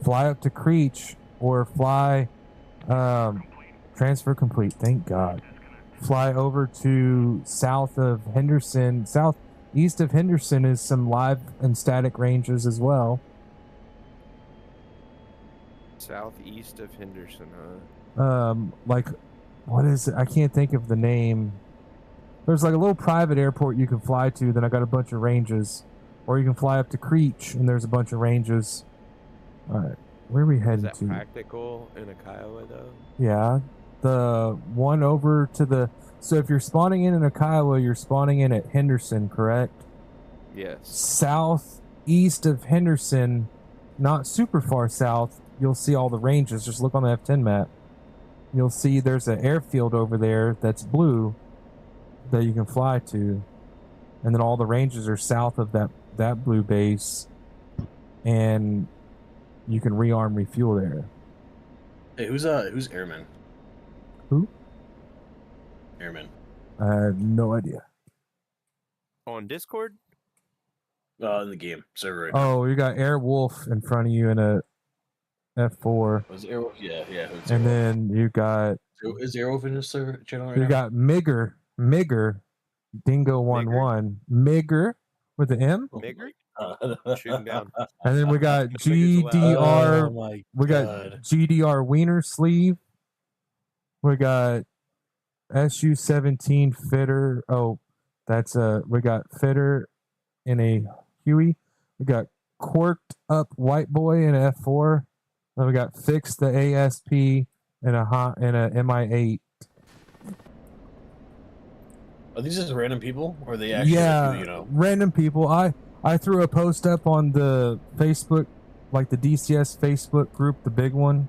[SPEAKER 2] Fly up to Creech or fly transfer complete. Thank God. Fly over to south of Henderson. Southeast of Henderson is some live and static ranges as well.
[SPEAKER 9] southeast of Henderson, huh?
[SPEAKER 2] Like, what is it? I can't think of the name. There's like a little private airport you can fly to. Then I got a bunch of ranges, or you can fly up to Creech and there's a bunch of ranges. All right, where are we heading
[SPEAKER 9] Is that
[SPEAKER 2] to?
[SPEAKER 9] practical in Iowa though?
[SPEAKER 2] Yeah, the one over to the. So if you're spawning in Iowa, you're spawning in at Henderson, correct?
[SPEAKER 9] Yes.
[SPEAKER 2] Southeast of Henderson, not super far south, you'll see all the ranges. Just look on the F10 map. you'll see there's an airfield over there that's blue that you can fly to, and then all the ranges are south of that blue base, and you can rearm, refuel there.
[SPEAKER 11] Hey, who's airman?
[SPEAKER 2] Who?
[SPEAKER 11] Airman.
[SPEAKER 2] I have no idea.
[SPEAKER 9] On Discord?
[SPEAKER 11] In the game server right now.
[SPEAKER 2] Oh, you got Airwolf in front of you in a F4.
[SPEAKER 11] Was Airwolf? Yeah. Who's
[SPEAKER 2] And
[SPEAKER 11] Airwolf?
[SPEAKER 2] then you got
[SPEAKER 11] Is Airwolf in the server channel right
[SPEAKER 2] you
[SPEAKER 11] now?
[SPEAKER 2] got Migger, Dingo 1-1, Migger with the M.
[SPEAKER 9] Migger? Shoot him down.
[SPEAKER 2] And then we got
[SPEAKER 9] Miggers allowed.
[SPEAKER 2] GDR.
[SPEAKER 11] Oh my
[SPEAKER 2] We got
[SPEAKER 11] God.
[SPEAKER 2] GDR Wiener Sleeve. We got SU-17 Fitter. Oh, that's we got Fitter in a Huey. We got Quirked Up White Boy in a F4. Then we got Fixed the ASP in a MI8.
[SPEAKER 11] Are these just random people, or are they actually like, you know?
[SPEAKER 2] Random people. I threw a post up on the Facebook, like the DCS Facebook group, the big one,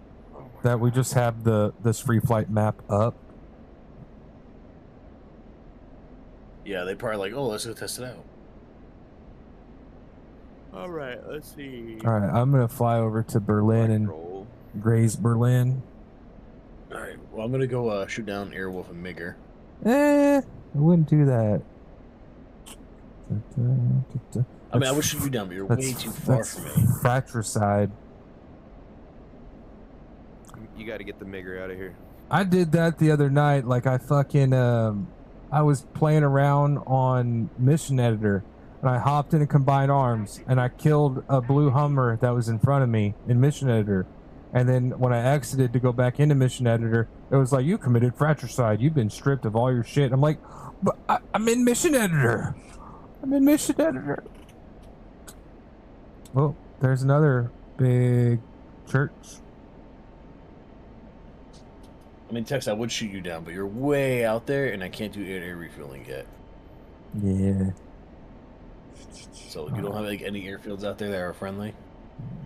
[SPEAKER 2] that we just have this free flight map up.
[SPEAKER 11] Yeah, they probably like, oh, let's go test it out.
[SPEAKER 9] All right, let's see.
[SPEAKER 2] All right, I'm gonna fly over to Berlin and graze Berlin.
[SPEAKER 11] All right, well, I'm gonna go shoot down Airwolf and Migger.
[SPEAKER 2] I wouldn't do that.
[SPEAKER 11] I mean, I would shoot you down, but you're way too far from me.
[SPEAKER 2] Fratricide.
[SPEAKER 9] You got to get the Migger out of here.
[SPEAKER 2] I did that the other night. Like I fucking I was playing around on Mission Editor, and I hopped into Combined Arms, and I killed a blue Hummer that was in front of me in Mission Editor. And then when I exited to go back into Mission Editor, it was like, you committed fratricide. You've been stripped of all your shit. I'm like, but I'm in Mission Editor. I'm in Mission Editor. Oh, there's another big church.
[SPEAKER 11] I mean, Tex, I would shoot you down, but you're way out there, and I can't do air refueling yet.
[SPEAKER 2] Yeah.
[SPEAKER 11] So you don't have like any airfields out there that are friendly?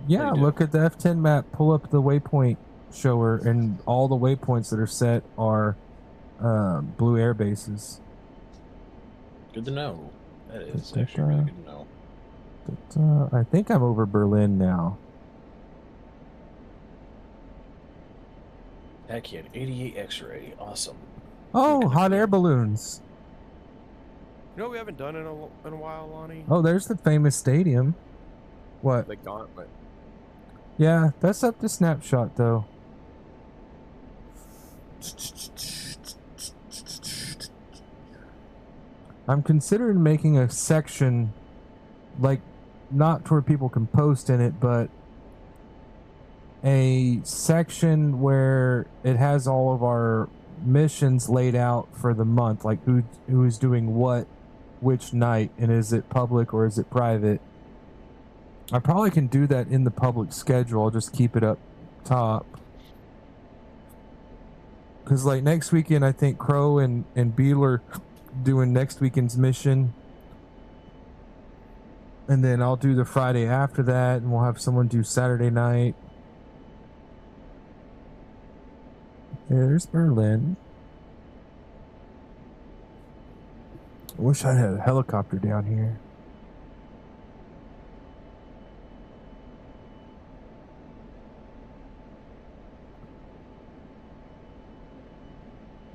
[SPEAKER 2] Yeah, look at the F10 map. Pull up the waypoint shower, and all the waypoints that are set are blue air bases.
[SPEAKER 11] Good to know. That is actually really good to know.
[SPEAKER 2] I think I'm over Berlin now.
[SPEAKER 11] Heck yeah, 88 X-ray, awesome.
[SPEAKER 2] Oh, hot air balloons.
[SPEAKER 9] You know what we haven't done in a while, Lonnie?
[SPEAKER 2] Oh, there's the famous stadium. What?
[SPEAKER 9] The Gauntlet.
[SPEAKER 2] Yeah, that's up to snapshot though. I'm considering making a section, like, not to where people can post in it, but a section where it has all of our missions laid out for the month, like who is doing what, which night, and is it public or is it private. I probably can do that in the public schedule. I'll just keep it up top. Because like next weekend, I think Crow and Beeler doing next weekend's mission. And then I'll do the Friday after that, and we'll have someone do Saturday night. There's Berlin. I wish I had a helicopter down here.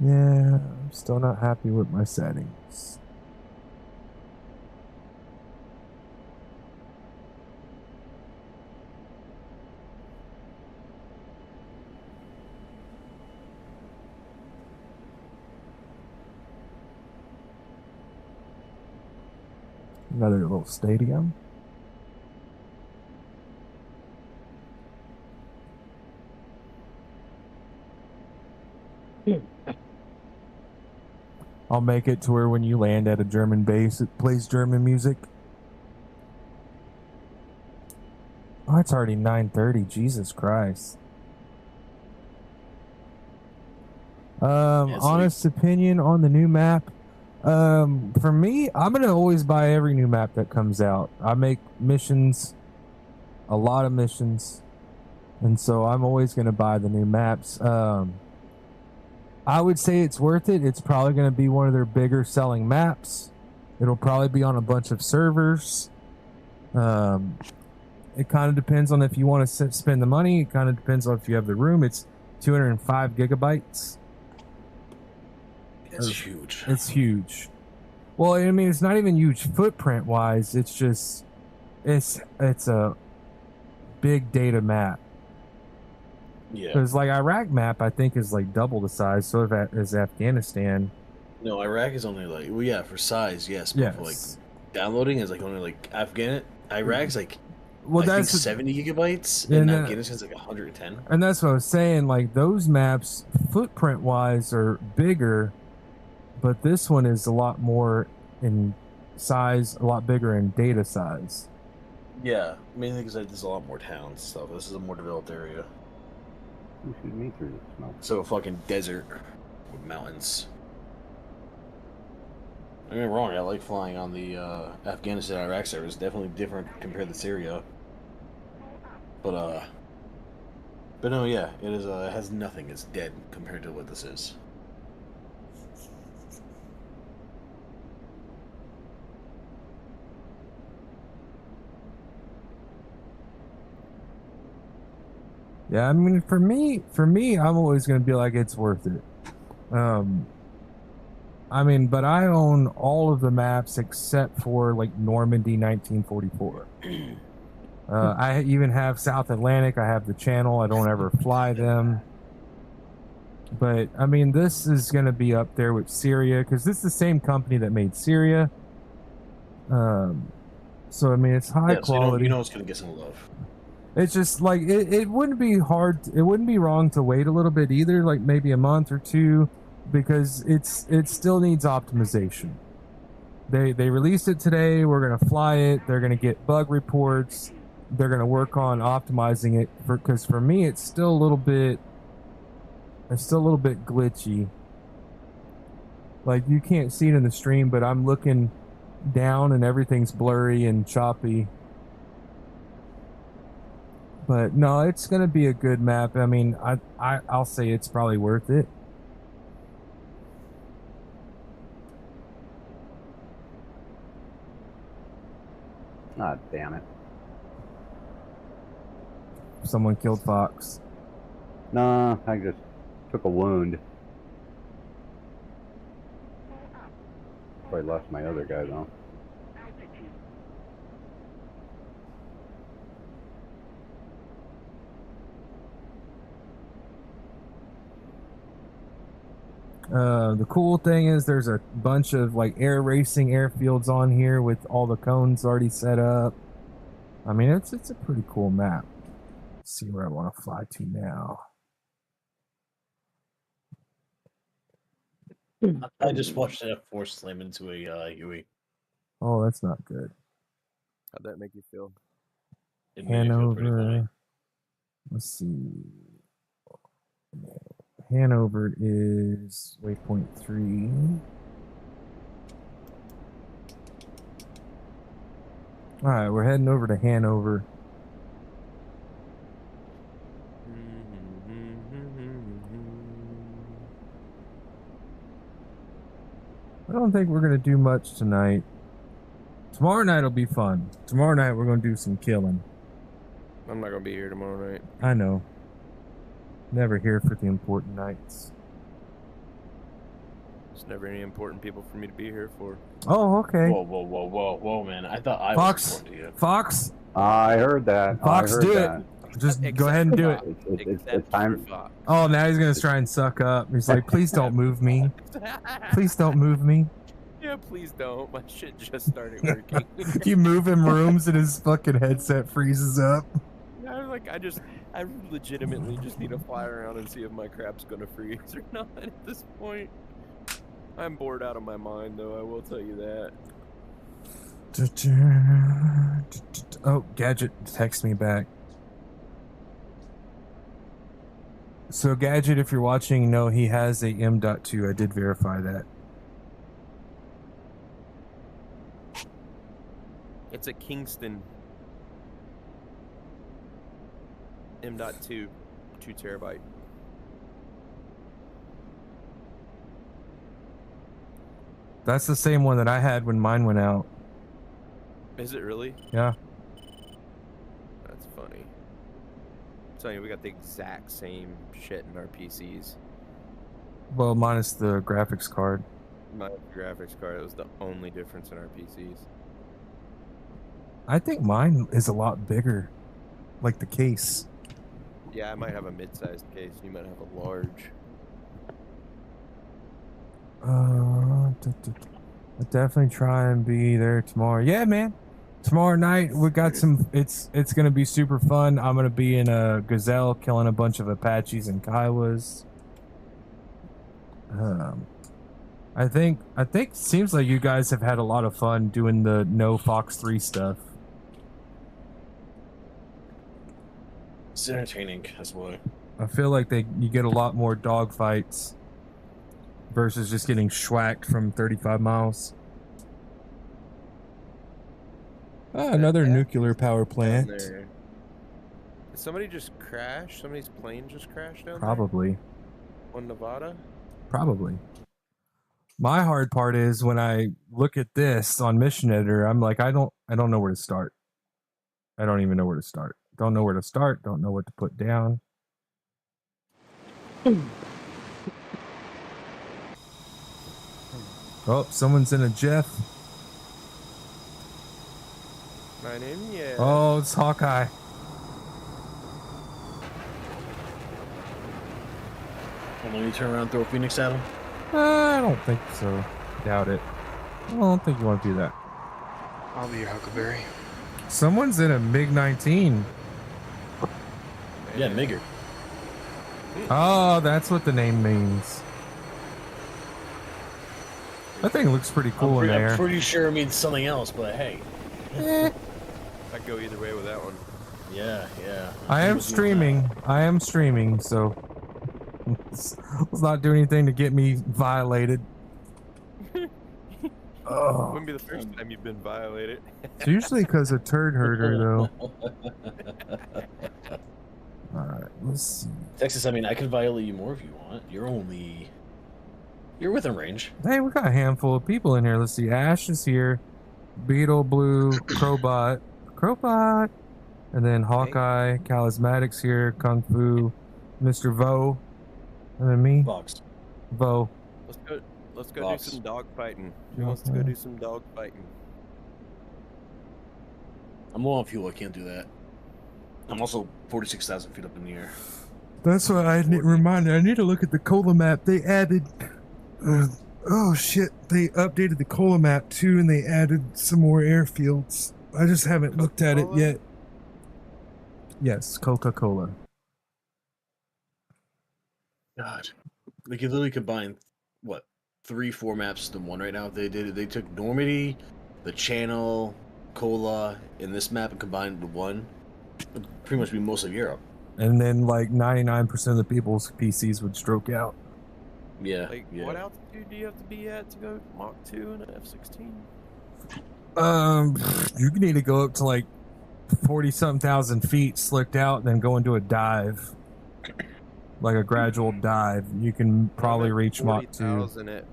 [SPEAKER 2] Yeah, I'm still not happy with my settings. Another little stadium. I'll make it to where when you land at a German base, it plays German music. Oh, it's already 9:30. Jesus Christ. Honest opinion on the new map. For me, I'm gonna always buy every new map that comes out. I make missions, a lot of missions, and so I'm always gonna buy the new maps. I would say it's worth it. It's probably going to be one of their bigger selling maps. It'll probably be on a bunch of servers. It kind of depends on if you want to spend the money. It kind of depends on if you have the room. It's 205 gigabytes.
[SPEAKER 11] It's huge.
[SPEAKER 2] It's huge. Well, I mean, it's not even huge footprint wise. It's just, it's a big data map.
[SPEAKER 11] Yeah.
[SPEAKER 2] Because like Iraq map, I think is like double the size. So is Afghanistan.
[SPEAKER 11] No, Iraq is only like, well, yeah, for size, yes. But for like downloading is like only like Iraq's like,
[SPEAKER 2] well,
[SPEAKER 11] I
[SPEAKER 2] that's
[SPEAKER 11] think 70 gigabytes,
[SPEAKER 2] and
[SPEAKER 11] and Afghanistan's like 110.
[SPEAKER 2] And that's what I was saying. Like those maps, footprint wise, are bigger, but this one is a lot more in size, a lot bigger in data size.
[SPEAKER 11] Yeah, mainly because there's a lot more towns stuff. This is a more developed area.
[SPEAKER 6] You shoot me through the smoke.
[SPEAKER 11] So a fucking desert with mountains. I mean, wrong. I like flying on the Afghanistan Iraq server. It's definitely different compared to Syria. But no, yeah, it is. It has nothing. It's dead compared to what this is.
[SPEAKER 2] Yeah, I mean, for me, I'm always going to be like, it's worth it. I mean, but I own all of the maps except for like Normandy 1944. I even have South Atlantic. I have the Channel. I don't ever fly them. But I mean, this is going to be up there with Syria because this is the same company that made Syria. So I mean, it's high quality.
[SPEAKER 11] So you know it's going to get some love.
[SPEAKER 2] It's just like it wouldn't be hard. It wouldn't be wrong to wait a little bit either, like maybe a month or two, because it still needs optimization. They released it today. We're gonna fly it. They're gonna get bug reports. They're gonna work on optimizing it because for me it's still a little bit glitchy. Like you can't see it in the stream, but I'm looking down and everything's blurry and choppy. But no, it's gonna be a good map. I mean, I'll say it's probably worth it.
[SPEAKER 6] Ah, damn it.
[SPEAKER 2] Someone killed Fox.
[SPEAKER 6] Nah, I just took a wound. Probably lost my other guy though.
[SPEAKER 2] The cool thing is there's a bunch of like air racing airfields on here with all the cones already set up. I mean, it's a pretty cool map. Let's see where I want to fly to now.
[SPEAKER 11] I just watched an F4 slam into a UE.
[SPEAKER 2] Oh, that's not good.
[SPEAKER 9] How'd that make you feel?
[SPEAKER 11] It made me feel pretty funny.
[SPEAKER 2] Hanover. Let's see. Hanover is waypoint 3. All right, we're heading over to Hanover. I don't think we're gonna do much tonight. Tomorrow night will be fun. Tomorrow night we're gonna do some killing.
[SPEAKER 9] I'm not gonna be here tomorrow night.
[SPEAKER 2] I know. Never here for the important nights.
[SPEAKER 9] There's never any important people for me to be here for.
[SPEAKER 2] Oh, okay.
[SPEAKER 11] Whoa, man! I thought I
[SPEAKER 2] Fox,
[SPEAKER 11] was important to you.
[SPEAKER 2] Fox.
[SPEAKER 6] I heard that.
[SPEAKER 2] Fox,
[SPEAKER 6] I heard
[SPEAKER 2] do
[SPEAKER 6] that.
[SPEAKER 2] it. Just go ahead and do it.
[SPEAKER 6] It's time.
[SPEAKER 2] Oh, now he's gonna try and suck up. He's like, please don't move me. Please don't move me.
[SPEAKER 9] Yeah, please don't. My shit just started working.
[SPEAKER 2] You move him rooms and his fucking headset freezes up.
[SPEAKER 9] I legitimately just need to fly around and see if my crap's gonna freeze or not at this point. I'm bored out of my mind, though, I will tell you that.
[SPEAKER 2] Oh, Gadget text me back. So, Gadget, if you're watching, no, he has a M.2. I did verify that.
[SPEAKER 9] It's a Kingston M.2, 2 terabyte.
[SPEAKER 2] That's the same one that I had when mine went out.
[SPEAKER 9] Is it really?
[SPEAKER 2] Yeah.
[SPEAKER 9] That's funny. I'm telling you, we got the exact same shit in our PCs.
[SPEAKER 2] Well, minus the graphics card.
[SPEAKER 9] My graphics card, it was the only difference in our PCs.
[SPEAKER 2] I think mine is a lot bigger. Like the case.
[SPEAKER 9] Yeah, I might have a mid-sized case. You might have a large.
[SPEAKER 2] I'll definitely try and be there tomorrow. Yeah, man. Tomorrow night we got some. It's gonna be super fun. I'm gonna be in a Gazelle killing a bunch of Apaches and Kiowas. I think seems like you guys have had a lot of fun doing the no Fox 3 stuff.
[SPEAKER 11] It's entertaining, that's why.
[SPEAKER 2] I feel like you get a lot more dogfights versus just getting schwacked from 35 miles. Another nuclear power plant.
[SPEAKER 9] Did somebody just crash? Somebody's plane just crashed down
[SPEAKER 2] Probably.
[SPEAKER 9] there? On Nevada?
[SPEAKER 2] Probably. My hard part is when I look at this on Mission Editor, I'm like, I don't know where to start. I don't even know where to start. Don't know where to start. Don't know what to put down. Oh, someone's in a Jeff.
[SPEAKER 9] My name, yeah.
[SPEAKER 2] Oh, it's Hawkeye.
[SPEAKER 11] Well, let me turn around and throw a Phoenix at him.
[SPEAKER 2] I don't think so. Doubt it. I don't think you want to do that.
[SPEAKER 13] I'll be your Huckleberry.
[SPEAKER 2] Someone's in a MiG-19.
[SPEAKER 11] Yeah, nigger.
[SPEAKER 2] Oh, that's what the name means. That thing looks pretty cool in there.
[SPEAKER 11] I'm pretty sure it means something else, but hey.
[SPEAKER 9] I'd go either way with that one.
[SPEAKER 11] Yeah, yeah.
[SPEAKER 2] I am streaming, so let's not do anything to get me violated. Oh.
[SPEAKER 9] Wouldn't be the first time you've been violated.
[SPEAKER 2] It's usually because of turd herder, though. Alright, let's see.
[SPEAKER 11] Texas, I mean, I could violate you more if you want. You're within range.
[SPEAKER 2] Hey, we got a handful of people in here. Let's see. Ash is here. Beetle, Blue, Crowbot, and then Hawkeye, Charismatic's here, Kung Fu, Mr. Vo, and then me.
[SPEAKER 11] Box.
[SPEAKER 2] Vo.
[SPEAKER 9] Let's go
[SPEAKER 11] Box.
[SPEAKER 9] do some dog fighting. Who wants to go do some dog fighting?
[SPEAKER 11] I'm low on fuel. I can't do that. I'm also 46,000 feet up in the air.
[SPEAKER 2] That's what I need reminded. I need to look at the Cola map. They added. Oh shit! They updated the Cola map too, and they added some more airfields. I just haven't looked at it yet. Yes, Coca-Cola.
[SPEAKER 11] God, they could literally combine what 3-4 maps into one right now. They did it. They took Normandy, the Channel, Cola, in this map and combined with one. It'd pretty much be most of Europe.
[SPEAKER 2] And then like 99% of the people's PCs would stroke out.
[SPEAKER 11] Yeah.
[SPEAKER 9] Like,
[SPEAKER 11] yeah.
[SPEAKER 9] what altitude do you have to be at to go Mach 2 in an F-16?
[SPEAKER 2] You need to go up to like 40-something thousand feet, slicked out, and then go into a dive, like a gradual dive. You can probably reach Mach 2.
[SPEAKER 9] 40,000 at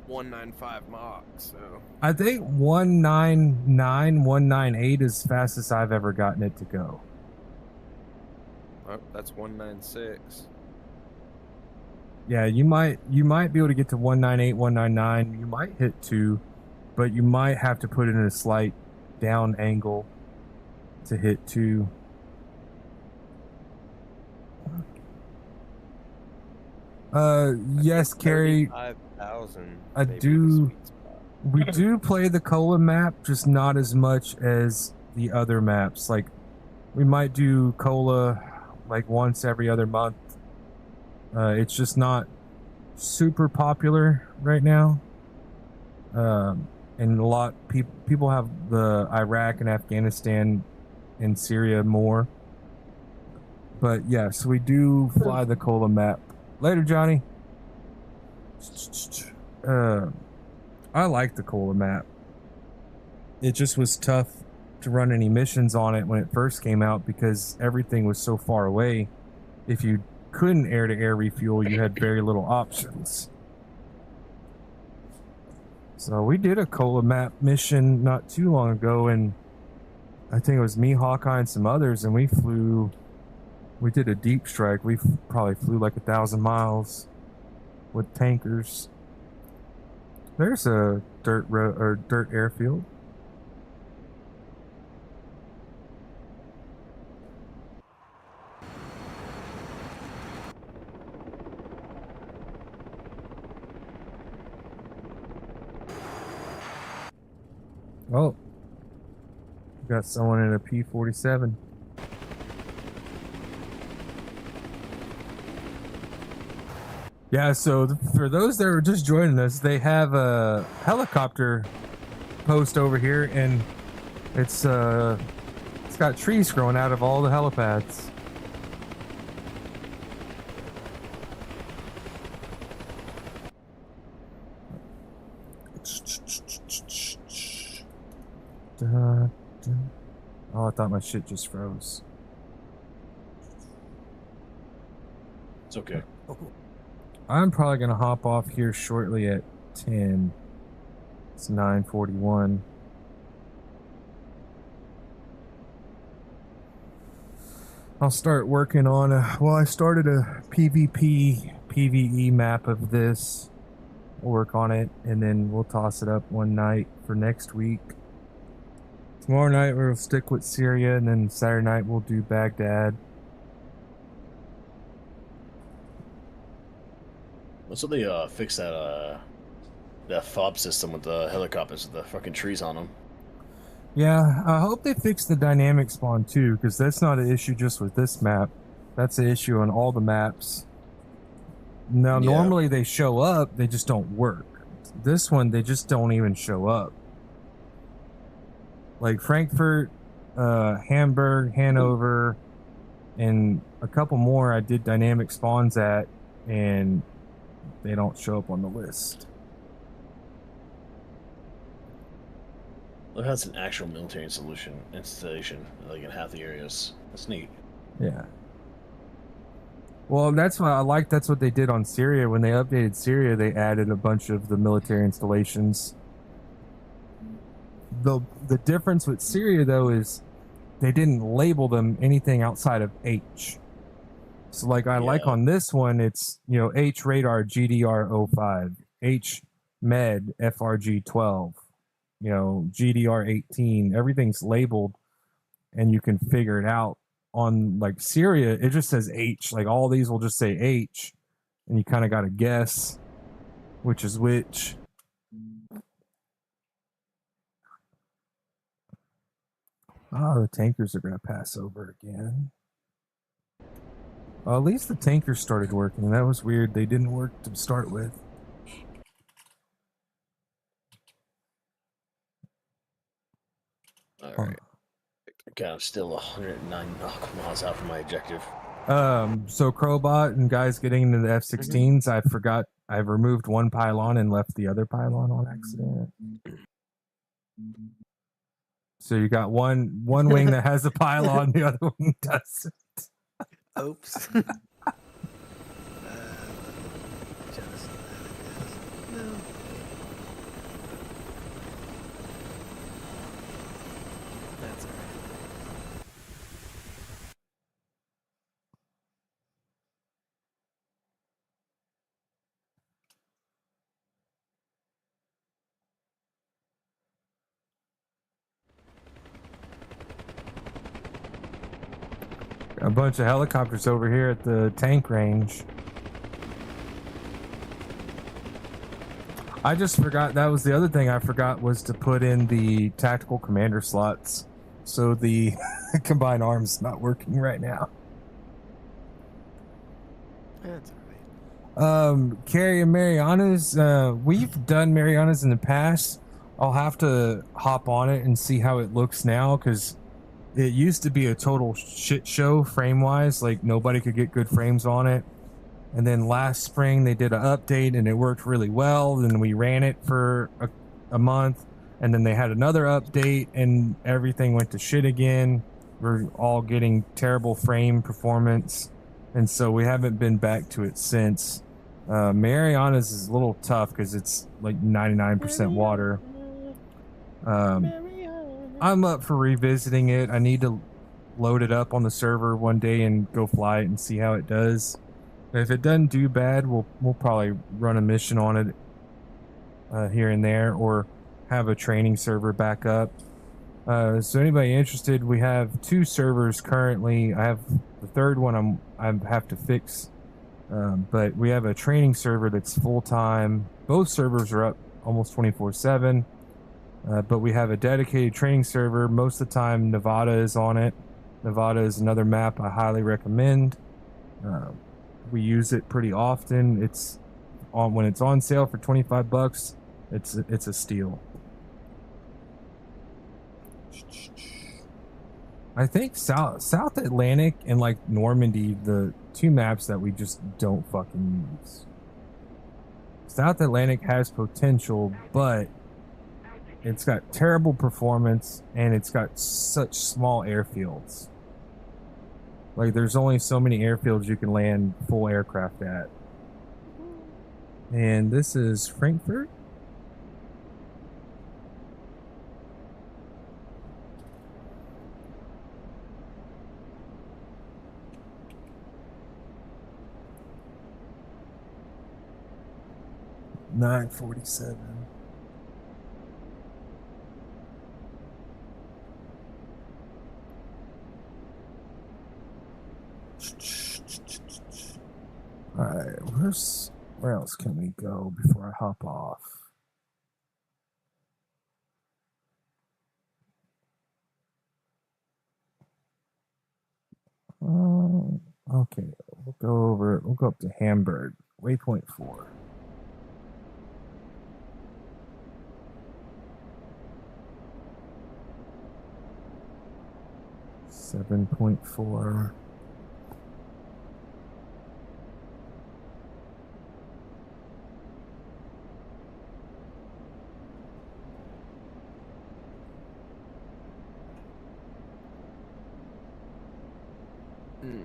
[SPEAKER 9] 195 Mach. So
[SPEAKER 2] I think 199, 198 is fastest I've ever gotten it to go.
[SPEAKER 9] oh, that's 196.
[SPEAKER 2] Yeah, you might be able to get to 198, 199. You might hit 2, but you might have to put it in a slight down angle to hit 2. Yes, Carrie.
[SPEAKER 9] 35,000.
[SPEAKER 2] I do. We do play the Cola map, just not as much as the other maps. Like, we might do Cola like once every other month. It's just not super popular right now. And a lot people have the Iraq and Afghanistan and Syria more. But yes, we do fly the Cola map. Later, Johnny. I like the Cola map. It just was tough to run any missions on it when it first came out because everything was so far away. If you couldn't air-to-air refuel, you had very little options. So we did a Cola map mission not too long ago, and I think it was me, Hawkeye, and some others, and we did a deep strike. We probably flew like 1,000 miles with tankers. There's a dirt airfield. Oh, got someone in a P-47. Yeah, so for those that are just joining us, they have a helicopter post over here, and it's got trees growing out of all the helipads. Oh, I thought my shit just froze.
[SPEAKER 11] It's okay.
[SPEAKER 2] I'm probably gonna hop off here shortly at 10. It's 9:41. I'll start working on I started a PvE map of this. We'll work on it, and then we'll toss it up one night for next week. Tomorrow night we'll stick with Syria, and then Saturday night we'll do Baghdad.
[SPEAKER 11] So they fix that fob system with the helicopters with the fucking trees on them.
[SPEAKER 2] Yeah, I hope they fix the dynamic spawn too, because that's not an issue just with this map. That's an issue on all the maps. Now, normally they show up, they just don't work. This one, they just don't even show up. Like Frankfurt, Hamburg, Hanover, and a couple more I did dynamic spawns at, and they don't show up on the list.
[SPEAKER 11] Look how it's an actual military installation, like in half the areas. That's neat.
[SPEAKER 2] Yeah. Well, that's why I like. That's what they did on Syria. When they updated Syria, they added a bunch of the military installations. The difference with Syria, though, is they didn't label them anything outside of H. So, like, like on this one, it's, H radar GDR 05, H med FRG 12, GDR 18. Everything's labeled, and you can figure it out. On like Syria, it just says H. Like all these will just say H, and you kind of got to guess which is which. Oh, the tankers are going to pass over again. Well, at least the tankers started working. That was weird. They didn't work to start with.
[SPEAKER 11] All right. Okay, I'm still 109 nautical miles out from my objective.
[SPEAKER 2] So Crowbot and guys getting into the F-16s, I forgot I've removed one pylon and left the other pylon on accident. So you got one wing that has a pylon, the other wing doesn't.
[SPEAKER 14] Oops. That's all right.
[SPEAKER 2] A bunch of helicopters over here at the tank range. I just forgot, that was the other thing I forgot, was to put in the tactical commander slots. So the combined arms not working right now.
[SPEAKER 14] That's all right.
[SPEAKER 2] Carrie and Mariana's, we've done Mariana's in the past. I'll have to hop on it and see how it looks now, because it used to be a total shit show frame-wise. Like, nobody could get good frames on it. And then last spring, they did an update, and it worked really well. Then we ran it for a month, and then they had another update, and everything went to shit again. We're all getting terrible frame performance, and so we haven't been back to it since. Mariana's is a little tough because it's like 99% water. I'm up for revisiting it. I need to load it up on the server one day and go fly it and see how it does. If it doesn't do bad, we'll probably run a mission on it here and there, or have a training server back up. So anybody interested, we have 2 servers currently. I have the third one I have to fix, but we have a training server that's full time. Both servers are up almost 24/7, but we have a dedicated training server. Most of the time, Nevada is on it. Nevada is another map I highly recommend. We use it pretty often. It's on when it's on sale for $25. It's a steal. I think South Atlantic and like Normandy, the 2 maps that we just don't fucking use. South Atlantic has potential, but it's got terrible performance and it's got such small airfields. Like there's only so many airfields you can land full aircraft at. And this is Frankfurt. $9.47. All right, where else can we go before I hop off? Okay, we'll go up to Hamburg, waypoint 4. $7.4.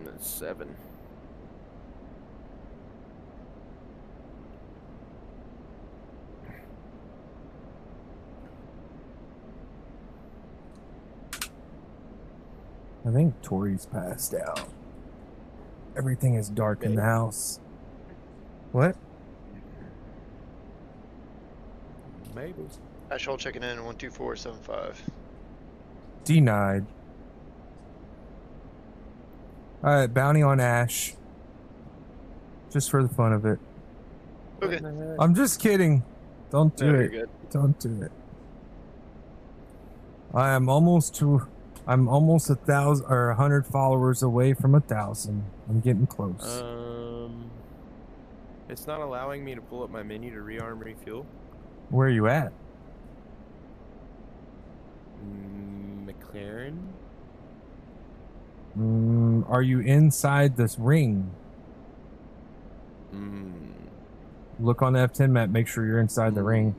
[SPEAKER 9] That's 7.
[SPEAKER 2] I think Tori's passed out. Everything is dark in the house. What?
[SPEAKER 9] Maybe.
[SPEAKER 13] Ashhole checking in 12475.
[SPEAKER 2] Denied. Alright, bounty on Ash. Just for the fun of it.
[SPEAKER 13] Okay.
[SPEAKER 2] I'm just kidding. Don't do
[SPEAKER 13] No, you're
[SPEAKER 2] it.
[SPEAKER 13] good.
[SPEAKER 2] Don't do it. I'm almost 1,000 or 100 followers away from 1,000. I'm getting close.
[SPEAKER 9] It's not allowing me to pull up my menu to rearm refuel.
[SPEAKER 2] Where are you at?
[SPEAKER 9] McLaren.
[SPEAKER 2] Are you inside this ring? Look on the F10 map. Make sure you're inside the ring.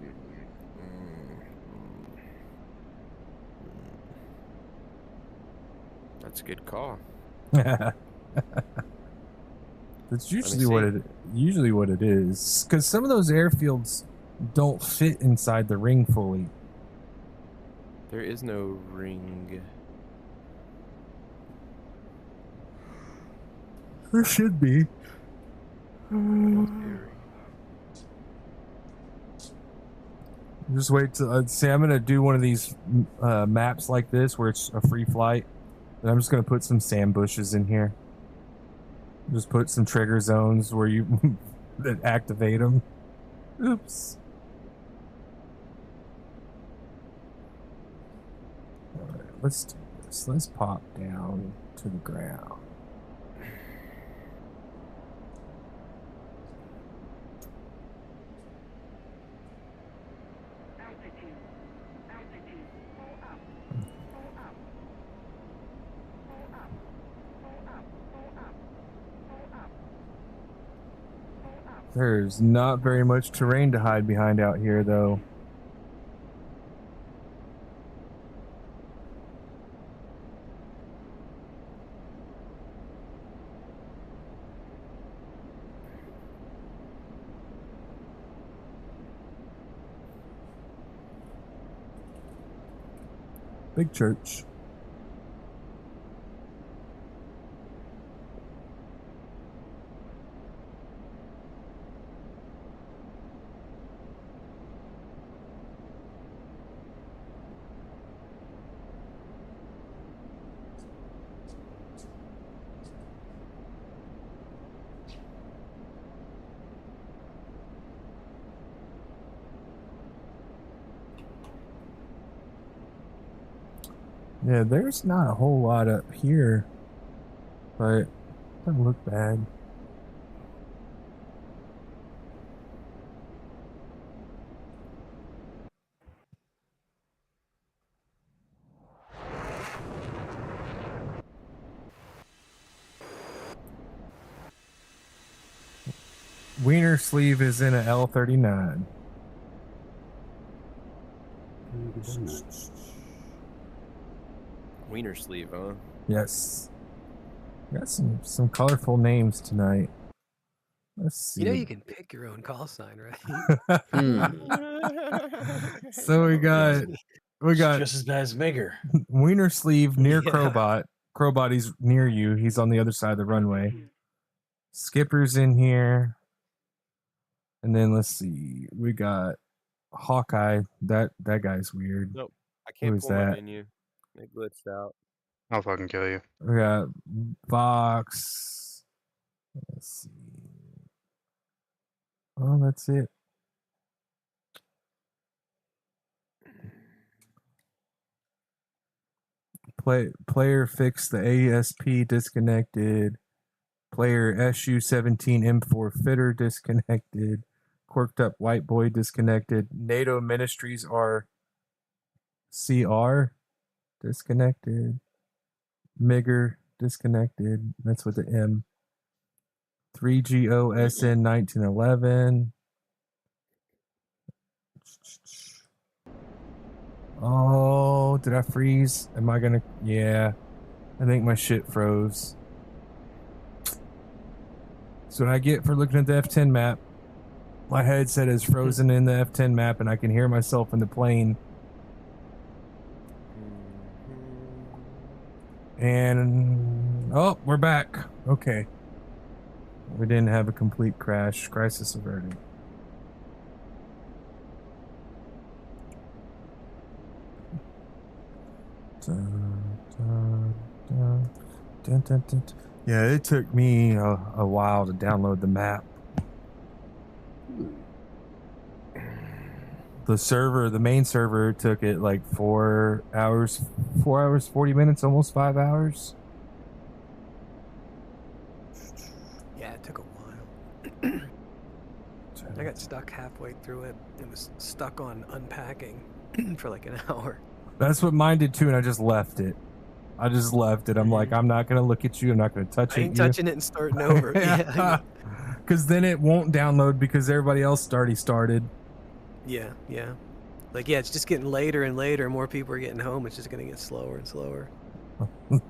[SPEAKER 9] That's a good call.
[SPEAKER 2] That's usually what it is. Because some of those airfields don't fit inside the ring fully.
[SPEAKER 9] There is no ring.
[SPEAKER 2] There should be. Just wait till say I'm gonna do one of these maps like this where it's a free flight, and I'm just gonna put some sand bushes in here. Just put some trigger zones where you that activate them. Oops. All right, let's do this. Let's pop down to the ground. There's not very much terrain to hide behind out here, though. Big church. Yeah, there's not a whole lot up here, but it doesn't look bad. Wiener sleeve is in a L39.
[SPEAKER 9] Wiener sleeve, huh?
[SPEAKER 2] Yes. Got some colorful names tonight. Let's see.
[SPEAKER 14] You know you can pick your own call sign, right?
[SPEAKER 2] So we got
[SPEAKER 11] just as bad as Megger.
[SPEAKER 2] Wiener sleeve near
[SPEAKER 14] Yeah.
[SPEAKER 2] Crowbot. Crowbot, he's near you. He's on the other side of the runway. Skipper's in here. And then let's see. We got Hawkeye. That guy's weird.
[SPEAKER 9] Nope. I can't
[SPEAKER 2] Who's
[SPEAKER 9] pull my
[SPEAKER 2] that?
[SPEAKER 9] menu. It glitched out.
[SPEAKER 3] I'll fucking kill you.
[SPEAKER 2] We got Vox. Let's see. Oh, that's it. Player fixed the ASP disconnected. Player SU-17 M4 fitter disconnected. Quirked up white boy disconnected. NATO ministries are CR disconnected. Migger disconnected. That's with the M. 3GOSN 1911. Oh, did I freeze? Am I gonna? Yeah, I think my shit froze. That's what I get for looking at the F10 map. My headset is frozen in the F10 map, and I can hear myself in the plane. And oh, we're back. Okay, we didn't have a complete crash. Crisis averted. Yeah, it took me a while to download the map. The main server took it like 4 hours, 40 minutes, almost 5 hours.
[SPEAKER 14] Yeah, it took a while. I got stuck halfway through it. It was stuck on unpacking for like an hour.
[SPEAKER 2] That's what mine did too, and I just left it. I'm like, I'm not gonna look at you. I'm not gonna touch
[SPEAKER 14] I
[SPEAKER 2] it.
[SPEAKER 14] ain't touching it and starting over. Yeah.
[SPEAKER 2] Because then it won't download because everybody else already started.
[SPEAKER 14] Yeah, yeah. Like, yeah, it's just getting later and later. More people are getting home. It's just going to get slower and slower.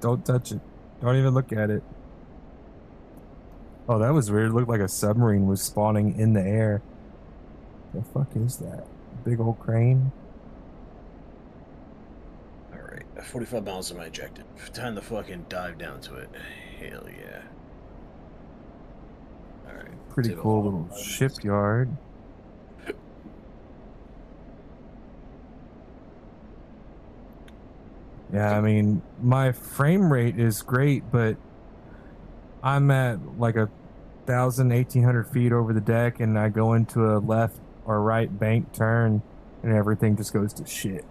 [SPEAKER 2] Don't touch it. Don't even look at it. Oh, that was weird. It looked like a submarine was spawning in the air. The fuck is that? Big old crane?
[SPEAKER 11] Alright, 45 miles am I ejected. Time to fucking dive down to it. Hell yeah. Alright.
[SPEAKER 2] Pretty cool little shipyard. Yeah, I mean, my frame rate is great, but I'm at like 1,800 feet over the deck, and I go into a left or right bank turn, and everything just goes to shit.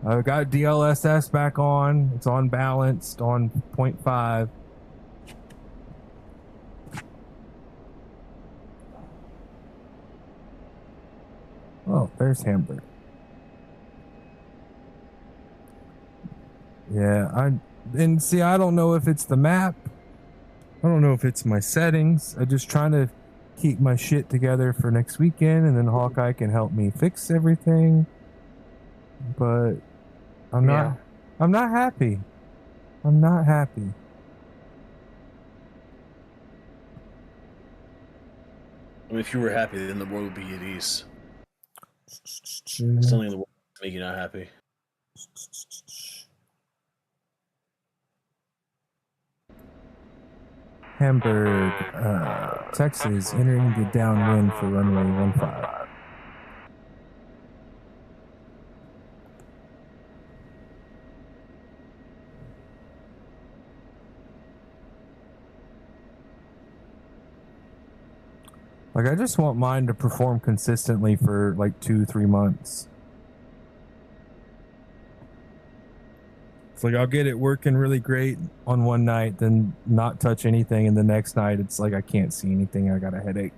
[SPEAKER 2] I've got DLSS back on. It's on balanced on 0.5. Oh, there's Hamburg. Yeah, I don't know if it's the map. I don't know if it's my settings. I'm just trying to keep my shit together for next weekend, and then Hawkeye can help me fix everything. But I'm not happy. I'm not happy.
[SPEAKER 11] I mean, if you were happy, then the world would be at ease. Something in the world to make you not happy.
[SPEAKER 2] Hamburg, Texas, entering the downwind for runway 15. Like, I just want mine to perform consistently for like 2-3 months. It's like I'll get it working really great on one night, then not touch anything, and the next night it's like I can't see anything. I got a headache.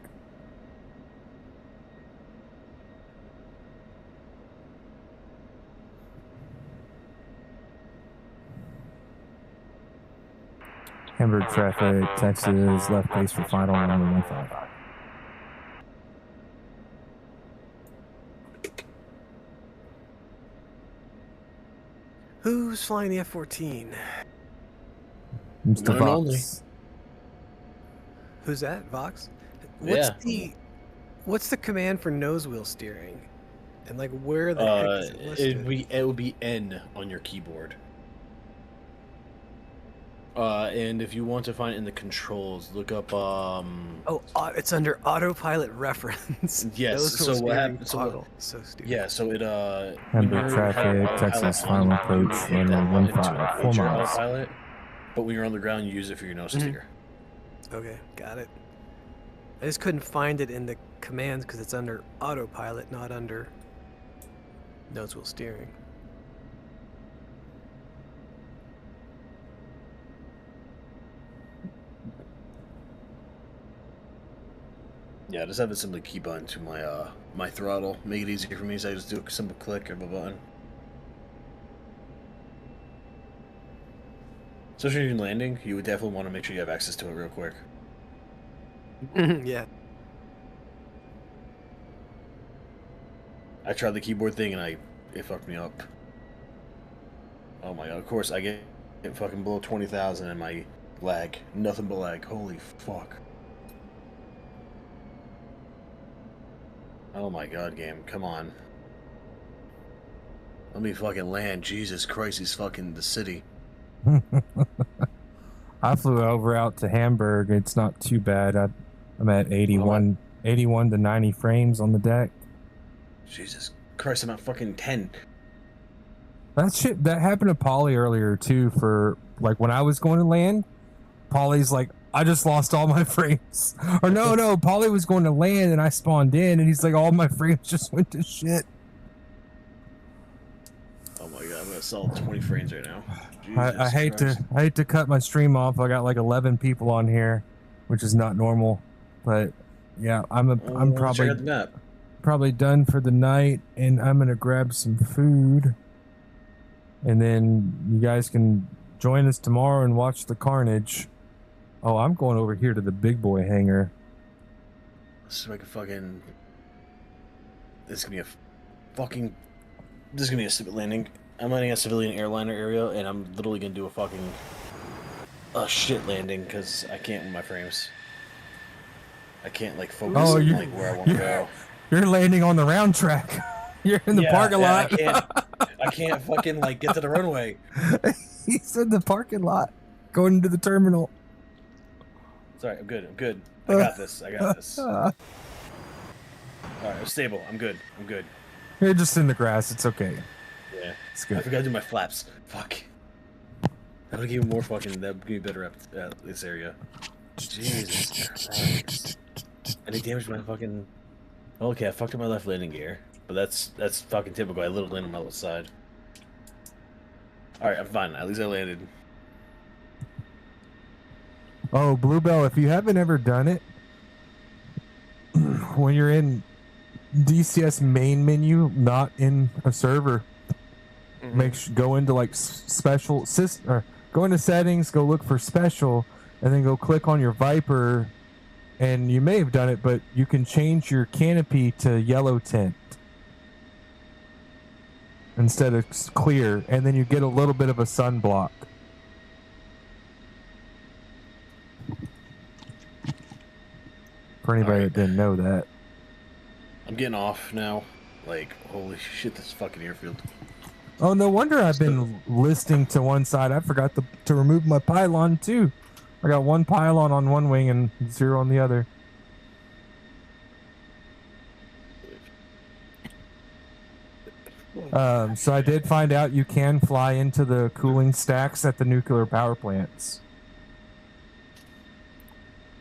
[SPEAKER 2] Hamburg traffic, Texas, left base for final runway 15.
[SPEAKER 14] Who's flying the F-14?
[SPEAKER 2] Mr.
[SPEAKER 11] One and only.
[SPEAKER 2] Vox.
[SPEAKER 14] Who's that? Vox?
[SPEAKER 11] Yeah.
[SPEAKER 14] What's the command for nose wheel steering? And like where the heck is it listed?
[SPEAKER 11] It would be N on your keyboard. And if you want to find it in the controls, look up
[SPEAKER 14] it's under autopilot reference.
[SPEAKER 11] Yes.
[SPEAKER 14] Nose
[SPEAKER 11] So
[SPEAKER 14] wheel
[SPEAKER 11] what
[SPEAKER 14] steering
[SPEAKER 11] happens?
[SPEAKER 14] toggle. So stupid.
[SPEAKER 11] Yeah. So it
[SPEAKER 2] Hamburg traffic, Texas, final approach, runway 15. 4 miles.
[SPEAKER 11] Autopilot, but when you're on the ground, you use it for your nose steer.
[SPEAKER 14] Okay, got it. I just couldn't find it in the commands because it's under autopilot, not under nose wheel steering.
[SPEAKER 11] Yeah, just have a simple key button to my my throttle. Make it easier for me, so I just do a simple click of a button. Especially if you're landing, you would definitely want to make sure you have access to it real quick.
[SPEAKER 14] Yeah.
[SPEAKER 11] I tried the keyboard thing and it fucked me up. Oh my god! Of course, I get fucking below 20,000 and my lag, nothing but lag. Holy fuck! Oh my god, game, come on. Let me fucking land. Jesus Christ, he's fucking the city.
[SPEAKER 2] I flew over out to Hamburg. It's not too bad. I'm at 81 to 90 frames on the deck.
[SPEAKER 11] Jesus Christ, I'm at fucking 10.
[SPEAKER 2] That happened to Polly earlier too. For like when I was going to land, Polly's like, I just lost all my frames. Or no, Polly was going to land and I spawned in, and he's like, all my frames just went to shit.
[SPEAKER 11] Oh my god, I'm at solid 20 frames right now.
[SPEAKER 2] I hate to cut my stream off. I got like 11 people on here, which is not normal. But yeah, I'm probably done for the night, and I'm gonna grab some food, and then you guys can join us tomorrow and watch the carnage. Oh, I'm going over here to the big boy hangar.
[SPEAKER 11] So I can fucking. This is gonna be a stupid landing. I'm landing a civilian airliner area, and I'm literally gonna do a shit landing because I can't with my frames. I can't like focus on like where I want to go.
[SPEAKER 2] You're landing on the round track. You're in the parking lot.
[SPEAKER 11] I can't fucking like get to the runway.
[SPEAKER 2] He's in the parking lot, going into the terminal.
[SPEAKER 11] Sorry, I'm good. I got this. All right, I'm stable. I'm good.
[SPEAKER 2] You're just in the grass. It's okay.
[SPEAKER 11] Yeah,
[SPEAKER 2] it's good.
[SPEAKER 11] I forgot to do my flaps. Fuck. That would give me more fucking. That would give me better at this area. Jesus Christ. Any damage to my fucking. Okay, I fucked up my left landing gear, but that's fucking typical. I literally landed on my left side. All right, I'm fine. At least I landed.
[SPEAKER 2] Oh, Bluebell, if you haven't ever done it, when you're in DCS main menu, not in a server, go into like special or go into settings, go look for special, and then go click on your Viper, and you may have done it, but you can change your canopy to yellow tint instead of clear, and then you get a little bit of a sunblock. For anybody that didn't know that.
[SPEAKER 11] I'm getting off now. Like, holy shit, this fucking airfield.
[SPEAKER 2] Oh, no wonder I've been listing to one side. I forgot to remove my pylon too. I got one pylon on one wing and 0 on the other. So I did find out you can fly into the cooling stacks at the nuclear power plants.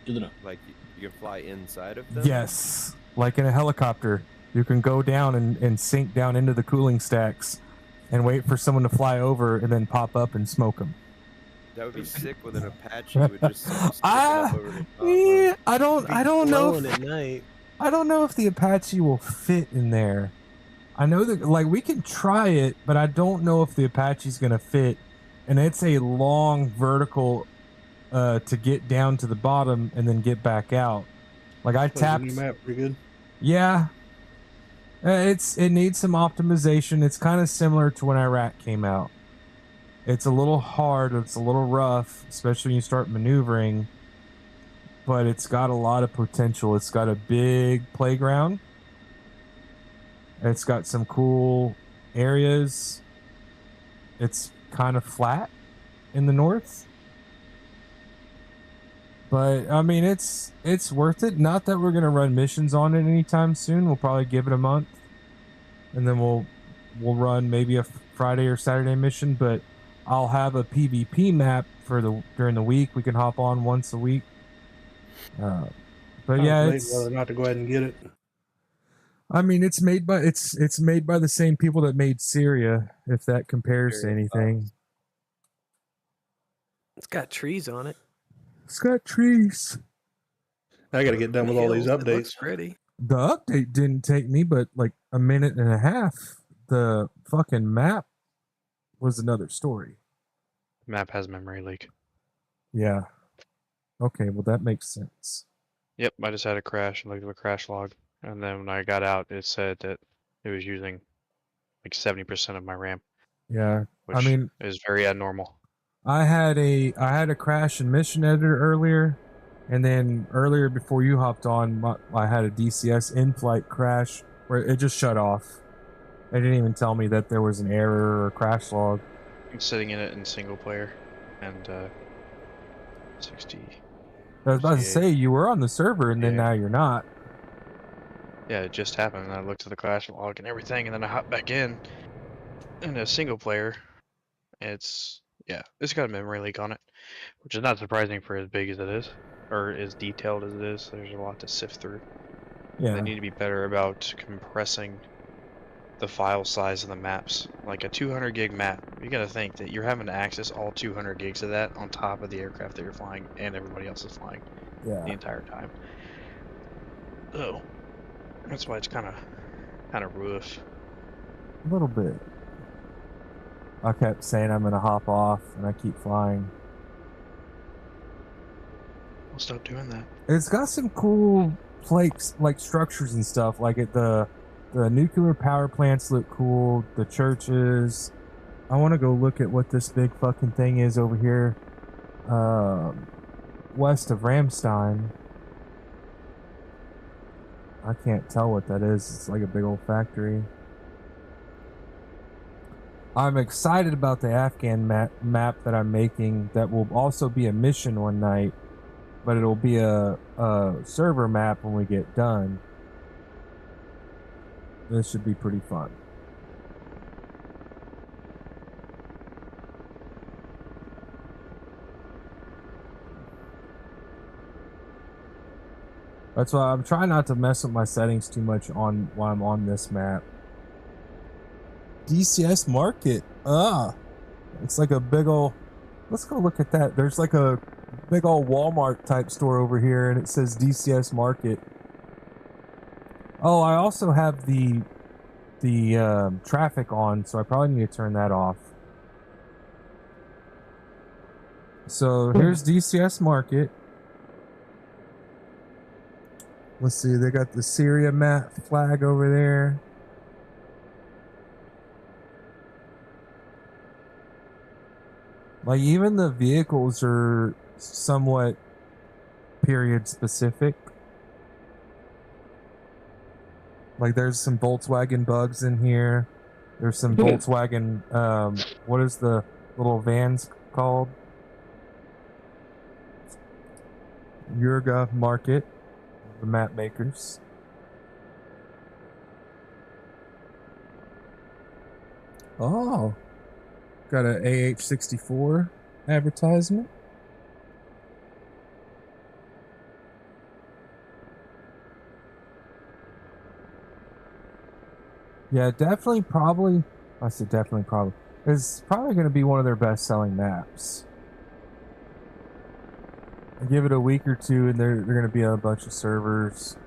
[SPEAKER 11] Good enough.
[SPEAKER 9] Like you can fly inside of them.
[SPEAKER 2] Yes, like in a helicopter, you can go down and sink down into the cooling stacks and wait for someone to fly over and then pop up and smoke them.
[SPEAKER 9] That would be sick with an Apache. Would just stick up over the top.
[SPEAKER 2] Yeah, I don't know.
[SPEAKER 14] Glowing at night.
[SPEAKER 2] I don't know if the Apache will fit in there. I know that, like, we can try it, but I don't know if the Apache's gonna fit. And it's a long vertical to get down to the bottom and then get back out. Like I tapped.
[SPEAKER 1] Your map pretty good.
[SPEAKER 2] Yeah, it needs some optimization. It's kind of similar to when Iraq came out. It's a little hard. It's a little rough, especially when you start maneuvering. But it's got a lot of potential. It's got a big playground. It's got some cool areas. It's kind of flat in the north. But I mean, it's worth it. Not that we're gonna run missions on it anytime soon. We'll probably give it a month, and then we'll run maybe a Friday or Saturday mission. But I'll have a PvP map for during the week. We can hop on once a week. But yeah, it's
[SPEAKER 1] whether or not to go ahead and get it.
[SPEAKER 2] I mean, it's made by the same people that made Syria. If that compares to anything,
[SPEAKER 14] It's got trees on it.
[SPEAKER 2] it's got trees.
[SPEAKER 1] I got to get done with all these
[SPEAKER 14] Hills, it
[SPEAKER 1] updates.
[SPEAKER 14] looks pretty.
[SPEAKER 2] The update didn't take me but like a minute and a half. The fucking map was another story.
[SPEAKER 15] Map has memory leak.
[SPEAKER 2] Yeah. Okay, well that makes sense.
[SPEAKER 15] Yep, I just had a crash and looked at the crash log, and then when I got out, it said that it was using like 70% of my RAM.
[SPEAKER 2] Yeah,
[SPEAKER 15] which
[SPEAKER 2] I mean,
[SPEAKER 15] is very abnormal.
[SPEAKER 2] I had a crash in Mission Editor earlier, and then earlier before you hopped on, I had a DCS in-flight crash where it just shut off. They didn't even tell me that there was an error or crash log.
[SPEAKER 15] I'm sitting in it in single player, and 60.
[SPEAKER 2] I was about to
[SPEAKER 15] 68.
[SPEAKER 2] say you were on the server, and then
[SPEAKER 15] Yeah.
[SPEAKER 2] now you're not.
[SPEAKER 15] Yeah, it just happened, and I looked at the crash log and everything, and then I hopped back in a single player. It's got a memory leak on it, which is not surprising for as big as it is, or as detailed as it is. There's a lot to sift through.
[SPEAKER 2] Yeah.
[SPEAKER 15] They need to be better about compressing the file size of the maps. Like a 200 gig map, you gotta think that you're having to access all 200 gigs of that on top of the aircraft that you're flying and everybody else is flying
[SPEAKER 2] Yeah.
[SPEAKER 15] the entire time. So that's why it's kind of rough.
[SPEAKER 2] A little bit. I kept saying I'm gonna hop off, and I keep flying.
[SPEAKER 15] I'll stop doing that.
[SPEAKER 2] It's got some cool flakes, like structures and stuff. Like the nuclear power plants look cool. The churches. I want to go look at what this big fucking thing is over here, west of Ramstein. I can't tell what that is. It's like a big old factory. I'm excited about the Afghan map that I'm making. That will also be a mission one night, but it'll be a server map when we get done. This should be pretty fun. That's why I'm trying not to mess with my settings too much on while I'm on this map. DCS Market. It's like a big ol'. Let's go look at that. There's like a big old Walmart type store over here, and it says DCS Market. Oh, I also have the traffic on, so I probably need to turn that off. So here's DCS Market. Let's see, they got the Syria map flag over there. Like, even the vehicles are somewhat period specific. Like there's some Volkswagen bugs in here. There's some Volkswagen. What is the little vans called? Yurga Market, the map makers. Oh, got an AH-64 advertisement. Yeah, definitely, probably. I said definitely, probably. It's probably going to be one of their best-selling maps. I give it a week or two, and they're going to be on a bunch of servers.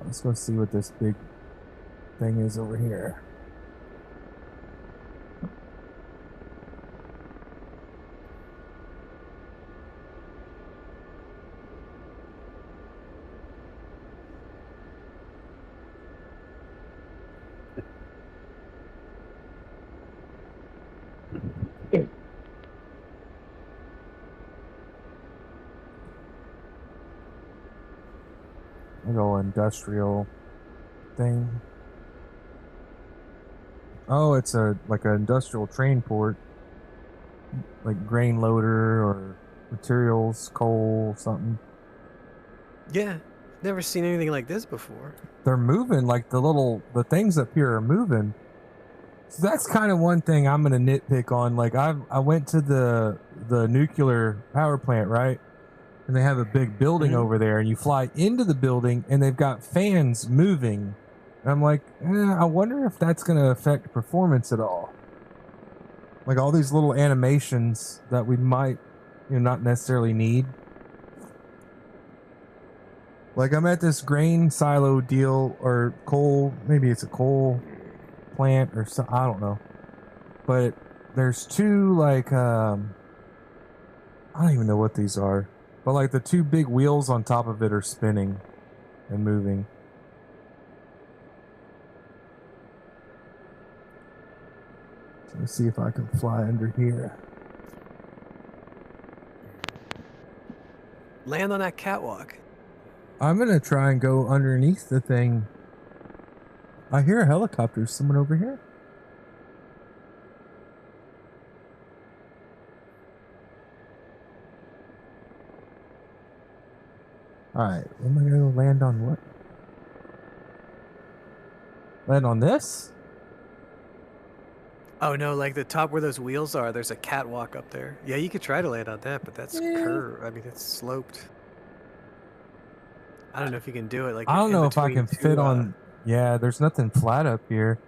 [SPEAKER 2] Let's go see what this big thing is over here. Little industrial thing. Oh, it's like an industrial train port, like grain loader or materials, coal, something.
[SPEAKER 14] Yeah, never seen anything like this before.
[SPEAKER 2] They're moving, like the things up here are moving. So that's kind of one thing I'm gonna nitpick on. Like I went to the nuclear power plant, right? And they have a big building over there, and you fly into the building, and they've got fans moving. And I'm like, I wonder if that's going to affect performance at all. Like all these little animations that we might, not necessarily need. Like I'm at this grain silo deal or coal, maybe it's a coal plant or something, I don't know. But there's two like, I don't even know what these are. But like the two big wheels on top of it are spinning and moving. So let's see if I can fly under here.
[SPEAKER 14] Land on that catwalk.
[SPEAKER 2] I'm gonna try and go underneath the thing. I hear a helicopter. Someone over here? Alright, am I gonna land on what? Land on this?
[SPEAKER 14] Oh no, like the top where those wheels are, there's a catwalk up there. Yeah, you could try to land on that, but that's curved. I mean, it's sloped. I don't know if you can do it. Like
[SPEAKER 2] I don't know if I can
[SPEAKER 14] two,
[SPEAKER 2] fit on. Yeah, there's nothing flat up here,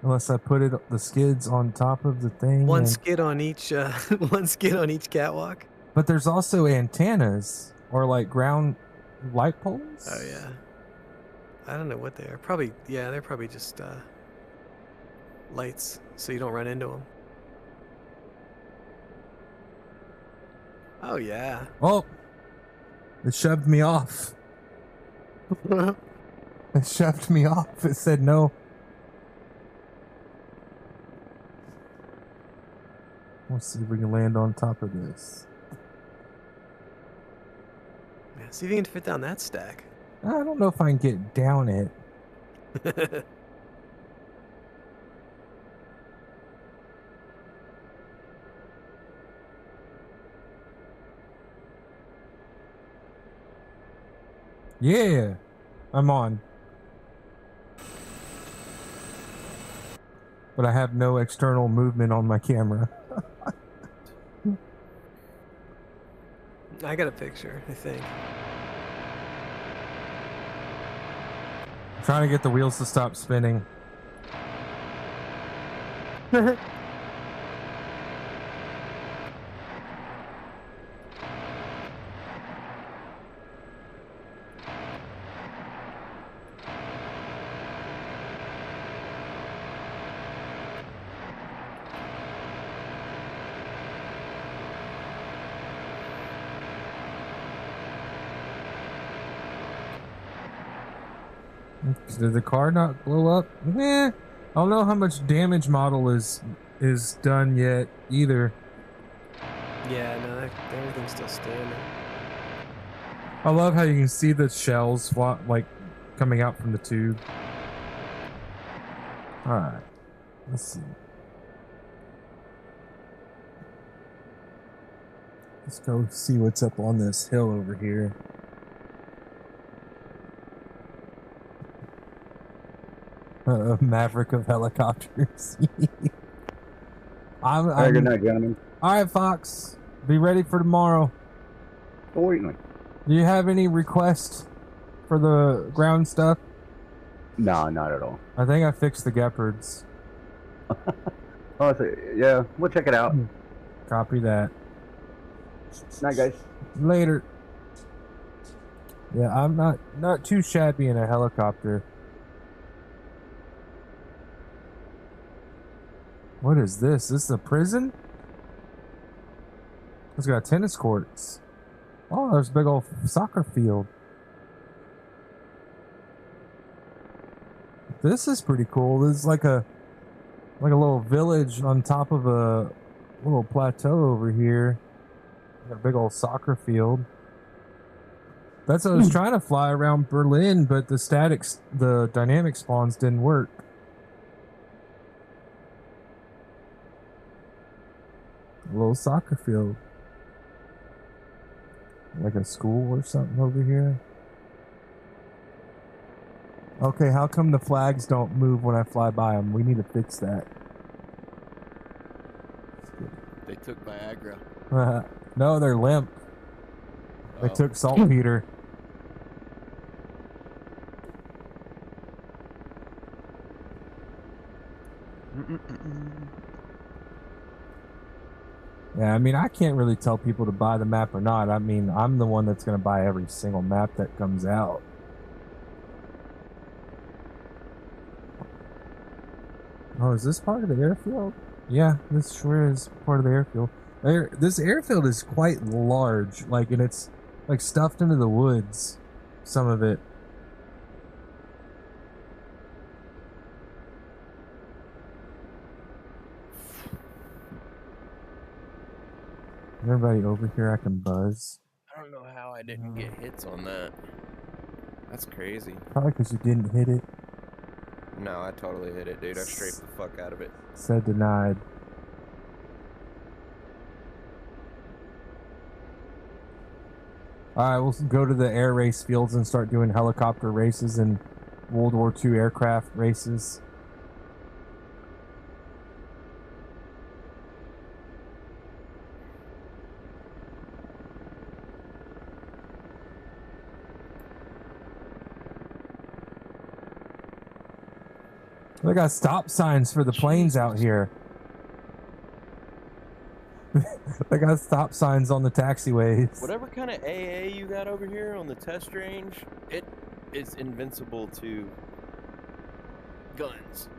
[SPEAKER 2] unless I put the skids on top of the thing.
[SPEAKER 14] One skid on each. One skid on each catwalk.
[SPEAKER 2] But there's also antennas or like ground light poles.
[SPEAKER 14] Oh yeah. I don't know what they are. Probably yeah, they're probably just lights, so you don't run into them. Oh yeah.
[SPEAKER 2] Oh, it shoved me off. It shoved me off. It said no. Let's see if we can land on top of this.
[SPEAKER 14] Yeah, see if you can fit down that stack.
[SPEAKER 2] I don't know if I can get down it. Yeah, I'm on. But I have no external movement on my camera.
[SPEAKER 14] I got a picture, I think.
[SPEAKER 2] I'm trying to get the wheels to stop spinning. Did the car not blow up? I don't know how much damage model is done yet either.
[SPEAKER 14] Yeah, no, everything's still standing.
[SPEAKER 2] I love how you can see the shells like coming out from the tube. All right, let's see. Let's go see what's up on this hill over here. Maverick of helicopters.
[SPEAKER 6] All right, good night, gentlemen.
[SPEAKER 2] All right, Fox. Be ready for tomorrow.
[SPEAKER 6] Waiting.
[SPEAKER 2] Do you have any requests for the ground stuff?
[SPEAKER 6] No, not at all.
[SPEAKER 2] I think I fixed the Gepards.
[SPEAKER 6] Oh, so, yeah, we'll check it out.
[SPEAKER 2] Copy that.
[SPEAKER 6] Night, guys.
[SPEAKER 2] Later. Yeah, I'm not too shabby in a helicopter. What is this? This is a prison? It's got tennis courts. Oh, there's a big old soccer field. This is pretty cool. This is like a little village on top of a little plateau over here. Got a big old soccer field. That's what I was trying to fly around Berlin, but the dynamic spawns didn't work. A little soccer field. Like a school or something over here. Okay, how come the flags don't move when I fly by them? We need to fix that.
[SPEAKER 9] They took Viagra.
[SPEAKER 2] No, they're limp. They took saltpeter. Yeah, I mean, I can't really tell people to buy the map or not. I mean, I'm the one that's going to buy every single map that comes out. Oh, is this part of the airfield? Yeah, this sure is part of the airfield. This airfield is quite large, like, and it's like stuffed into the woods, some of it. Everybody over here, I can buzz.
[SPEAKER 9] I don't know how I didn't get hits on that. That's crazy.
[SPEAKER 2] Probably because you didn't hit it.
[SPEAKER 9] No, I totally hit it, dude. I strafed the fuck out of it.
[SPEAKER 2] Said denied. Alright, we'll go to the air race fields and start doing helicopter races and World War II aircraft races. They got stop signs for the planes out here. They got stop signs on the taxiways.
[SPEAKER 9] Whatever kind of AA you got over here on the test range, it is invincible to guns.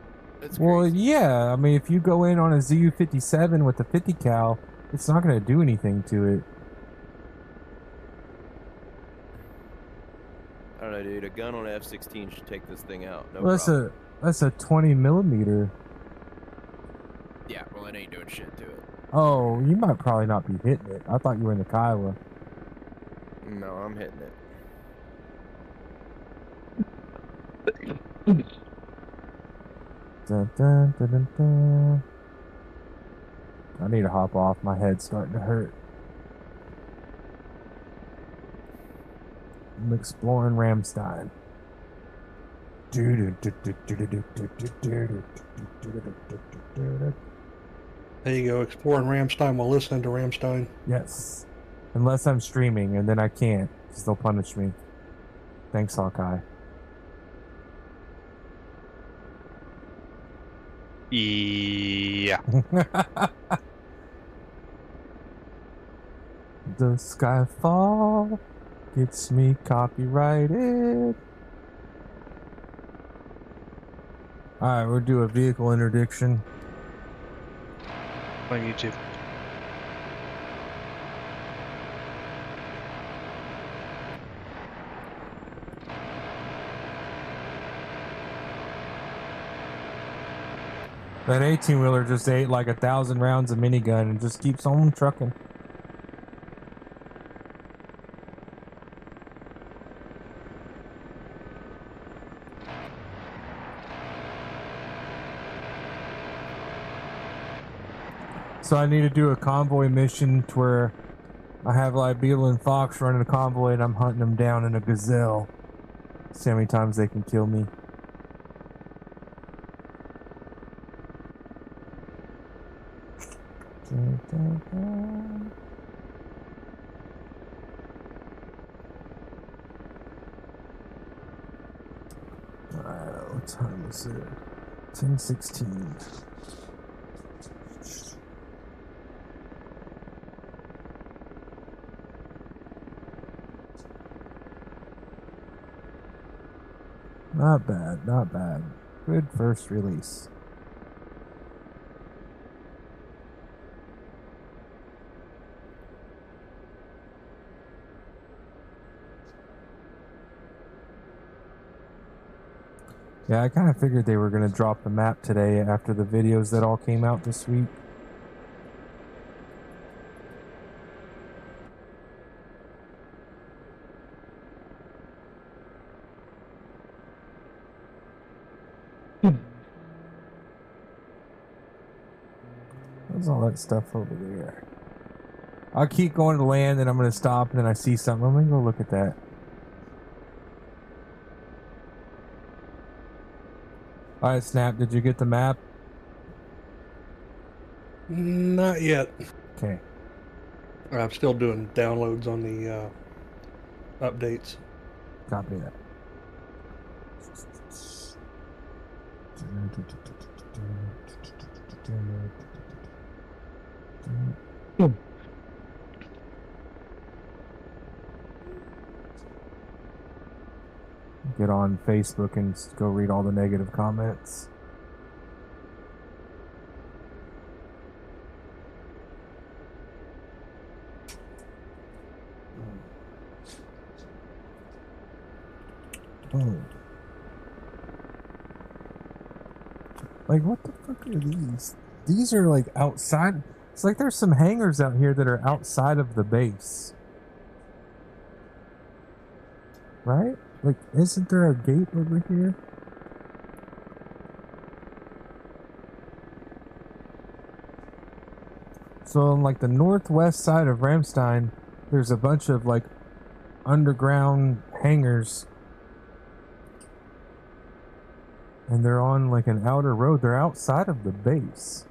[SPEAKER 9] That's
[SPEAKER 2] Well,
[SPEAKER 9] crazy.
[SPEAKER 2] yeah. I mean, if you go in on a ZU-57 with a 50 cal, it's not going to do anything to it.
[SPEAKER 9] I don't know, dude. A gun on an F-16 should take this thing out. No
[SPEAKER 2] Well,
[SPEAKER 9] problem.
[SPEAKER 2] that's a 20 millimeter.
[SPEAKER 9] Yeah, well, it ain't doing shit to it.
[SPEAKER 2] Oh, you might probably not be hitting it. I thought you were in the Kiowa.
[SPEAKER 9] No, I'm hitting it.
[SPEAKER 2] Dun, dun, dun, dun, dun. I need to hop off. My head's starting to hurt. I'm exploring Ramstein.
[SPEAKER 16] There you go, exploring Ramstein while listening to Ramstein.
[SPEAKER 2] Yes. Unless I'm streaming, and then I can't, because they'll punish me. Thanks, Hawkeye.
[SPEAKER 15] Yeah.
[SPEAKER 2] The skyfall gets me copyrighted. Alright, we'll do a vehicle interdiction.
[SPEAKER 15] On YouTube.
[SPEAKER 2] That 18-wheeler just ate like 1,000 rounds of minigun and just keeps on trucking. So I need to do a convoy mission to where I have like Beetle and Fox running a convoy and I'm hunting them down in a gazelle. See how many times they can kill me. What time is it? 10:16. Not bad, not bad. Good first release. Yeah, I kind of figured they were going to drop the map today after the videos that all came out this week. What's all that stuff over there? I'll keep going to land, and I'm going to stop, and then I see something. I'm going to go look at that. All right, Snap, did you get the map?
[SPEAKER 16] Not yet.
[SPEAKER 2] Okay.
[SPEAKER 16] I'm still doing downloads on the updates.
[SPEAKER 2] Copy that. Get on Facebook and go read all the negative comments. Oh. Like, what the fuck are these? These are like outside. It's like there's some hangars out here that are outside of the base. Right? Like, isn't there a gate over here? So on like the northwest side of Ramstein, there's a bunch of like underground hangars. And they're on like an outer road. They're outside of the base.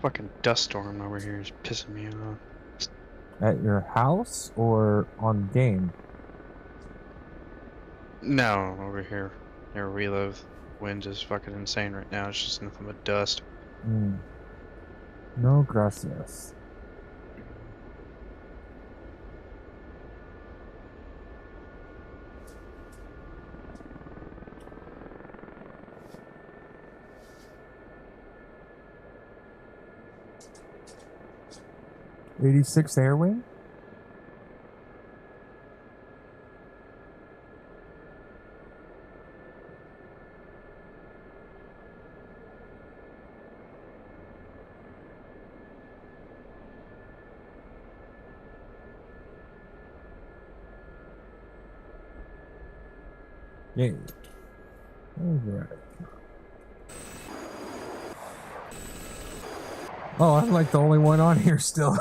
[SPEAKER 15] Fucking dust storm over here is pissing me off.
[SPEAKER 2] At your house or on game?
[SPEAKER 15] No, over here. Near where we live. Wind is fucking insane right now. It's just nothing but dust.
[SPEAKER 2] No gracias. '86 Air Wing? Yay. Alright. Oh, I'm like the only one on here still.